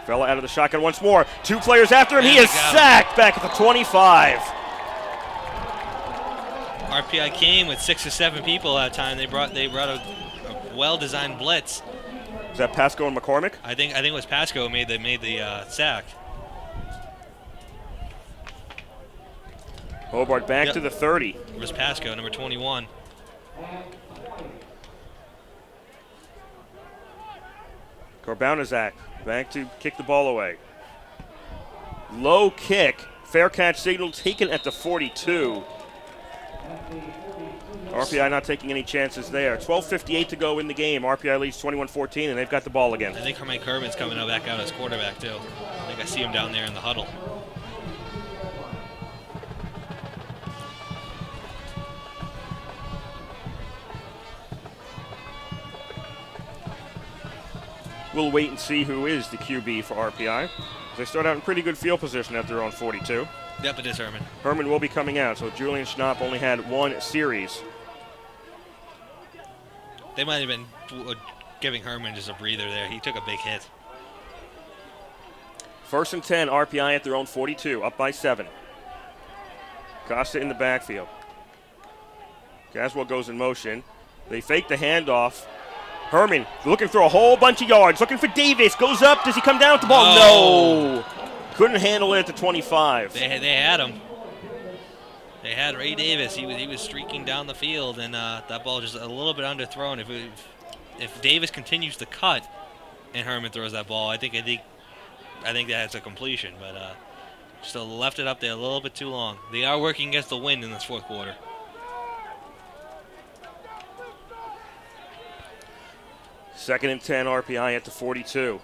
Fella out of the shotgun once more. 2 players after him. He is sacked back at the 25. RPI came with 6 or 7 people that time. They brought a well-designed blitz. Is that Pasco and McCormick? I think it was Pasco who made the sack. Hobart back to the 30. It was Pasco, number 21. Korbaunazak back to kick the ball away. Low kick. Fair catch signal taken at the 42. RPI not taking any chances there. 12:58 to go in the game. RPI leads 21-14, and they've got the ball again. I think Mike Herman's coming back out as quarterback, too. I think I see him down there in the huddle. We'll wait and see who is the QB for RPI. They start out in pretty good field position at their own 42. Yep, it is Herman. Herman will be coming out, so Julian Schnapp only had 1 series. They might have been giving Herman just a breather there. He took a big hit. 1st and 10, RPI at their own 42, up by 7. Costa in the backfield. Caswell goes in motion. They fake the handoff. Herman looking for a whole bunch of yards, looking for Davis. Goes up. Does he come down with the ball? No. Couldn't handle it at the 25. They had him. They had Ray Davis. He was streaking down the field, and that ball just a little bit underthrown. If Davis continues to cut, and Herman throws that ball. I think that's a completion, but still left it up there a little bit too long. They are working against the wind in this fourth quarter. Second and 10, RPI at the 42.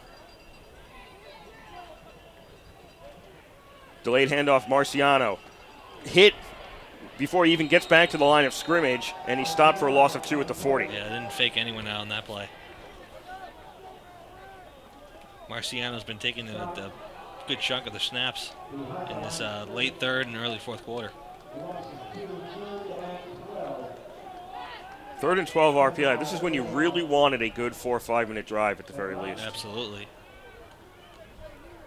Delayed handoff, Marciano. Hit before he even gets back to the line of scrimmage, and he stopped for a loss of 2 at the 40. Yeah, didn't fake anyone out on that play. Marciano's been taking the good chunk of the snaps in this late third and early fourth quarter. Third and 12 RPI. This is when you really wanted a good 4 or 5 minute drive at the very least. Absolutely.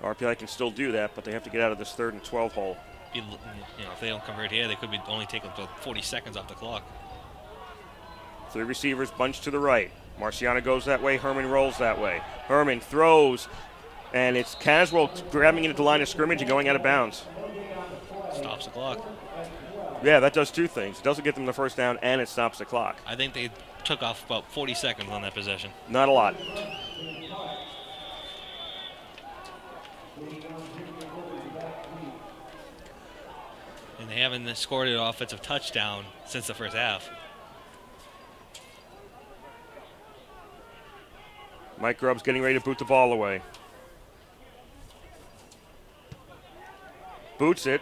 RPI can still do that, but they have to get out of this third and 12 hole. If they don't convert here, they could be only taking 40 seconds off the clock. 3 receivers bunched to the right. Marciano goes that way. Herman rolls that way. Herman throws, and it's Caswell grabbing into the line of scrimmage and going out of bounds. Stops the clock. Yeah, that does 2 things. It doesn't get them the first down, and it stops the clock. I think they took off about 40 seconds on that possession. Not a lot. And they haven't scored an offensive touchdown since the first half. Mike Grubb's getting ready to boot the ball away. Boots it.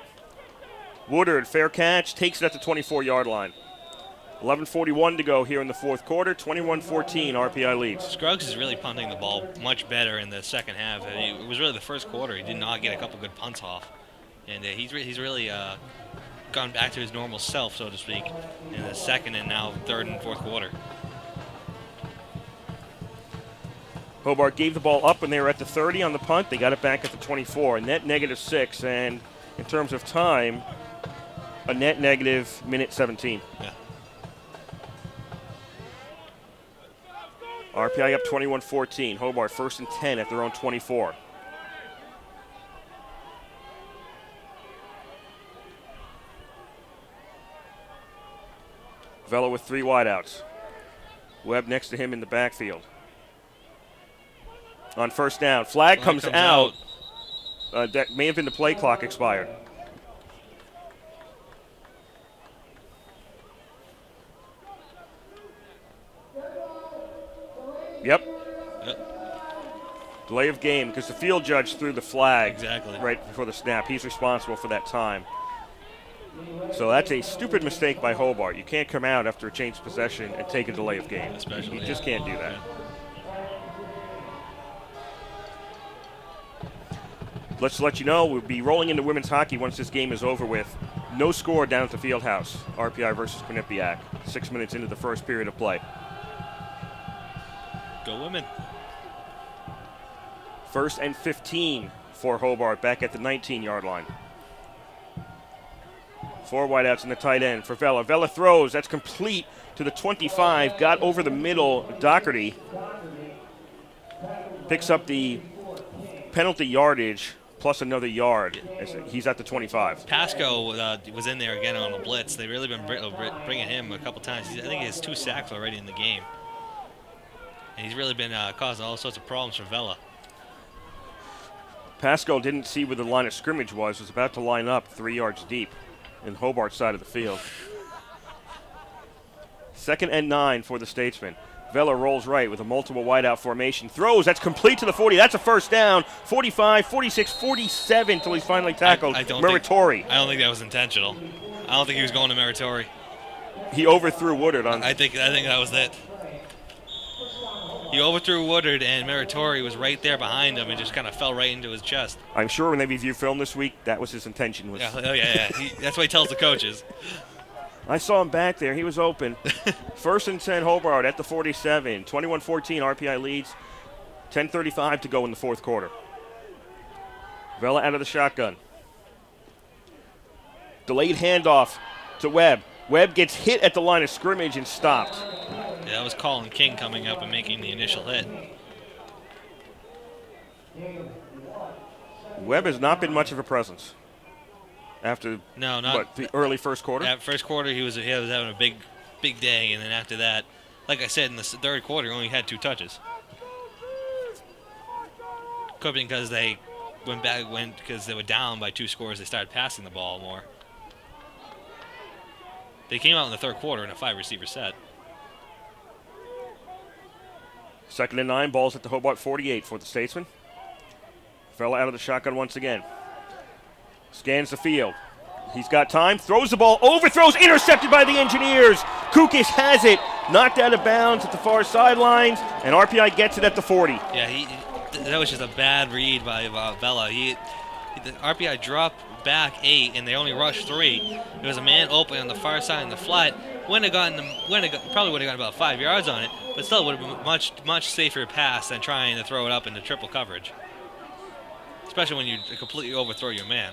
Woodard, fair catch, takes it at the 24-yard line. 11:41 to go here in the fourth quarter. 21-14, RPI leads. Scruggs is really punting the ball much better in the second half. It was really the first quarter. He did not get a couple good punts off. And he's really gone back to his normal self, so to speak, in the second and now third and fourth quarter. Hobart gave the ball up when they were at the 30 on the punt. They got it back at the 24. Net -6, and in terms of time, a net negative minute 17. Yeah. RPI up 21-14. Hobart first and 10 at their own 24. Vela with 3 wideouts. Webb next to him in the backfield. On first down, flag comes out. That may have been the play clock expired. Yep. Delay of game because the field judge threw the flag right before the snap. He's responsible for that time. So that's a stupid mistake by Hobart. You can't come out after a change of possession and take a delay of game. You just can't do that. Let's let you know, we'll be rolling into women's hockey once this game is over with. No score down at the field house. RPI versus Quinnipiac. 6 minutes into the first period of play. Go women. First and 15 for Hobart back at the 19-yard line. 4 wideouts in the tight end for Vela. Vela throws. That's complete to the 25. Got over the middle. Doherty picks up the penalty yardage plus another yard. He's at the 25. Pasco was in there again on a blitz. They've really been bringing him a couple times. I think he has 2 sacks already in the game. And he's really been causing all sorts of problems for Vela. Pasco didn't see where the line of scrimmage was about to line up 3 yards deep in Hobart's side of the field. Second and 9 for the Statesmen. Vela rolls right with a multiple wideout formation. Throws, that's complete to the 40. That's a first down. 45, 46, 47 until he's finally tackled. Meritori. I don't think that was intentional. I don't think he was going to Meritori. He overthrew Woodard on. I think that was it. He overthrew Woodard, and Meritori was right there behind him and just kind of fell right into his chest. I'm sure when they review film this week, that was his intention. Yeah. That's what he tells the coaches. I saw him back there. He was open. First and 10, Hobart at the 47. 21-14, RPI leads. 10:35 to go in the fourth quarter. Vela out of the shotgun. Delayed handoff to Webb. Webb gets hit at the line of scrimmage and stopped. Yeah, that was Colin King coming up and making the initial hit. Webb has not been much of a presence after the early first quarter. At first quarter, he was having a big day, and then after that, like I said, in the third quarter, he only had 2 touches. Could be because they because they were down by 2 scores. They started passing the ball more. They came out in the third quarter in a 5-receiver set. 2nd and 9, balls at the Hobart 48 for the Statesmen. Fella out of the shotgun once again. Scans the field. He's got time, throws the ball, overthrows, intercepted by the Engineers. Kukis has it, knocked out of bounds at the far sidelines, and RPI gets it at the 40. Yeah, that was just a bad read by Vela. The RPI dropped back 8, and they only rushed 3. There was a man open on the far side in the flat. Probably would have gotten about 5 yards on it, but still would have been much safer pass than trying to throw it up into triple coverage. Especially when you completely overthrow your man.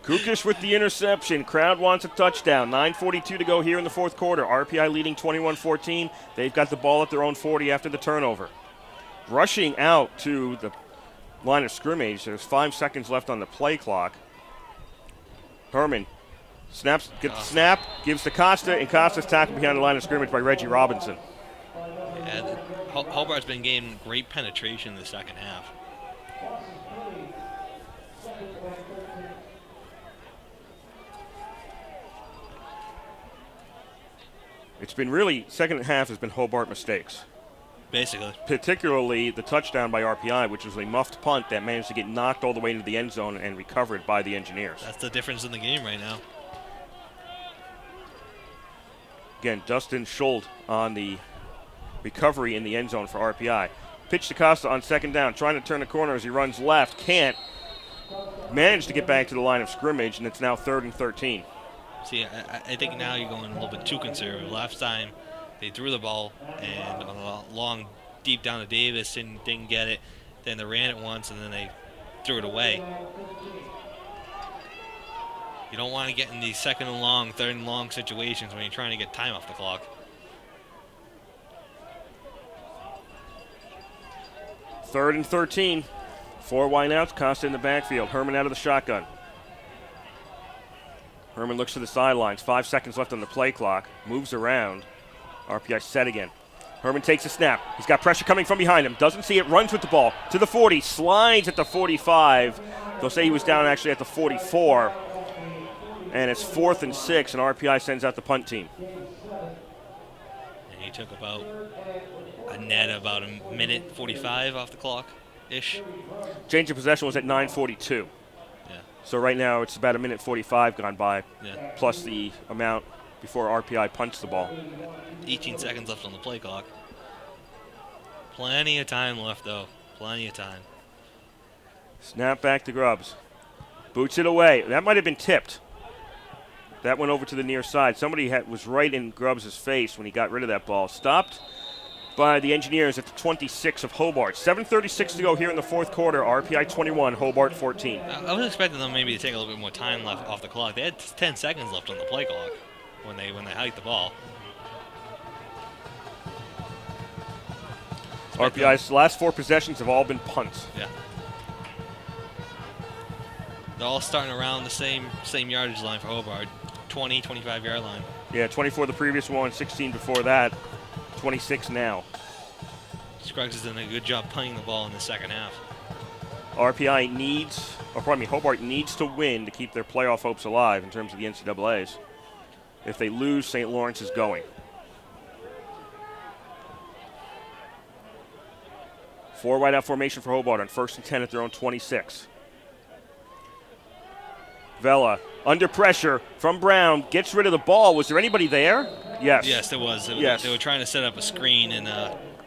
Kukish with the interception. Crowd wants a touchdown. 9:42 to go here in the fourth quarter. RPI leading 21-14. They've got the ball at their own 40 after the turnover. Rushing out to the line of scrimmage. There's 5 seconds left on the play clock. Herman gets the snap, gives to Costa, and Costa's tackled behind the line of scrimmage by Reggie Robinson. Yeah, Hobart's been gaining great penetration in the second half. It's been really, second half has been Hobart mistakes. Basically. Particularly the touchdown by RPI, which was a muffed punt that managed to get knocked all the way into the end zone and recovered by the Engineers. That's the difference in the game right now. Again, Dustin Schuld on the recovery in the end zone for RPI. Pitch to Costa on 2nd down, trying to turn the corner as he runs left. Can't. Managed to get back to the line of scrimmage, and it's now 3rd and 13. See, I think now you're going a little bit too conservative. Last time, they threw the ball, and on a long, deep down to Davis, and didn't get it. Then they ran it once, and then they threw it away. You don't want to get in these 2nd and long, 3rd and long situations when you're trying to get time off the clock. Third and 13. 4 wideouts, Costa in the backfield. Herman out of the shotgun. Herman looks to the sidelines. 5 seconds left on the play clock. Moves around. RPI set again. Herman takes a snap. He's got pressure coming from behind him. Doesn't see it. Runs with the ball to the 40. Slides at the 45. They'll say he was down actually at the 44. And it's 4th and 6, and RPI sends out the punt team. And he took about a net about a minute 45 off the clock-ish. Change of possession was at 9:42. Yeah. So right now it's about a minute 45 gone by, Yeah. plus the amount before RPI punts the ball. 18 seconds left on the play clock. Plenty of time left, though. Plenty of time. Snap back to Grubbs. Boots it away. That might have been tipped. That went over to the near side. Somebody was right in Grubbs' face when he got rid of that ball. Stopped by the Engineers at the 26 of Hobart. 7:36 to go here in the fourth quarter. RPI 21, Hobart 14. I was expecting them maybe to take a little bit more time left off the clock. They had 10 seconds left on the play clock when they hiked the ball. RPI's last 4 possessions have all been punts. Yeah. They're all starting around the same yardage line for Hobart. 20, 25-yard line. Yeah, 24 the previous one, 16 before that, 26 now. Scruggs has done a good job punting the ball in the second half. Hobart needs to win to keep their playoff hopes alive in terms of the NCAAs. If they lose, St. Lawrence is going. 4 wideout formation for Hobart on 1st and 10 at their own 26. Vela, under pressure from Brown, gets rid of the ball. Was there anybody there? Yes. Yes, there was. Yes. They were trying to set up a screen, and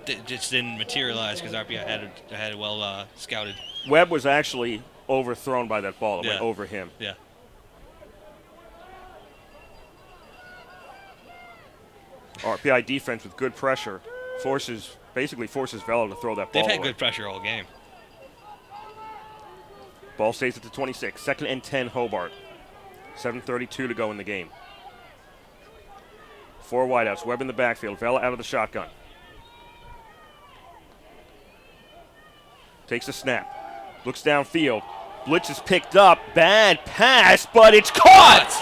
it just didn't materialize because RPI had it well scouted. Webb was actually overthrown by that ball. It Yeah. went over him. Yeah. RPI defense with good pressure basically forces Vela to throw that ball They've had away. good pressure all game. Ball stays at the 26. 2nd and 10, Hobart. 7:32 to go in the game. 4 wideouts. Webb in the backfield. Vela out of the shotgun. Takes a snap. Looks downfield. Blitz is picked up. Bad pass, but it's caught!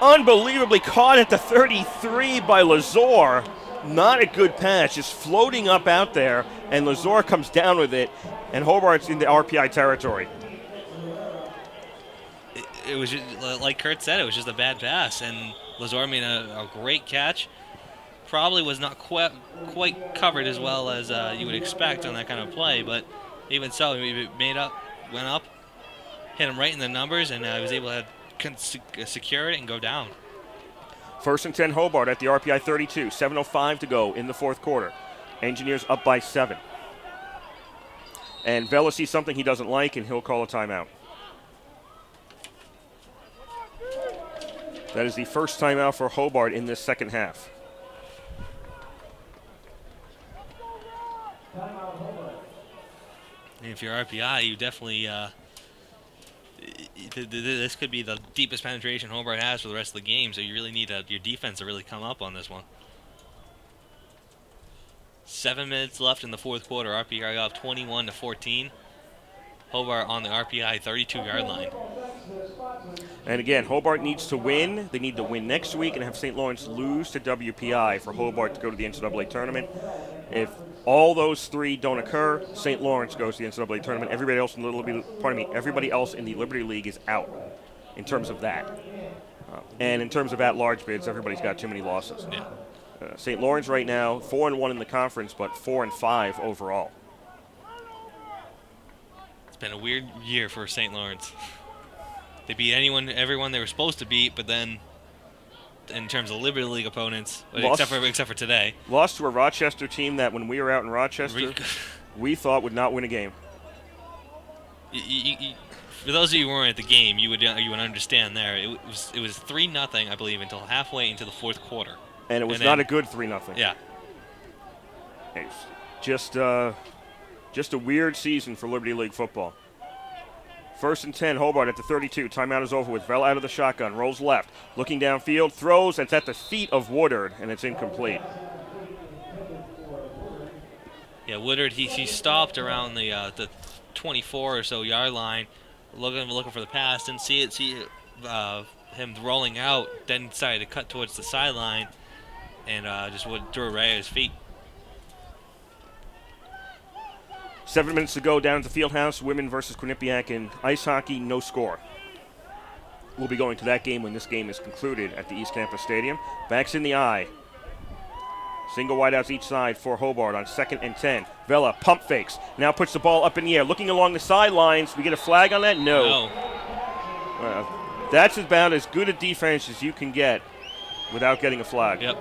Unbelievably caught at the 33 by Lazor. Not a good pass, just floating up out there, and Lazar comes down with it, and Hobart's in the RPI territory. It was just, like Kurt said, it was just a bad pass, and Lazar made a great catch. Probably was not quite covered as well as you would expect on that kind of play, but even so, he went up, hit him right in the numbers, and he was able to secure it and go down. 1st and 10 Hobart at the RPI 32, 7:05 to go in the fourth quarter. Engineers up by 7. And Vela sees something he doesn't like, and he'll call a timeout. That is the first timeout for Hobart in this second half. And if you're RPI, you definitely this could be the deepest penetration Hobart has for the rest of the game, so you really need your defense to really come up on this one. 7 minutes left in the fourth quarter. RPI up 21-14. Hobart on the RPI 32-yard line. And again, Hobart needs to win. They need to win next week and have St. Lawrence lose to WPI for Hobart to go to the NCAA tournament. If all those three don't occur, St. Lawrence goes to the NCAA tournament. Everybody else in the Liberty League is out in terms of that. And in terms of at-large bids, everybody's got too many losses. Yeah. St. Lawrence right now, 4-1 in the conference, but 4-5 overall. It's been a weird year for St. Lawrence. They beat everyone they were supposed to beat, but then in terms of Liberty League opponents, except for today. Lost to a Rochester team that when we were out in Rochester, we thought would not win a game. For those of you who weren't at the game, you would understand there. It was 3-0, I believe, until halfway into the fourth quarter. And it was not a good 3-0. Yeah. It's just a weird season for Liberty League football. 1st and 10, Hobart at the 32. Timeout is over with. Vela out of the shotgun, rolls left, looking downfield, throws, and it's at the feet of Woodard, and it's incomplete. Yeah, Woodard, he stopped around the 24 or so yard line, looking for the pass. Didn't see him rolling out. Then decided to cut towards the sideline, and just threw it right at his feet. 7 minutes to go down at the Fieldhouse. Women versus Quinnipiac in ice hockey, no score. We'll be going to that game when this game is concluded at the East Campus Stadium. Backs in the eye. Single wideouts each side for Hobart on 2nd and 10. Vela pump fakes. Now puts the ball up in the air. Looking along the sidelines. We get a flag on that? No. That's about as good a defense as you can get without getting a flag. Yep.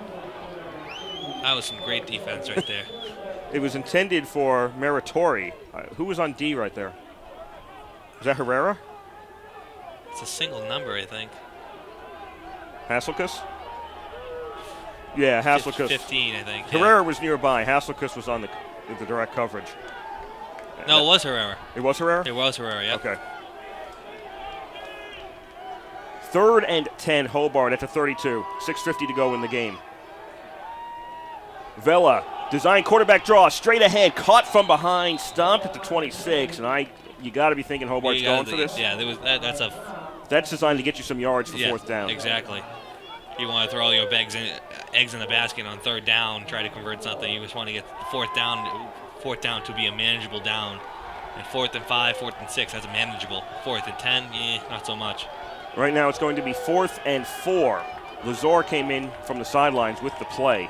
That was some great defense right there. It was intended for Meritori. Who was on D right there? Was that Herrera? It's a single number, I think. Hasselkus? Yeah, Hasselkus. 15, I think. Herrera was nearby. Hasselkus was on the direct coverage. No, it was Herrera. It was Herrera? It was Herrera, yeah. Okay. 3rd and 10, Hobart at the 32. 6:50 to go in the game. Vela, design quarterback draw, straight ahead, caught from behind, stomped at the 26, and you got to be thinking Hobart's going for this. Yeah, that's designed to get you some yards for fourth down. Exactly. You want to throw your eggs in the basket on 3rd down, try to convert something. You just want to get fourth down to be a manageable down. And 4th and 5, 4th and 6, that's a manageable. 4th and 10, not so much. Right now it's going to be 4th and 4. Lazar came in from the sidelines with the play.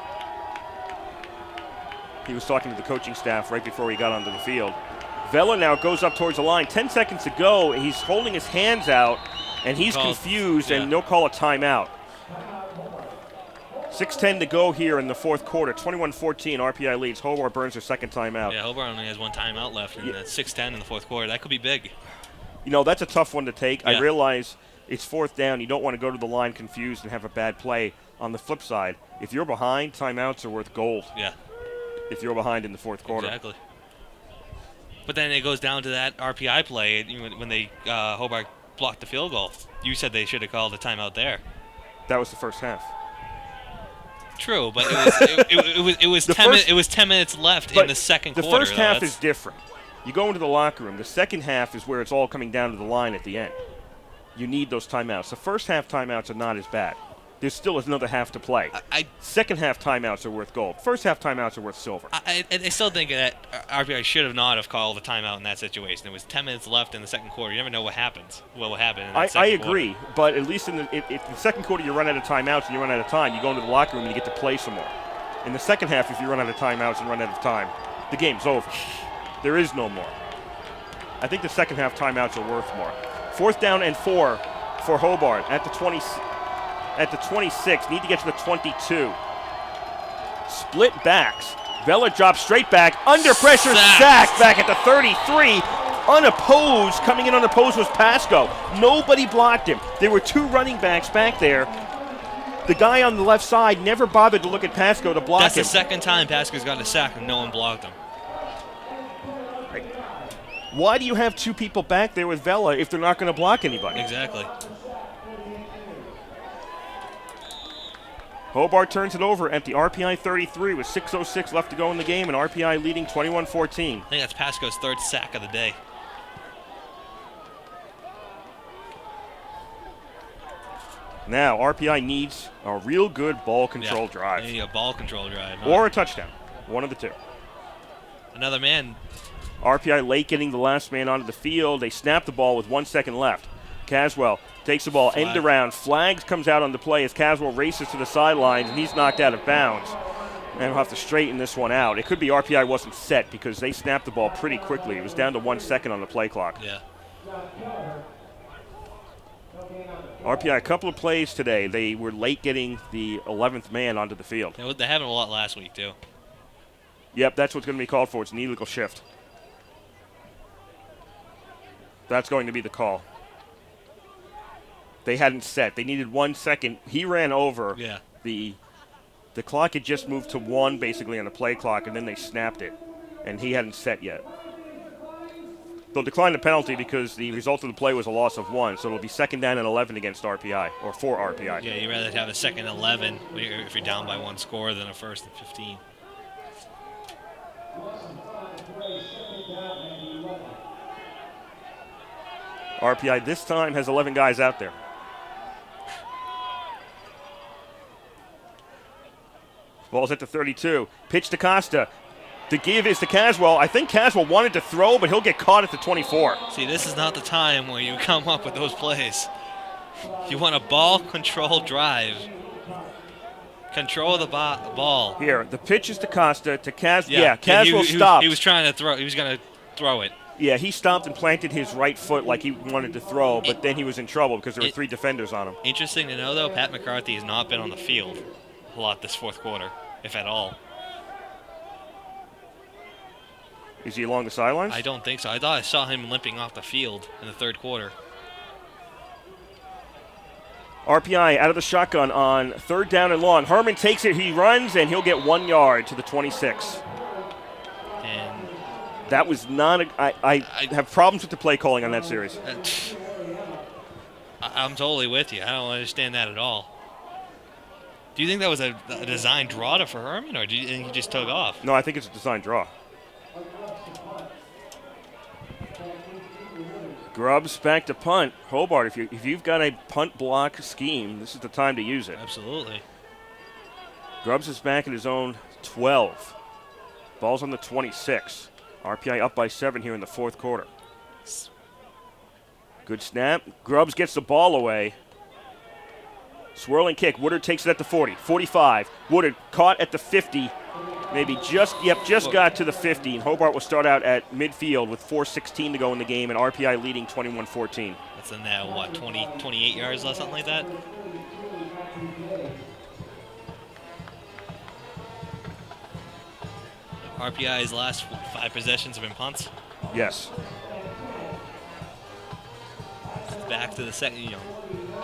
He was talking to the coaching staff right before he got onto the field. Vela now goes up towards the line. 10 seconds to go. He's holding his hands out, and he's confused, and they'll call a timeout. 6:10 to go here in the fourth quarter. 21-14, RPI leads. Hobart burns their second timeout. Yeah, Hobart only has one timeout left, and that's 6:10 in the fourth quarter. That could be big. That's a tough one to take. Yeah. I realize it's 4th down. You don't want to go to the line confused and have a bad play. On the flip side, if you're behind, timeouts are worth gold. Yeah. If you're behind in the fourth quarter. Exactly. But then it goes down to that RPI play when they Hobart blocked the field goal. You said they should have called a timeout there. That was the first half. True, but it was 10 minutes left in the second quarter. The first half is different. You go into the locker room. The second half is where it's all coming down to the line at the end. You need those timeouts. The first half timeouts are not as bad. There's still another half to play. Second half timeouts are worth gold. First half timeouts are worth silver. I still think that RPI should have not have called a timeout in that situation. There was 10 minutes left in the second quarter. You never know what happens. What will happen in that second I agree, quarter. but at least if the second quarter you run out of timeouts and you run out of time, you go into the locker room and you get to play some more. In the second half, if you run out of timeouts and run out of time, the game's over. There is no more. I think the second half timeouts are worth more. 4th down and 4 for Hobart at the 20. At the 26, need to get to the 22. Split backs. Vela drops straight back. Under pressure, sack back at the 33. Unopposed, coming in unopposed was Pasco. Nobody blocked him. There were 2 running backs back there. The guy on the left side never bothered to look at Pasco to block him. That's the second time Pasco's got a sack and no one blocked him. Why do you have 2 people back there with Vela if they're not going to block anybody? Exactly. Hobart turns it over at the RPI 33 with 6:06 left to go in the game, and RPI leading 21-14. I think that's Pasco's 3rd sack of the day. Now, RPI needs a real good ball control drive. They need a ball control drive. Huh? Or a touchdown. One of the 2. Another man. RPI late getting the last man onto the field. They snap the ball with 1 second left. Caswell takes the ball end around. Flags comes out on the play as Caswell races to the sidelines, and he's knocked out of bounds. And we'll have to straighten this one out. It could be RPI wasn't set because they snapped the ball pretty quickly. It was down to 1 second on the play clock. Yeah. RPI, a couple of plays today. They were late getting the 11th man onto the field. They happened a lot last week, too. Yep, that's what's going to be called for. It's an illegal shift. That's going to be the call. They hadn't set. They needed 1 second. He ran over. Yeah. The clock had just moved to 1 basically on the play clock, and then they snapped it. And he hadn't set yet. They'll decline the penalty because the result of the play was a loss of 1, so it'll be 2nd down and 11 against RPI, or for RPI. Yeah, you'd rather have a 2nd and 11 if you're down by 1 score than a 1st and 15. RPI this time has 11 guys out there. Ball's at the 32. Pitch to Costa. The give is to Caswell. I think Caswell wanted to throw, but he'll get caught at the 24. See, this is not the time where you come up with those plays. You want a ball control drive. Control the ball. Here, the pitch is to Costa, to Caswell. Yeah, Caswell stopped. He was trying to throw. He was going to throw it. Yeah, he stopped and planted his right foot like he wanted to throw, but then he was in trouble because there were 3 defenders on him. Interesting to know, though, Pat McCarthy has not been on the field a lot this 4th quarter, if at all. Is he along the sidelines? I don't think so. I thought I saw him limping off the field in the 3rd quarter. RPI out of the shotgun on 3rd down and long. Herman takes it, he runs, and he'll get 1 yard to the 26. And that was not I have problems with the play calling on that series. I'm totally with you. I don't understand that at all. Do you think that was a design draw for Herman, or do you think he just took off? No, I think it's a design draw. Grubbs back to punt. Hobart, if you've got a punt block scheme, this is the time to use it. Absolutely. Grubbs is back at his own 12. Ball's on the 26. RPI up by 7 here in the 4th quarter. Good snap. Grubbs gets the ball away. Swirling kick. Woodard takes it at the 40. 45. Woodard caught at the 50. Maybe just got to the 50. And Hobart will start out at midfield with 4:16 to go in the game, and RPI leading 21-14. That's in there, 28 yards left, something like that? RPI's last 5 possessions have been punts. Yes. It's back to the second,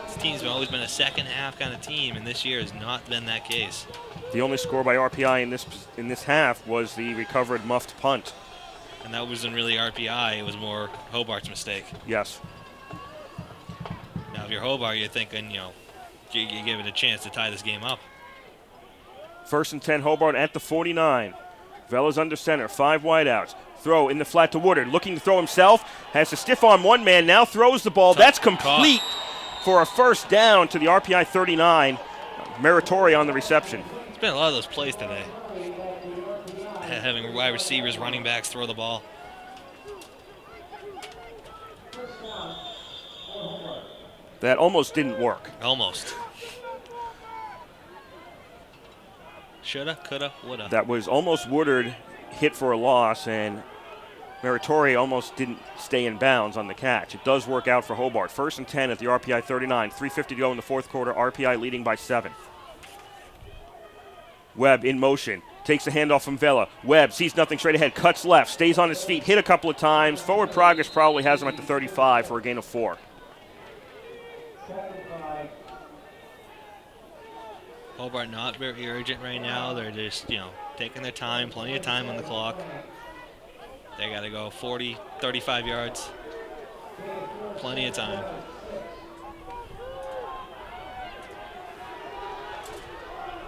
this team's always been a second half kind of team, and this year has not been that case. The only score by RPI in this half was the recovered muffed punt. And that wasn't really RPI, it was more Hobart's mistake. Yes. Now if you're Hobart, you're thinking, you give it a chance to tie this game up. 1st and 10, Hobart at the 49. Vela's under center, 5 wideouts. Throw in the flat to Woodard, looking to throw himself. Has to stiff arm one man, now throws the ball. That's complete for a 1st down to the RPI 39. Meritori on the reception. It's been a lot of those plays today. Having wide receivers, running backs throw the ball. That almost didn't work. Almost. Shoulda, coulda, woulda. That was almost Woodard hit for a loss, and Meritori almost didn't stay in bounds on the catch. It does work out for Hobart. 1st and 10 at the RPI 39. 3:50 to go in the fourth quarter. RPI leading by 7. Webb in motion. Takes a handoff from Vela. Webb sees nothing straight ahead. Cuts left. Stays on his feet. Hit a couple of times. Forward progress probably has him at the 35 for a gain of 4. Hobart not very urgent right now. They're just, taking their time. Plenty of time on the clock. They got to go 40, 35 yards. Plenty of time.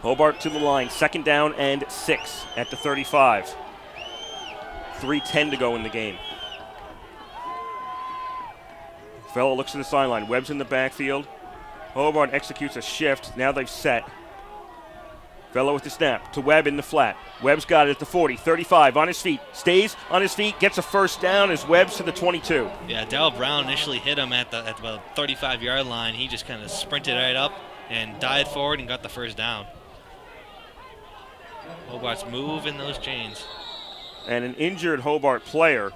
Hobart to the line. 2nd down and 6 at the 35. 3:10 to go in the game. Vela looks to the sideline. Webb's in the backfield. Hobart executes a shift. Now they've set. Vela with the snap to Webb in the flat. Webb's got it at the 40, 35, on his feet. Stays on his feet, gets a first down as Webb's to the 22. Yeah, Darrell Brown initially hit him at the about 35-yard line. He just kind of sprinted right up and dived forward and got the first down. Hobart's moving those chains. And an injured Hobart player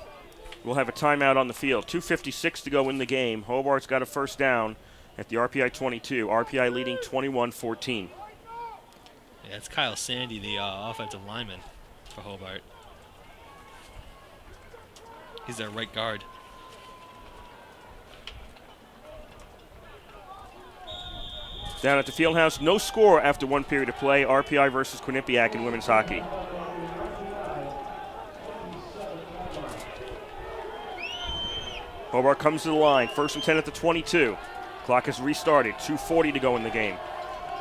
will have a timeout on the field. 2:56 to go in the game. Hobart's got a first down at the RPI 22. RPI leading 21-14. Yeah, it's Kyle Sandy, the offensive lineman for Hobart. He's their right guard. Down at the Fieldhouse, no score after 1 period of play. RPI versus Quinnipiac in women's hockey. Hobart comes to the line. 1st and 10 at the 22. Clock has restarted. 2:40 to go in the game.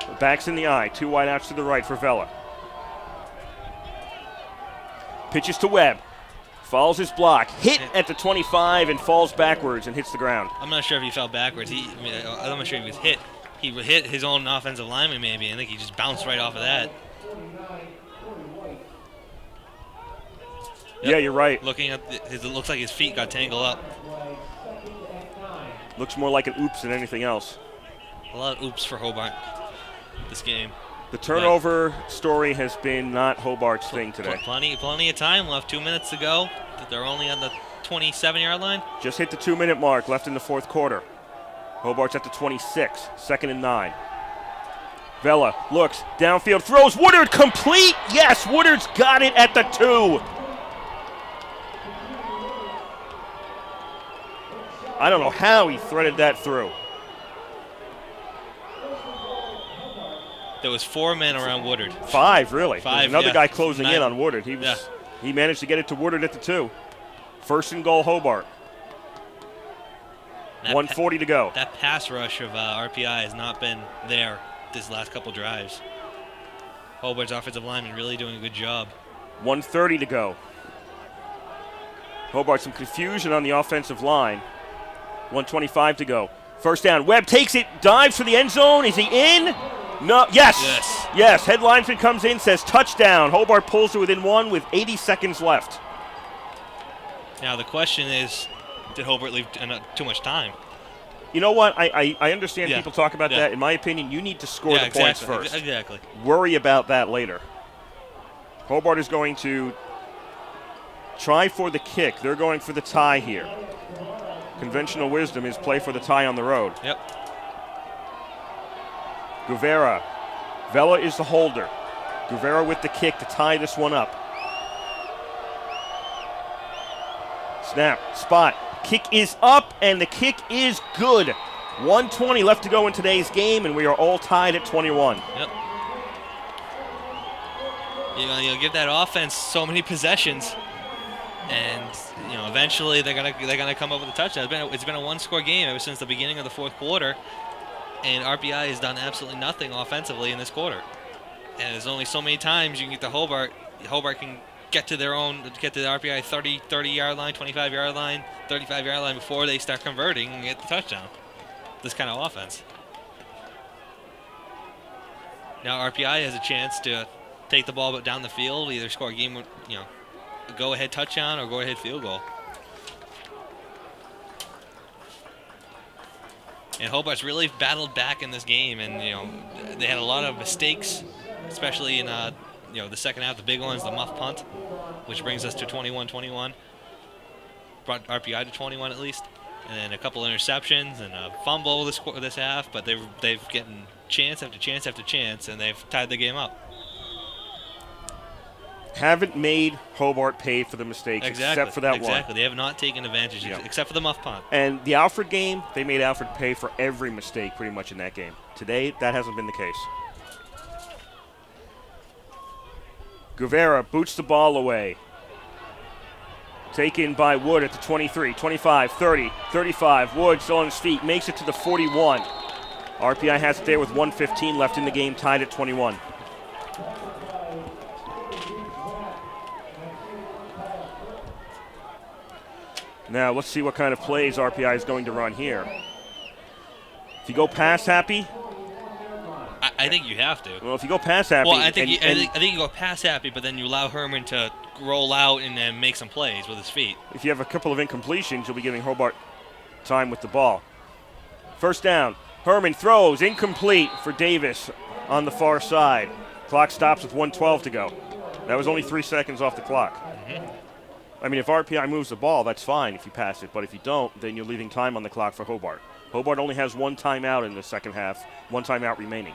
The back's in the eye. 2 wide outs to the right for Vela. Pitches to Webb. Follows his block. Hit at the 25 and falls backwards and hits the ground. I'm not sure if he fell backwards. I'm not sure if he was hit. He hit his own offensive lineman maybe. I think he just bounced right off of that. Yep. Yeah, you're right. Looking at it looks like his feet got tangled up. Looks more like an oops than anything else. A lot of oops for Hobart this game. The turnover story has been not Hobart's thing today. Plenty of time left. 2 minutes to go. They're only on the 27-yard line. Just hit the 2-minute mark left in the fourth quarter. Hobart's at the 26, 2nd and 9. Vela looks downfield, throws. Woodard complete. Yes, Woodard's got it at the 2. I don't know how he threaded that through. There was 4 men around Woodard. 5, really. 5, another yeah. guy closing 9. in on Woodard. He managed to get it to Woodard at the 2. 1st and goal, Hobart. 1:40 to go. That pass rush of RPI has not been there this last couple drives. Hobart's offensive lineman really doing a good job. 1:30 to go. Hobart, some confusion on the offensive line. 1:25 to go. First down. Webb takes it, dives for the end zone. Is he in? No. Yes. Yes. Head linesman comes in, says touchdown. Hobart pulls to within 1 with 80 seconds left. Now the question is, did Hobart leave too much time? You know what? I understand people talk about that. In my opinion, you need to score the points first. Exactly. Worry about that later. Hobart is going to try for the kick. They're going for the tie here. Conventional wisdom is play for the tie on the road. Yep. Guevara. Vela is the holder. Guevara with the kick to tie this one up. Snap, spot. Kick is up, and the kick is good. 1:20 left to go in today's game, and we are all tied at 21. Yep. You'll give that offense so many possessions, and eventually they're gonna come up with a touchdown. It's been a one-score game ever since the beginning of the fourth quarter, and RPI has done absolutely nothing offensively in this quarter. And there's only so many times you can get to Hobart. Hobart can get to the RPI 30-yard line, 25-yard line, 35-yard line before they start converting and get the touchdown. This kind of offense. Now RPI has a chance to take the ball down the field, either score a game, a go-ahead touchdown or go-ahead field goal. And Hobart's really battled back in this game, and they had a lot of mistakes, especially in the second half. The big ones, the muff punt, which brings us to 21-21. Brought RPI to 21 at least, and then a couple interceptions and a fumble this half. But they've gotten chance after chance after chance, and they've tied the game up. Haven't made Hobart pay for the mistakes except for that one. Exactly. They have not taken advantage except for the muff punt. And the Alfred game, they made Alfred pay for every mistake pretty much in that game. Today, that hasn't been the case. Guevara boots the ball away. Taken by Wood at the 23, 25, 30, 35. Wood still on his feet, makes it to the 41. RPI has it there with 1:15 left in the game, tied at 21. Now, let's see what kind of plays RPI is going to run here. If you go pass happy, I think you have to. Well, if you go pass happy, I think you go pass happy, but then you allow Herman to roll out and then make some plays with his feet. If you have a couple of incompletions, you'll be giving Hobart time with the ball. First down. Herman throws incomplete for Davis on the far side. Clock stops with 1:12 to go. That was only 3 seconds off the clock. Mm-hmm. I mean, if RPI moves the ball, that's fine if you pass it. But if you don't, then you're leaving time on the clock for Hobart. Hobart only has one timeout in the second half, one timeout remaining.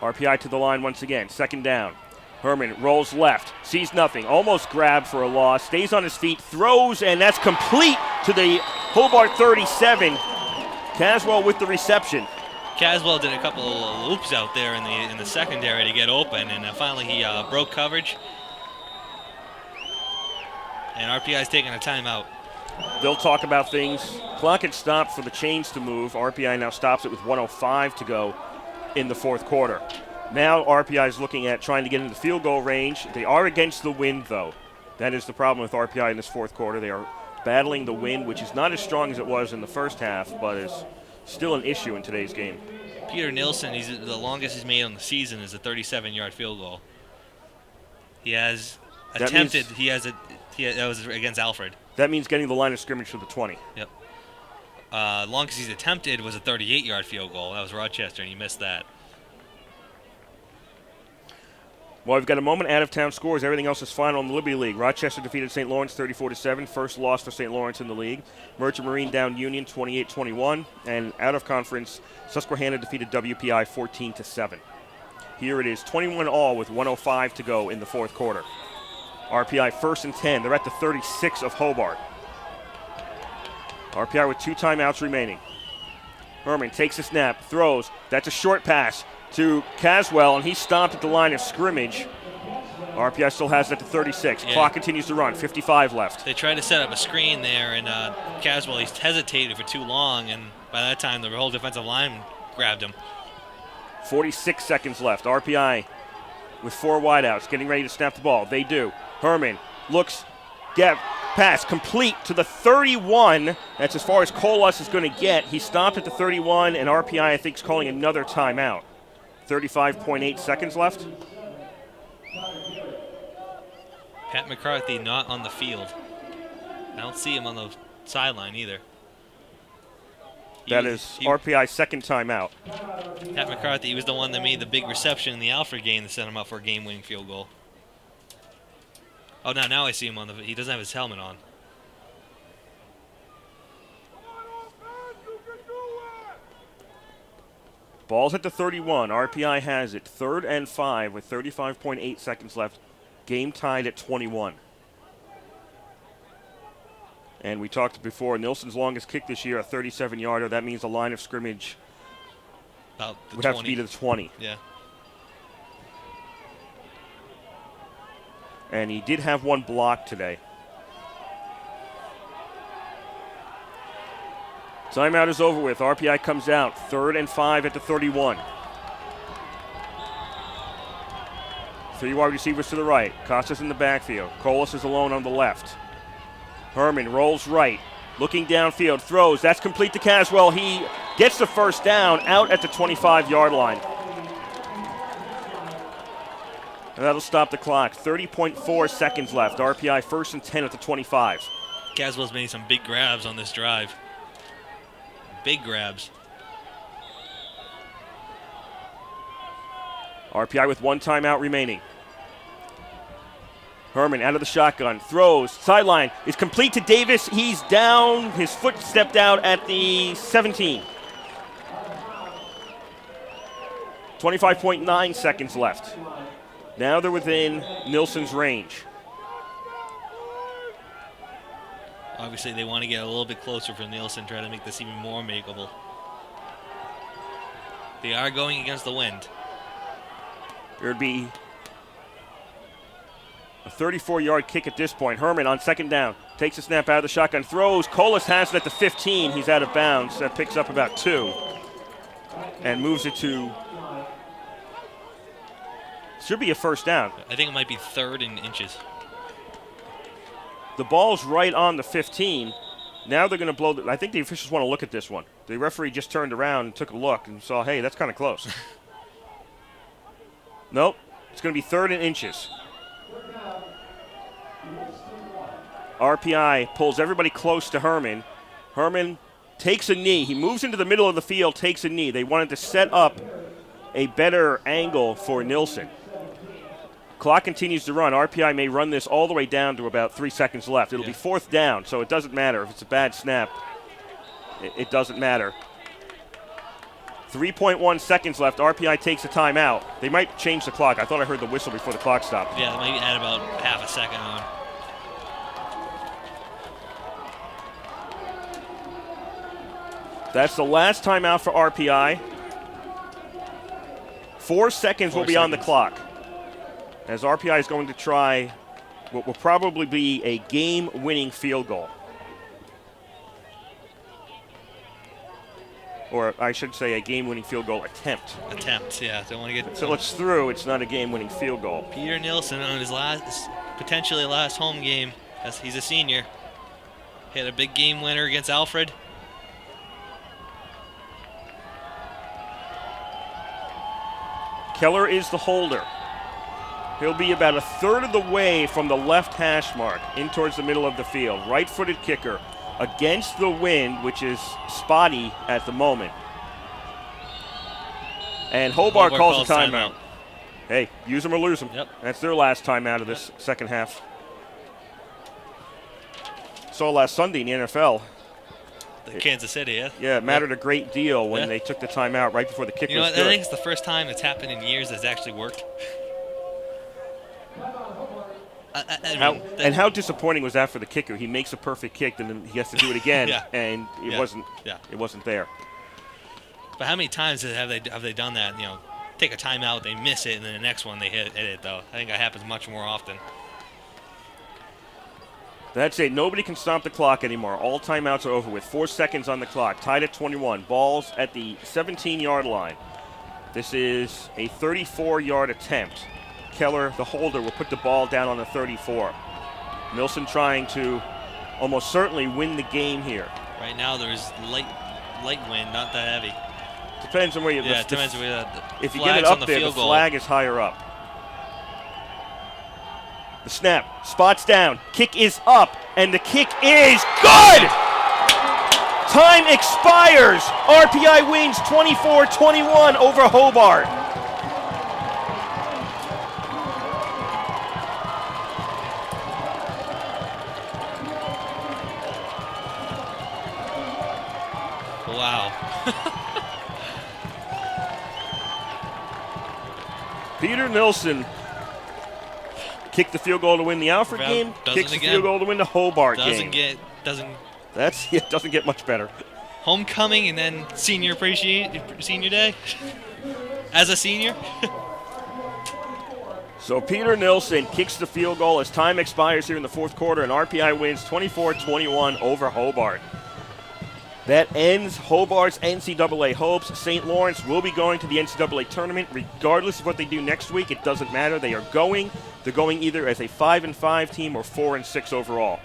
RPI to the line once again, second down. Herman rolls left, sees nothing, almost grabbed for a loss, stays on his feet, throws, and that's complete to the Hobart 37. Caswell with the reception. Caswell did a couple of loops out there in the secondary to get open, and finally he broke coverage. And RPI's taking a timeout. They'll talk about things. Clock had stopped for the chains to move. RPI now stops it with 1:05 to go in the fourth quarter. Now RPI is looking at trying to get into the field goal range. They are against the wind, though. That is the problem with RPI in this fourth quarter. They are battling the wind, which is not as strong as it was in the first half, but is still an issue in today's game. Peter Nilsson, the longest he's made on the season is a 37-yard field goal. He has attempted. That was against Alfred. That means getting the line of scrimmage to the 20. Yep. Longest he's attempted was a 38-yard field goal. That was Rochester, and he missed that. Well, we've got a moment out-of-town scores. Everything else is final in the Liberty League. Rochester defeated St. Lawrence 34-7. First loss for St. Lawrence in the league. Merchant Marine down Union 28-21. And out of conference, Susquehanna defeated WPI 14-7. Here it is 21-all with 1:05 to go in the fourth quarter. RPI first and 10. They're at the 36 of Hobart. RPI with 2 timeouts remaining. Herman takes a snap, throws. That's a short pass to Caswell, and he's stopped at the line of scrimmage. RPI still has it at the 36. Yeah. Clock continues to run. 55 left. They tried to set up a screen there, and Caswell, he's hesitated for too long, and by that time the whole defensive line grabbed him. 46 seconds left. RPI with 4 wideouts getting ready to snap the ball. They do. Herman looks, pass complete to the 31. That's as far as Colas is going to get. He stopped at the 31, and RPI, I think, is calling another timeout. 35.8 seconds left. Pat McCarthy not on the field. I don't see him on the sideline either. That is RPI's second timeout. Pat McCarthy, he was the one that made the big reception in the Alfred game that set him up for a game-winning field goal. Oh, now I see him he doesn't have his helmet on. Ball's at the 31. RPI has it. 3rd and 5 with 35.8 seconds left. Game tied at 21. And we talked before, Nilsson's longest kick this year, a 37-yarder. That means the line of scrimmage would have to be to the 20. Yeah. And he did have one block today. Timeout is over with. RPI comes out. 3rd and 5 at the 31. 3 wide receivers to the right. Costas in the backfield. Colas is alone on the left. Herman rolls right. Looking downfield. Throws. That's complete to Caswell. He Gets the first down out at the 25-yard line. And that'll stop the clock. 30.4 seconds left. RPI 1st and 10 at the 25. Caswell's made some big grabs on this drive. Big grabs. RPI with 1 timeout remaining. Herman out of the shotgun, throws, sideline, is complete to Davis. He's down. His foot stepped out at the 17. 25.9 seconds left. Now they're within Nilsson's range. Obviously, they want to get a little bit closer for Nilsson, try to make this even more makeable. They are going against the wind. There would be a 34-yard kick at this point. Herman on 2nd down. Takes a snap out of the shotgun. Throws. Colas has it at the 15. He's out of bounds. That picks up about 2. And moves it to... Should be a 1st down. I think it might be 3rd in inches. The ball's right on the 15. Now they're going to blow... I think the officials want to look at this one. The referee just turned around and took a look and saw, hey, that's kind of close. Nope. It's going to be 3rd and inches. RPI pulls everybody close to Herman. Herman takes a knee. He moves into the middle of the field, takes a knee. They wanted to set up a better angle for Nilsson. Clock continues to run. RPI may run this all the way down to about 3 seconds left. It'll be 4th down, so it doesn't matter. If it's a bad snap, it doesn't matter. 3.1 seconds left. RPI takes a timeout. They might change the clock. I thought I heard the whistle before the clock stopped. Yeah, they might add about half a second on. That's the last timeout for RPI. 4 seconds will be on the clock, as RPI is going to try what will probably be a game-winning field goal. Or I should say a game-winning field goal attempt. Attempt, yeah. Don't want to get... So it's through. It's not a game-winning field goal. Peter Nilsson on his potentially last home game, as he's a senior. Hit a big game winner against Alfred. Keller is the holder. He'll be about 1/3 of the way from the left hash mark in towards the middle of the field. Right-footed kicker against the wind, which is spotty at the moment. And Hobart calls a timeout. Hey, use them or lose them. Yep. That's their last timeout of this second half. Saw last Sunday in the NFL. Kansas City, yeah? Yeah, it mattered a great deal when they took the timeout right before the kick You know, was I good. think it's the first time it's happened in years that's actually worked. How disappointing was that for the kicker? He makes a perfect kick, and then he has to do it again, and it wasn't there. But how many times have they done that? You know, take a timeout, they miss it, and then the next one they hit it. Though I think that happens much more often. That's it. Nobody can stop the clock anymore. All timeouts are over with. 4 seconds on the clock. Tied at 21. Ball's at the 17-yard line. This is a 34-yard attempt. Keller, the holder, will put the ball down on the 34. Nilsson trying to almost certainly win the game here. Right now there's light wind, not that heavy. Depends on where you... Yeah, it depends on where if you get it up there, the flag is higher up. The snap, spots down, kick is up, and the kick is good! Time expires. RPI wins 24-21 over Hobart. Wow. Peter Nilsson kicked the field goal to win the Alfred game. Kicks the field goal to win the Hobart game. It doesn't get much better. Homecoming and then senior day as a senior. So Peter Nilsson kicks the field goal as time expires here in the fourth quarter, and RPI wins 24-21 over Hobart. That ends Hobart's NCAA hopes. St. Lawrence will be going to the NCAA tournament regardless of what they do next week. It doesn't matter. They are going. They're going either as a 5-5 team or 4-6 overall.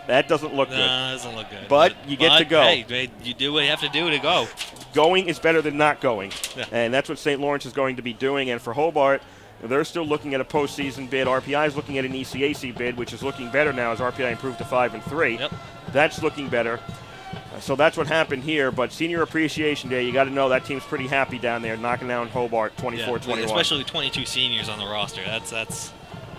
That doesn't look good. No, it doesn't look good. But you get to go. Hey, you do what you have to do to go. going is better than not going. Yeah. And that's what St. Lawrence is going to be doing. And for Hobart, they're still looking at a postseason bid. RPI is looking at an ECAC bid, which is looking better now as RPI improved to 5-3. Yep. That's looking better. So that's what happened here. But Senior Appreciation Day, you got to know that team's pretty happy down there, knocking down Hobart 24-21. Especially 22 seniors on the roster. That's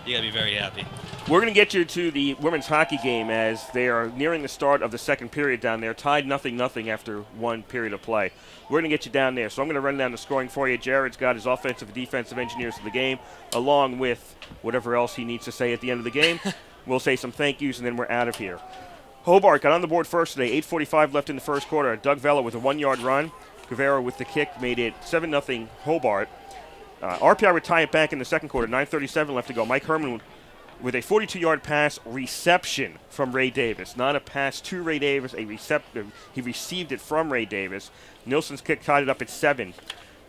you got to be very happy. We're going to get you to the women's hockey game as they are nearing the start of the second period down there, tied 0-0 after one period of play. We're going to get you down there. So I'm going to run down the scoring for you. Jared's got his offensive and defensive engineers of the game, along with whatever else he needs to say at the end of the game. We'll say some thank yous, and then we're out of here. Hobart got on the board first today, 8:45 left in the first quarter. Doug Vella with a 1-yard run. Guevara with the kick made it 7-0 Hobart. RPI would tie it back in the second quarter, 9:37 left to go. Mike Herman with a 42-yard pass reception from Ray Davis. Not a pass to Ray Davis, he received it from Ray Davis. Nilsson's kick tied it up at 7.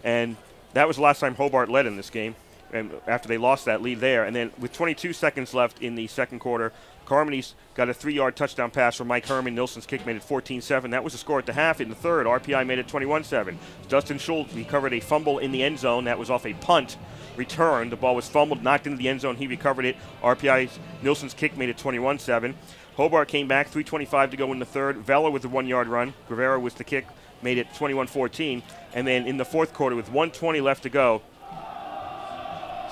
And that was the last time Hobart led in this game, and after they lost that lead there. And then with 22 seconds left in the second quarter, Carmody's got a 3-yard touchdown pass from Mike Herman. Nilsson's kick made it 14-7. That was the score at the half. In the third, RPI made it 21-7. Dustin Schultz recovered a fumble in the end zone. That was off a punt return. The ball was fumbled, knocked into the end zone. He recovered it. RPI's Nilsson's kick made it 21-7. Hobart came back, 3:25 to go in the third. Vella with the 1-yard run. Guevara was the kick, made it 21-14. And then in the fourth quarter, with 1:20 left to go,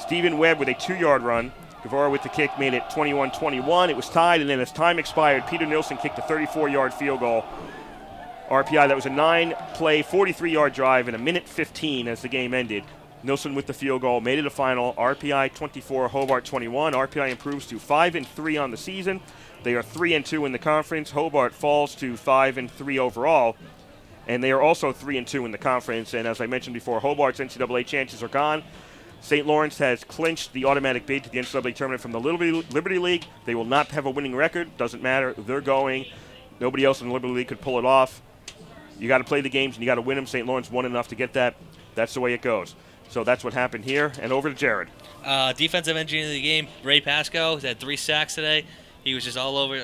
Stephen Webb with a 2-yard run. Guevara with the kick made it 21-21. It was tied, and then as time expired, Peter Nilsson kicked a 34-yard field goal. RPI, that was a 9-play, 43-yard drive in 1:15 as the game ended. Nilsson with the field goal made it a final. RPI 24, Hobart 21. RPI improves to 5-3 on the season. They are 3-2 in the conference. Hobart falls to 5-3 overall, and they are also 3-2 in the conference. And as I mentioned before, Hobart's NCAA chances are gone. St. Lawrence has clinched the automatic bid to the NCAA tournament from the Liberty League. They will not have a winning record. Doesn't matter. They're going. Nobody else in the Liberty League could pull it off. You got to play the games, and you got to win them. St. Lawrence won enough to get that. That's the way it goes. So that's what happened here. And over to Jared. Defensive engineer of the game, Ray Pasco, had 3 sacks today. He was just all over.